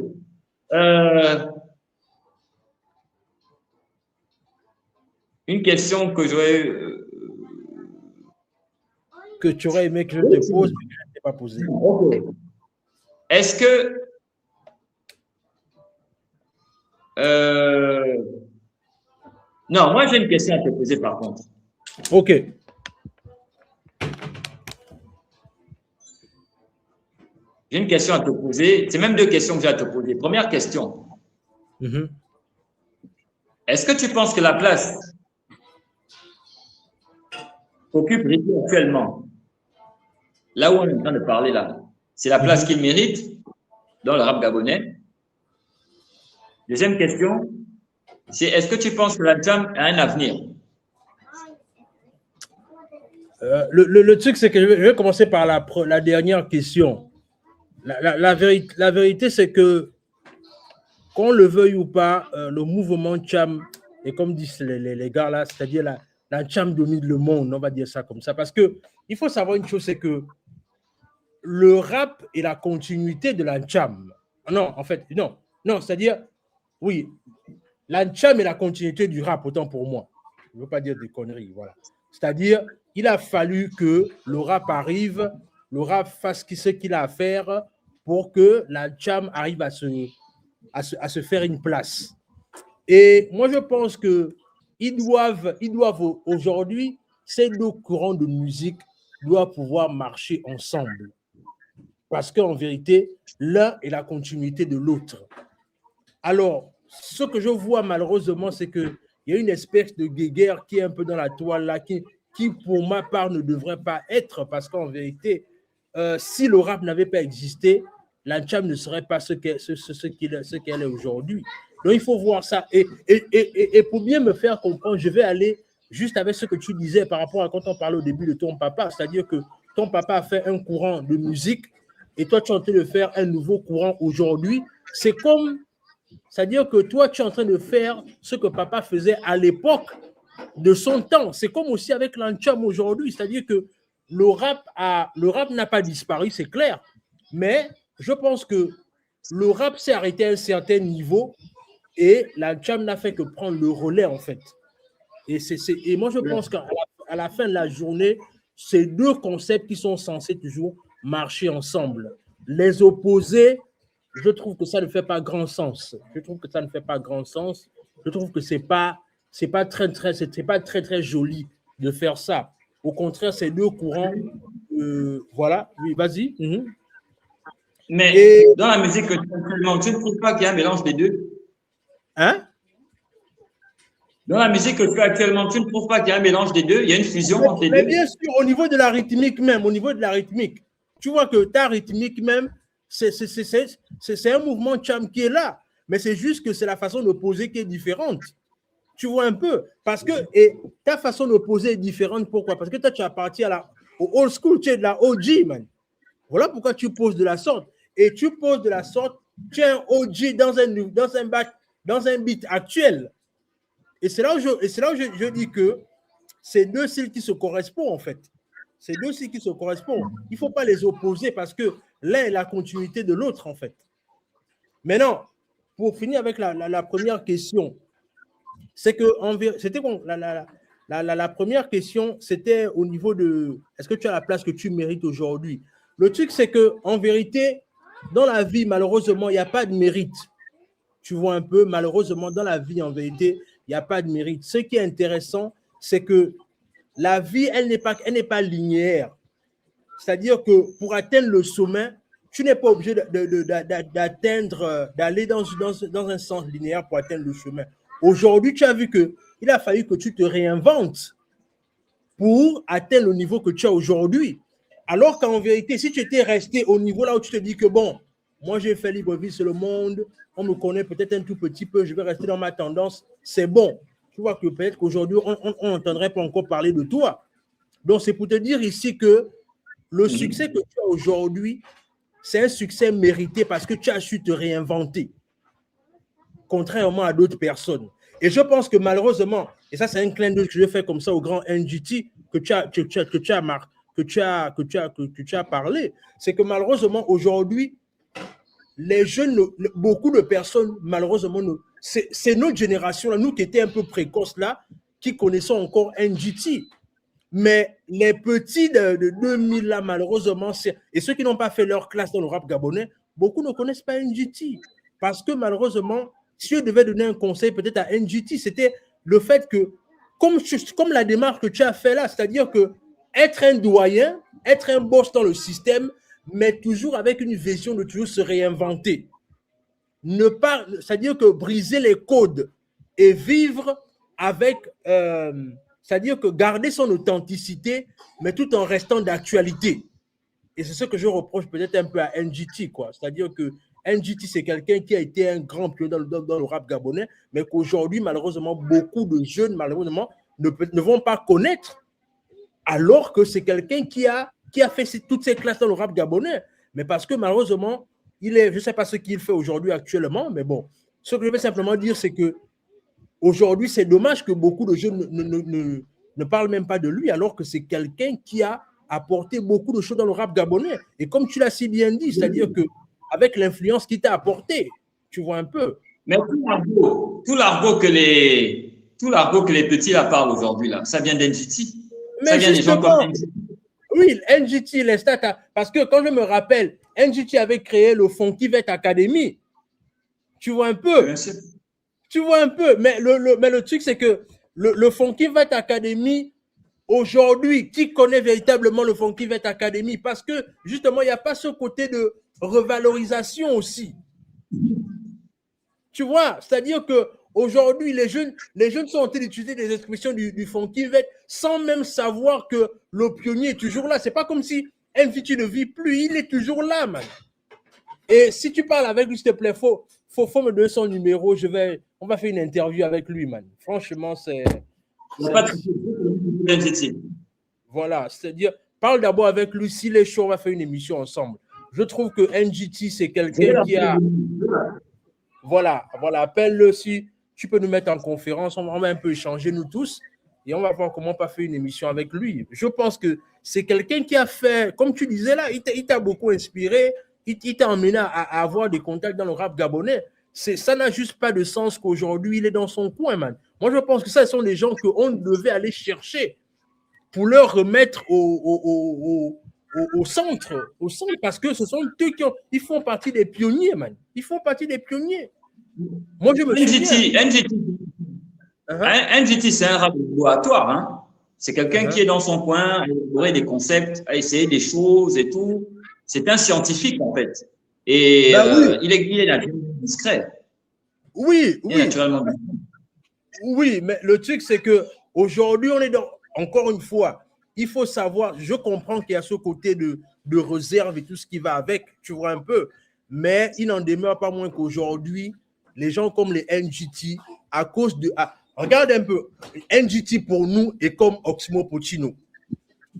Une question que j'aurais. Que tu aurais aimé que je te pose, mais que je ne t'ai pas posée. Okay. Est-ce que. Non, moi j'ai une question à te poser par contre. Ok. J'ai une question à te poser. C'est même deux questions que j'ai à te poser. Première question. Est-ce que tu penses que la place qu'occupe Ricky actuellement, là où on est en train de parler là, c'est la place qu'il mérite dans le rap gabonais? Deuxième question, c'est est-ce que tu penses que la jam a un avenir? Le truc, c'est que je vais commencer par la dernière question. La vérité, c'est que, qu'on le veuille ou pas, le mouvement Tcham, et comme disent les gars là, c'est-à-dire la Tcham domine le monde, on va dire ça comme ça. Parce que il faut savoir une chose, c'est que le rap est la continuité de la Tcham. Non, en fait, non, c'est-à-dire, oui, la Tcham est la continuité du rap, autant pour moi. Je ne veux pas dire des conneries, voilà. C'est-à-dire, il a fallu que le rap arrive, le rap fasse ce qu'il a à faire pour que la Tcham arrive à se faire une place. Et moi, je pense qu'ils doivent aujourd'hui, ces deux courants de musique doivent pouvoir marcher ensemble. Parce qu'en vérité, l'un est la continuité de l'autre. Alors, ce que je vois malheureusement, c'est qu'il y a une espèce de guéguerre qui est un peu dans la toile là, qui pour ma part ne devrait pas être, parce qu'en vérité, si le rap n'avait pas existé, la Tcham ne serait pas ce qu'elle est aujourd'hui. Donc il faut voir ça. Et pour bien me faire comprendre, je vais aller juste avec ce que tu disais par rapport à quand on parlait au début de ton papa, c'est-à-dire que ton papa a fait un courant de musique et toi tu es en train de faire un nouveau courant aujourd'hui. C'est comme, c'est-à-dire que toi tu es en train de faire ce que papa faisait à l'époque de son temps. C'est comme aussi avec l'Antcham aujourd'hui, c'est-à-dire que le rap n'a pas disparu, c'est clair, mais je pense que le rap s'est arrêté à un certain niveau et l'Antcham n'a fait que prendre le relais en fait. Et moi je pense qu'à la fin de la journée, ces deux concepts qui sont censés toujours marcher ensemble. Les opposer, je trouve que ça ne fait pas grand sens. Je trouve que c'est pas très joli de faire ça. Au contraire, ces deux courants, voilà. Oui, vas-y. Mais Et, dans la musique que tu fais actuellement, tu ne trouves pas qu'il y a un mélange des deux? hein? Dans la musique que tu fais actuellement, tu ne trouves pas qu'il y a un mélange des deux? Il y a une fusion entre les Mais deux? bien sûr, au niveau de la rythmique même, au niveau de la rythmique, tu vois que ta rythmique même, c'est un mouvement cham qui est là. Mais c'est juste que c'est la façon de poser qui est différente. Tu vois un peu. Parce que et ta façon de poser est différente. Pourquoi? Parce que toi, tu as parti au old school, tu es de la OG, man. Voilà pourquoi tu poses de la sorte. Et tu poses de la sorte, tu es un OG dans un beat actuel. Et c'est là où je dis que c'est deux styles qui se correspondent, en fait. C'est deux styles qui se correspondent. Il ne faut pas les opposer parce que l'un est la continuité de l'autre, en fait. Maintenant, pour finir avec la première question, c'est que c'était la première question, c'était au niveau de est-ce que tu as la place que tu mérites aujourd'hui? Le truc, c'est que en vérité, dans la vie, malheureusement, il n'y a pas de mérite. Tu vois un peu, malheureusement, dans la vie, en vérité, il n'y a pas de mérite. Ce qui est intéressant, c'est que la vie, elle n'est pas linéaire. C'est-à-dire que pour atteindre le sommet, tu n'es pas obligé d'aller dans un sens linéaire pour atteindre le sommet. Aujourd'hui, tu as vu qu'il a fallu que tu te réinventes pour atteindre le niveau que tu as aujourd'hui. Alors qu'en vérité, si tu étais resté au niveau là où tu te dis que bon, moi j'ai fait Libreville, c'est le monde, on me connaît peut-être un tout petit peu, je vais rester dans ma tendance, c'est bon. Tu vois que peut-être qu'aujourd'hui, on n'entendrait pas encore parler de toi. Donc, c'est pour te dire ici que le succès que tu as aujourd'hui, c'est un succès mérité parce que tu as su te réinventer, contrairement à d'autres personnes. Et je pense que malheureusement, et ça c'est un clin d'œil que je fais comme ça au grand NGT que tu as parlé, c'est que malheureusement aujourd'hui, les jeunes, beaucoup de personnes, malheureusement, c'est notre génération, là, nous qui étions un peu précoces là, qui connaissons encore NGT. Mais les petits de 2000 là, malheureusement, et ceux qui n'ont pas fait leur classe dans le rap gabonais, beaucoup ne connaissent pas NGT. Parce que malheureusement, si je devais donner un conseil peut-être à NGT, c'était le fait que, comme la démarche que tu as fait là, c'est-à-dire que être un doyen, être un boss dans le système, mais toujours avec une vision de toujours se réinventer. C'est-à-dire que briser les codes et vivre avec, c'est-à-dire que garder son authenticité, mais tout en restant d'actualité. Et c'est ce que je reproche peut-être un peu à NGT, quoi. C'est-à-dire que NGT, c'est quelqu'un qui a été un grand pionnier dans le rap gabonais, mais qu'aujourd'hui, malheureusement, beaucoup de jeunes, malheureusement, ne vont pas connaître, alors que c'est quelqu'un qui a fait toutes ses classes dans le rap gabonais. Mais parce que malheureusement, je ne sais pas ce qu'il fait aujourd'hui actuellement, mais bon, ce que je veux simplement dire, c'est que aujourd'hui, c'est dommage que beaucoup de jeunes ne parlent même pas de lui, alors que c'est quelqu'un qui a apporté beaucoup de choses dans le rap gabonais. Et comme tu l'as si bien dit, c'est-à-dire qu'avec l'influence qu'il t'a apporté, tu vois un peu. Mais tout l'argot que les petits là parlent aujourd'hui, là, ça vient d'NGT. Ça vient des gens comme NGT. Oui, NGT, les stats, parce que quand je me rappelle, NGT avait créé le Funky Vet Academy. Tu vois un peu. Bien sûr. Tu vois un peu. Mais le truc, c'est que le Funky Vet Academy, aujourd'hui, qui connaît véritablement le Funky Vet Academy? Parce que, justement, il n'y a pas ce côté de revalorisation aussi. Tu vois, c'est-à-dire que aujourd'hui, les jeunes sont en train d'utiliser des expressions du Funky Vet sans même savoir que le pionnier est toujours là. C'est pas comme si NGT ne vit plus, il est toujours là, man. Et si tu parles avec lui, s'il te plaît, faut me donner son numéro. On va faire une interview avec lui, man. Franchement, c'est. Voilà, c'est-à-dire, parle d'abord avec lui. S'il est chaud, on va faire une émission ensemble. Je trouve que NGT, c'est quelqu'un qui a. Voilà, appelle-le si tu peux nous mettre en conférence, on va un peu échanger nous tous et on va voir comment on peut faire une émission avec lui. Je pense que c'est quelqu'un qui a fait, comme tu disais là, il t'a beaucoup inspiré, il t'a emmené à avoir des contacts dans le rap gabonais. Ça n'a juste pas de sens qu'aujourd'hui il est dans son coin, man. Moi, je pense que ça, ce sont des gens qu'on devait aller chercher pour leur remettre au centre, parce que ce sont eux ils font partie des pionniers, man. Ils font partie des pionniers. Moi, je me souviens. NGT, c'est un rap laboratoire. Hein? C'est quelqu'un qui est dans son coin, à élaborer des concepts, à essayer des choses et tout. C'est un scientifique, en fait. Et Ben oui, il est naturellement discret. oui, Il est oui. naturellement discret. Oui, mais le truc, c'est que aujourd'hui, on est dans, encore une fois, il faut savoir, je comprends qu'il y a ce côté de réserve et tout ce qui va avec, tu vois un peu, mais il n'en demeure pas moins qu'aujourd'hui, les gens comme les NGT, à cause de. Regarde un peu, NGT pour nous est comme Oxmo Puccino.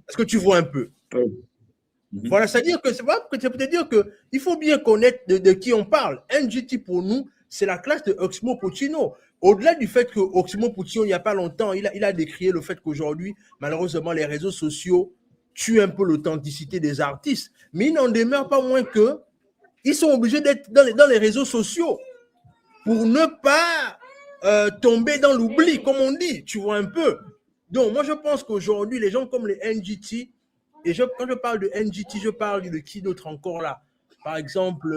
Est-ce que tu vois un peu? Oui. Mhm. Voilà, c'est-à-dire que c'est pas que ça peut dire que il faut bien connaître de qui on parle. NGT pour nous, c'est la classe de Oxmo Puccino. Au-delà du fait que Oxmo Puccino, il n'y a pas longtemps, il a décrié le fait qu'aujourd'hui, malheureusement, les réseaux sociaux tuent un peu l'authenticité des artistes. Mais il n'en demeure pas moins que ils sont obligés d'être dans les réseaux sociaux pour ne pas tomber dans l'oubli, comme on dit, tu vois un peu. Donc, moi, je pense qu'aujourd'hui, les gens comme les NGT, et quand je parle de NGT, je parle de qui d'autre encore là? Par exemple,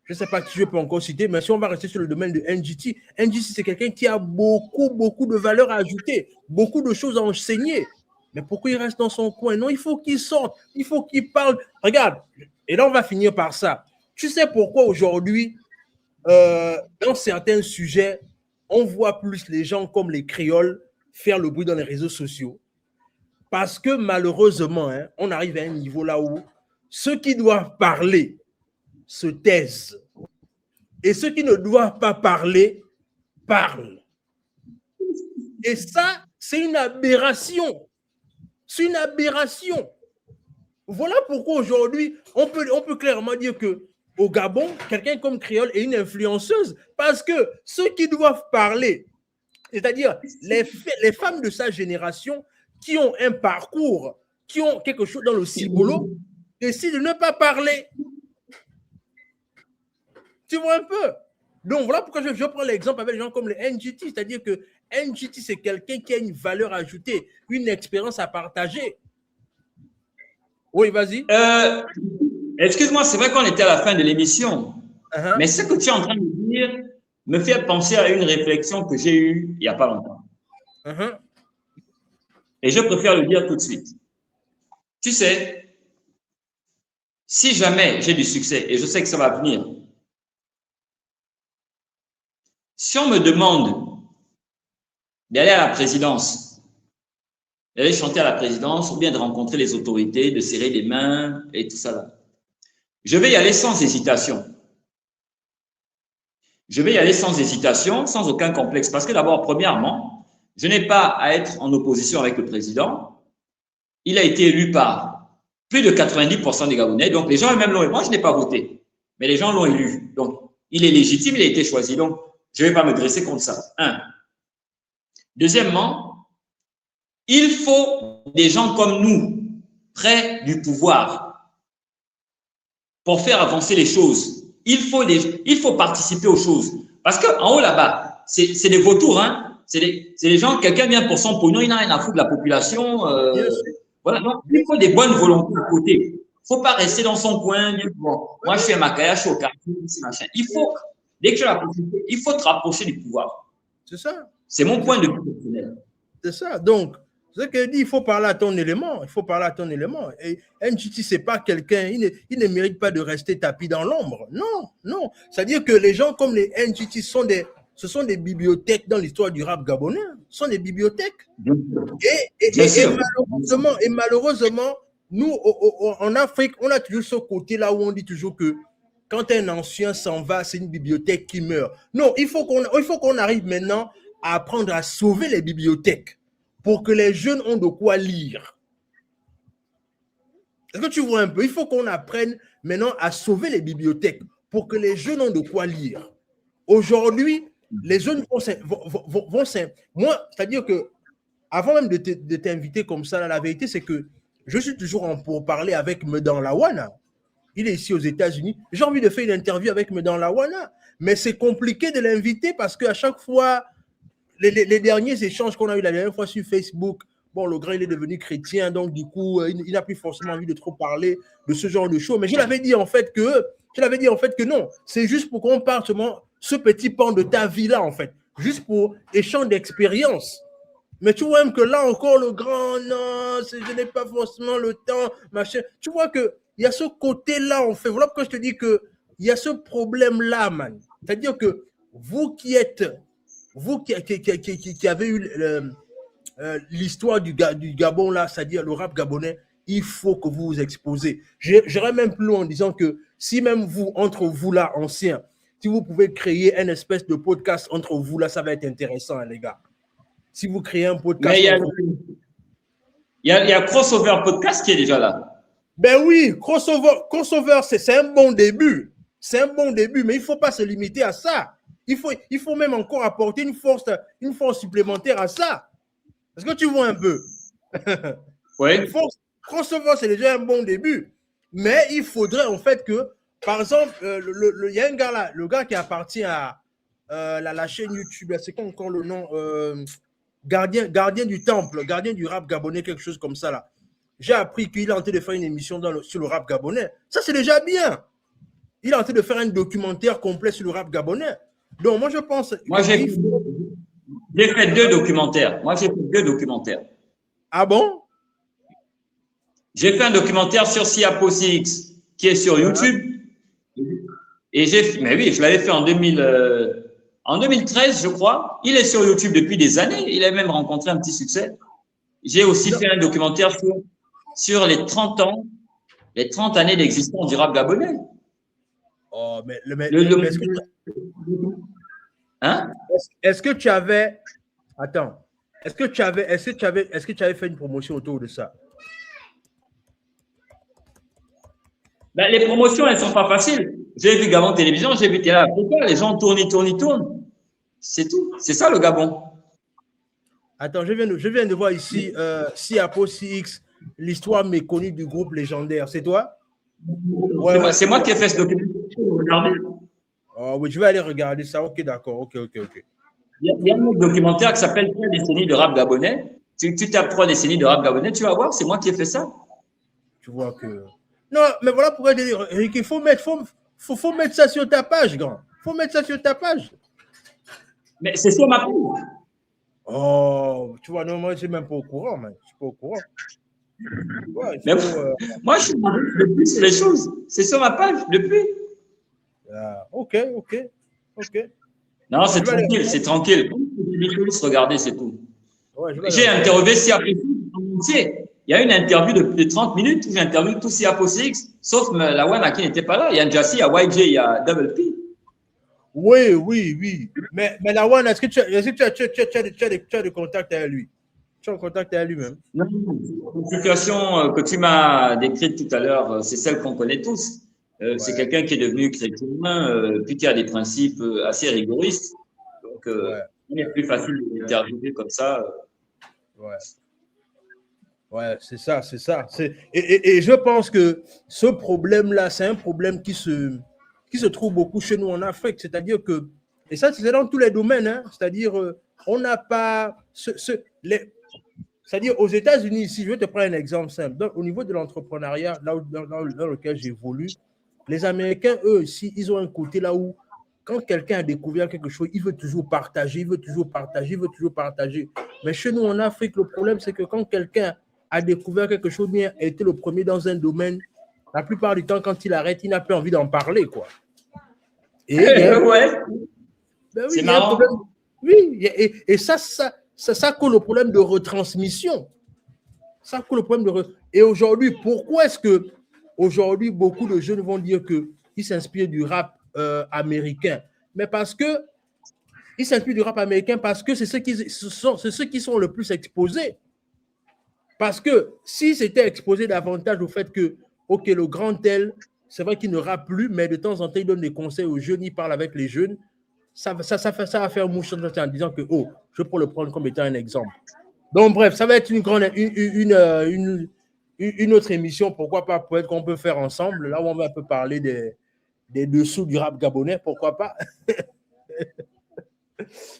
je ne sais pas qui je peux encore citer, mais si on va rester sur le domaine de NGT, NGT, c'est quelqu'un qui a beaucoup de valeur à ajouter, beaucoup de choses à enseigner. Mais pourquoi il reste dans son coin? Non, il faut qu'il sorte, il faut qu'il parle. Regarde, et là, on va finir par ça. Tu sais pourquoi aujourd'hui, dans certains sujets, on voit plus les gens comme les créoles faire le bruit dans les réseaux sociaux? Parce que malheureusement, hein, on arrive à un niveau là où ceux qui doivent parler se taisent et ceux qui ne doivent pas parler parlent. Et ça, c'est une aberration. C'est une aberration. Voilà pourquoi aujourd'hui, on peut clairement dire que au Gabon, quelqu'un comme Créole est une influenceuse parce que ceux qui doivent parler, c'est-à-dire les femmes de sa génération qui ont un parcours, qui ont quelque chose dans le cibolo, décident de ne pas parler. Tu vois un peu? Donc voilà pourquoi je prends l'exemple avec les gens comme les NGT, c'est-à-dire que NGT, c'est quelqu'un qui a une valeur ajoutée, une expérience à partager. Oui, vas-y. Excuse-moi, c'est vrai qu'on était à la fin de l'émission, mais ce que tu es en train de dire me fait penser à une réflexion que j'ai eue il n'y a pas longtemps. Et je préfère le dire tout de suite. Tu sais, si jamais j'ai du succès, et je sais que ça va venir, si on me demande d'aller à la présidence, d'aller chanter à la présidence, ou bien de rencontrer les autorités, de serrer des mains et tout ça là, je vais y aller sans hésitation. Je vais y aller sans hésitation, sans aucun complexe. Parce que d'abord, premièrement, je n'ai pas à être en opposition avec le président. Il a été élu par plus de 90% des Gabonais. Donc, les gens eux-mêmes l'ont élu. Moi, je n'ai pas voté, mais les gens l'ont élu. Donc, il est légitime, il a été choisi. Donc, je ne vais pas me dresser contre ça. Un. Deuxièmement, il faut des gens comme nous, près du pouvoir, pour faire avancer les choses. Il faut participer aux choses. Parce qu'en haut là-bas, c'est des vautours, hein? C'est des gens, quelqu'un vient pour son pognon, il n'a rien à foutre de la population. Voilà, donc il faut des bonnes volontés à côté. Il ne faut pas rester dans son coin, dire, bon, moi je suis à Makaya, je suis au quartier, machin. Dès que tu as la possibilité, il faut te rapprocher du pouvoir. C'est ça. C'est mon point de vue personnel. C'est ça. Donc, ce que dit, il faut parler à ton élément. Il faut parler à ton élément. Et NGT, c'est pas quelqu'un, il ne mérite pas de rester tapis dans l'ombre. Non, non. C'est-à-dire que les gens comme les NGT ce sont des bibliothèques dans l'histoire du rap gabonais. Ce sont des bibliothèques. Et malheureusement, nous, en Afrique, on a toujours ce côté-là où on dit toujours que quand un ancien s'en va, c'est une bibliothèque qui meurt. Non, il faut qu'on arrive maintenant à apprendre à sauver les bibliothèques pour que les jeunes ont de quoi lire. Est-ce que tu vois un peu? Il faut qu'on apprenne maintenant à sauver les bibliothèques pour que les jeunes ont de quoi lire. Aujourd'hui, les jeunes vont moi, c'est-à-dire que avant même de t'inviter comme ça, la vérité, c'est que je suis toujours en pourparlers avec Medan Lawana. Il est ici aux États-Unis. J'ai envie de faire une interview avec Medan Lawana, mais c'est compliqué de l'inviter parce qu'à chaque fois, les derniers échanges qu'on a eu la dernière fois sur Facebook, bon, le grand, il est devenu chrétien, donc du coup, il n'a plus forcément envie de trop parler de ce genre de choses. Mais je l'avais dit en fait que non, c'est juste pour qu'on parle seulement ce petit pan de ta vie-là, en fait, juste pour échange d'expérience. Mais tu vois même que là encore, le grand, non, je n'ai pas forcément le temps, machin. Tu vois qu'il il y a ce côté-là, en fait. Voilà pourquoi je te dis qu'il y a ce problème-là, man. C'est-à-dire que vous qui avez eu l'histoire du Gabon, là, c'est-à-dire le rap gabonais, il faut que vous vous exposez. J'irais même plus loin en disant que si même vous, entre vous là, anciens, si vous pouvez créer un espèce de podcast entre vous là, ça va être intéressant, hein, les gars. Si vous créez un podcast. Mais il y a Crossover Podcast qui est déjà là. Ben oui, crossover, c'est un bon début. C'est un bon début, mais il ne faut pas se limiter à ça. Il faut même encore apporter une force supplémentaire à ça. Est-ce que tu vois un peu? Oui. Crossover, c'est déjà un bon début. Mais il faudrait en fait que, par exemple, il y a un gars là, le gars qui appartient à la chaîne YouTube, c'est quoi encore le nom? Gardien du temple, gardien du rap gabonais, quelque chose comme ça là. J'ai appris qu'il est en train de faire une émission sur le rap gabonais. Ça, c'est déjà bien. Il est en train de faire un documentaire complet sur le rap gabonais. Donc, moi, je pense... Moi, j'ai fait 2 documentaires. Ah bon? J'ai fait un documentaire sur Siapo CX, qui est sur YouTube. Et mais oui, je l'avais fait en 2013, je crois. Il est sur YouTube depuis des années. Il a même rencontré un petit succès. J'ai aussi fait un documentaire sur les 30 années d'existence du rap gabonais. Oh, est-ce que tu avais... Attends. Est-ce que tu avais fait une promotion autour de ça? Ben, les promotions, elles ne sont pas faciles. J'ai vu Gabon Télévision, j'ai vu Télé Africa, les gens tournent. C'est tout. C'est ça le Gabon. Attends, je viens de voir ici Siapo CX, l'histoire méconnue du groupe légendaire. C'est toi? Ouais. C'est moi qui ai fait ce documentaire. Regardez. Oh, oui, je vais aller regarder ça. Ok, d'accord. Ok. Il y a un autre documentaire qui s'appelle 3 décennies de rap gabonais. Tu tapes 3 décennies de rap gabonais, tu vas voir, c'est moi qui ai fait ça. Tu vois que... Non, mais voilà pourquoi je dis, Eric, il faut mettre ça sur ta page, grand. Il faut mettre ça sur ta page. Mais c'est sur ma page. Oh, tu vois, non, moi, je ne suis même pas au courant, man. Je ne suis pas au courant. Ouais, moi, je suis depuis sur les choses. C'est sur ma page, depuis. Ah, ok. Non, c'est tranquille. Regardez, c'est tout. Ouais, j'ai interviewé Siapo en entier. Il y a une interview de 30 minutes où j'interviewe tout Siapo CX, sauf Lawan qui n'était pas là. Il y a Njassi, il y a YJ, il y a Double P. Oui. Mais Lawan, est-ce que tu as des contacts avec lui? Tu as un contact avec lui-même? Non, la situation que tu m'as décrite tout à l'heure, c'est celle qu'on connaît tous. C'est quelqu'un qui est devenu chrétien, puis qui a des principes assez rigoristes. Donc, il est plus facile de l'interviewer comme ça. Ouais, c'est ça. Et je pense que ce problème-là, c'est un problème qui se trouve beaucoup chez nous en Afrique. C'est-à-dire que, et ça, c'est dans tous les domaines, hein, c'est-à-dire, on n'a pas c'est-à-dire, aux États-Unis, ici, je vais te prendre un exemple simple. Donc, au niveau de l'entrepreneuriat, dans lequel j'évolue, les Américains, eux, ici, ils ont un côté là où, quand quelqu'un a découvert quelque chose, il veut toujours partager. Mais chez nous, en Afrique, le problème, c'est que quand quelqu'un a découvert quelque chose, bien, a été le premier dans un domaine, la plupart du temps, quand il arrête, il n'a plus envie d'en parler, quoi. Ouais. Ben oui, c'est marrant. Oui, et ça coule au problème de retransmission. Et aujourd'hui, pourquoi est-ce que aujourd'hui beaucoup de jeunes vont dire qu'ils s'inspirent du rap américain? Mais parce que ils s'inspirent du rap américain parce que c'est ceux qui sont le plus exposés. Parce que si c'était exposé davantage au fait que, ok, le grand tel, c'est vrai qu'il ne rappe plus, mais de temps en temps, il donne des conseils aux jeunes, il parle avec les jeunes. Ça va faire mouche en disant que, oh, je peux le prendre comme étant un exemple. Donc, bref, ça va être une autre émission, pourquoi pas, peut-être qu'on peut faire ensemble. Là où on va un peu parler des dessous du rap gabonais, pourquoi pas.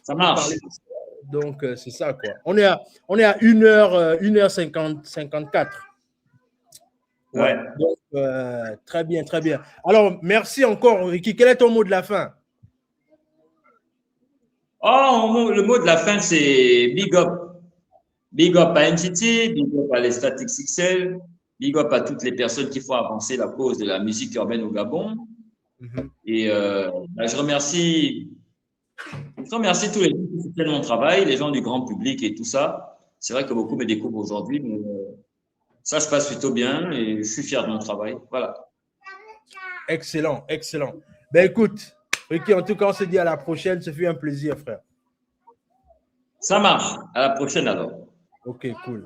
Ça marche. Donc, c'est ça, quoi. On est à 1h54. Ouais. Donc, très bien. Alors, merci encore, Ricky. Quel est ton mot de la fin? Oh, le mot de la fin, c'est big up. Big up à NTT, big up à les Statics XL. Big up à toutes les personnes qui font avancer la cause de la musique urbaine au Gabon. Et je remercie tous les gens qui soutiennent mon travail, les gens du grand public et tout ça. C'est vrai que beaucoup me découvrent aujourd'hui, mais ça se passe plutôt bien et je suis fier de mon travail. Voilà. Excellent, excellent. Ben écoute, Ricky, en tout cas, on se dit à la prochaine. Ce fut un plaisir, frère. Ça marche. À la prochaine alors. Ok, cool.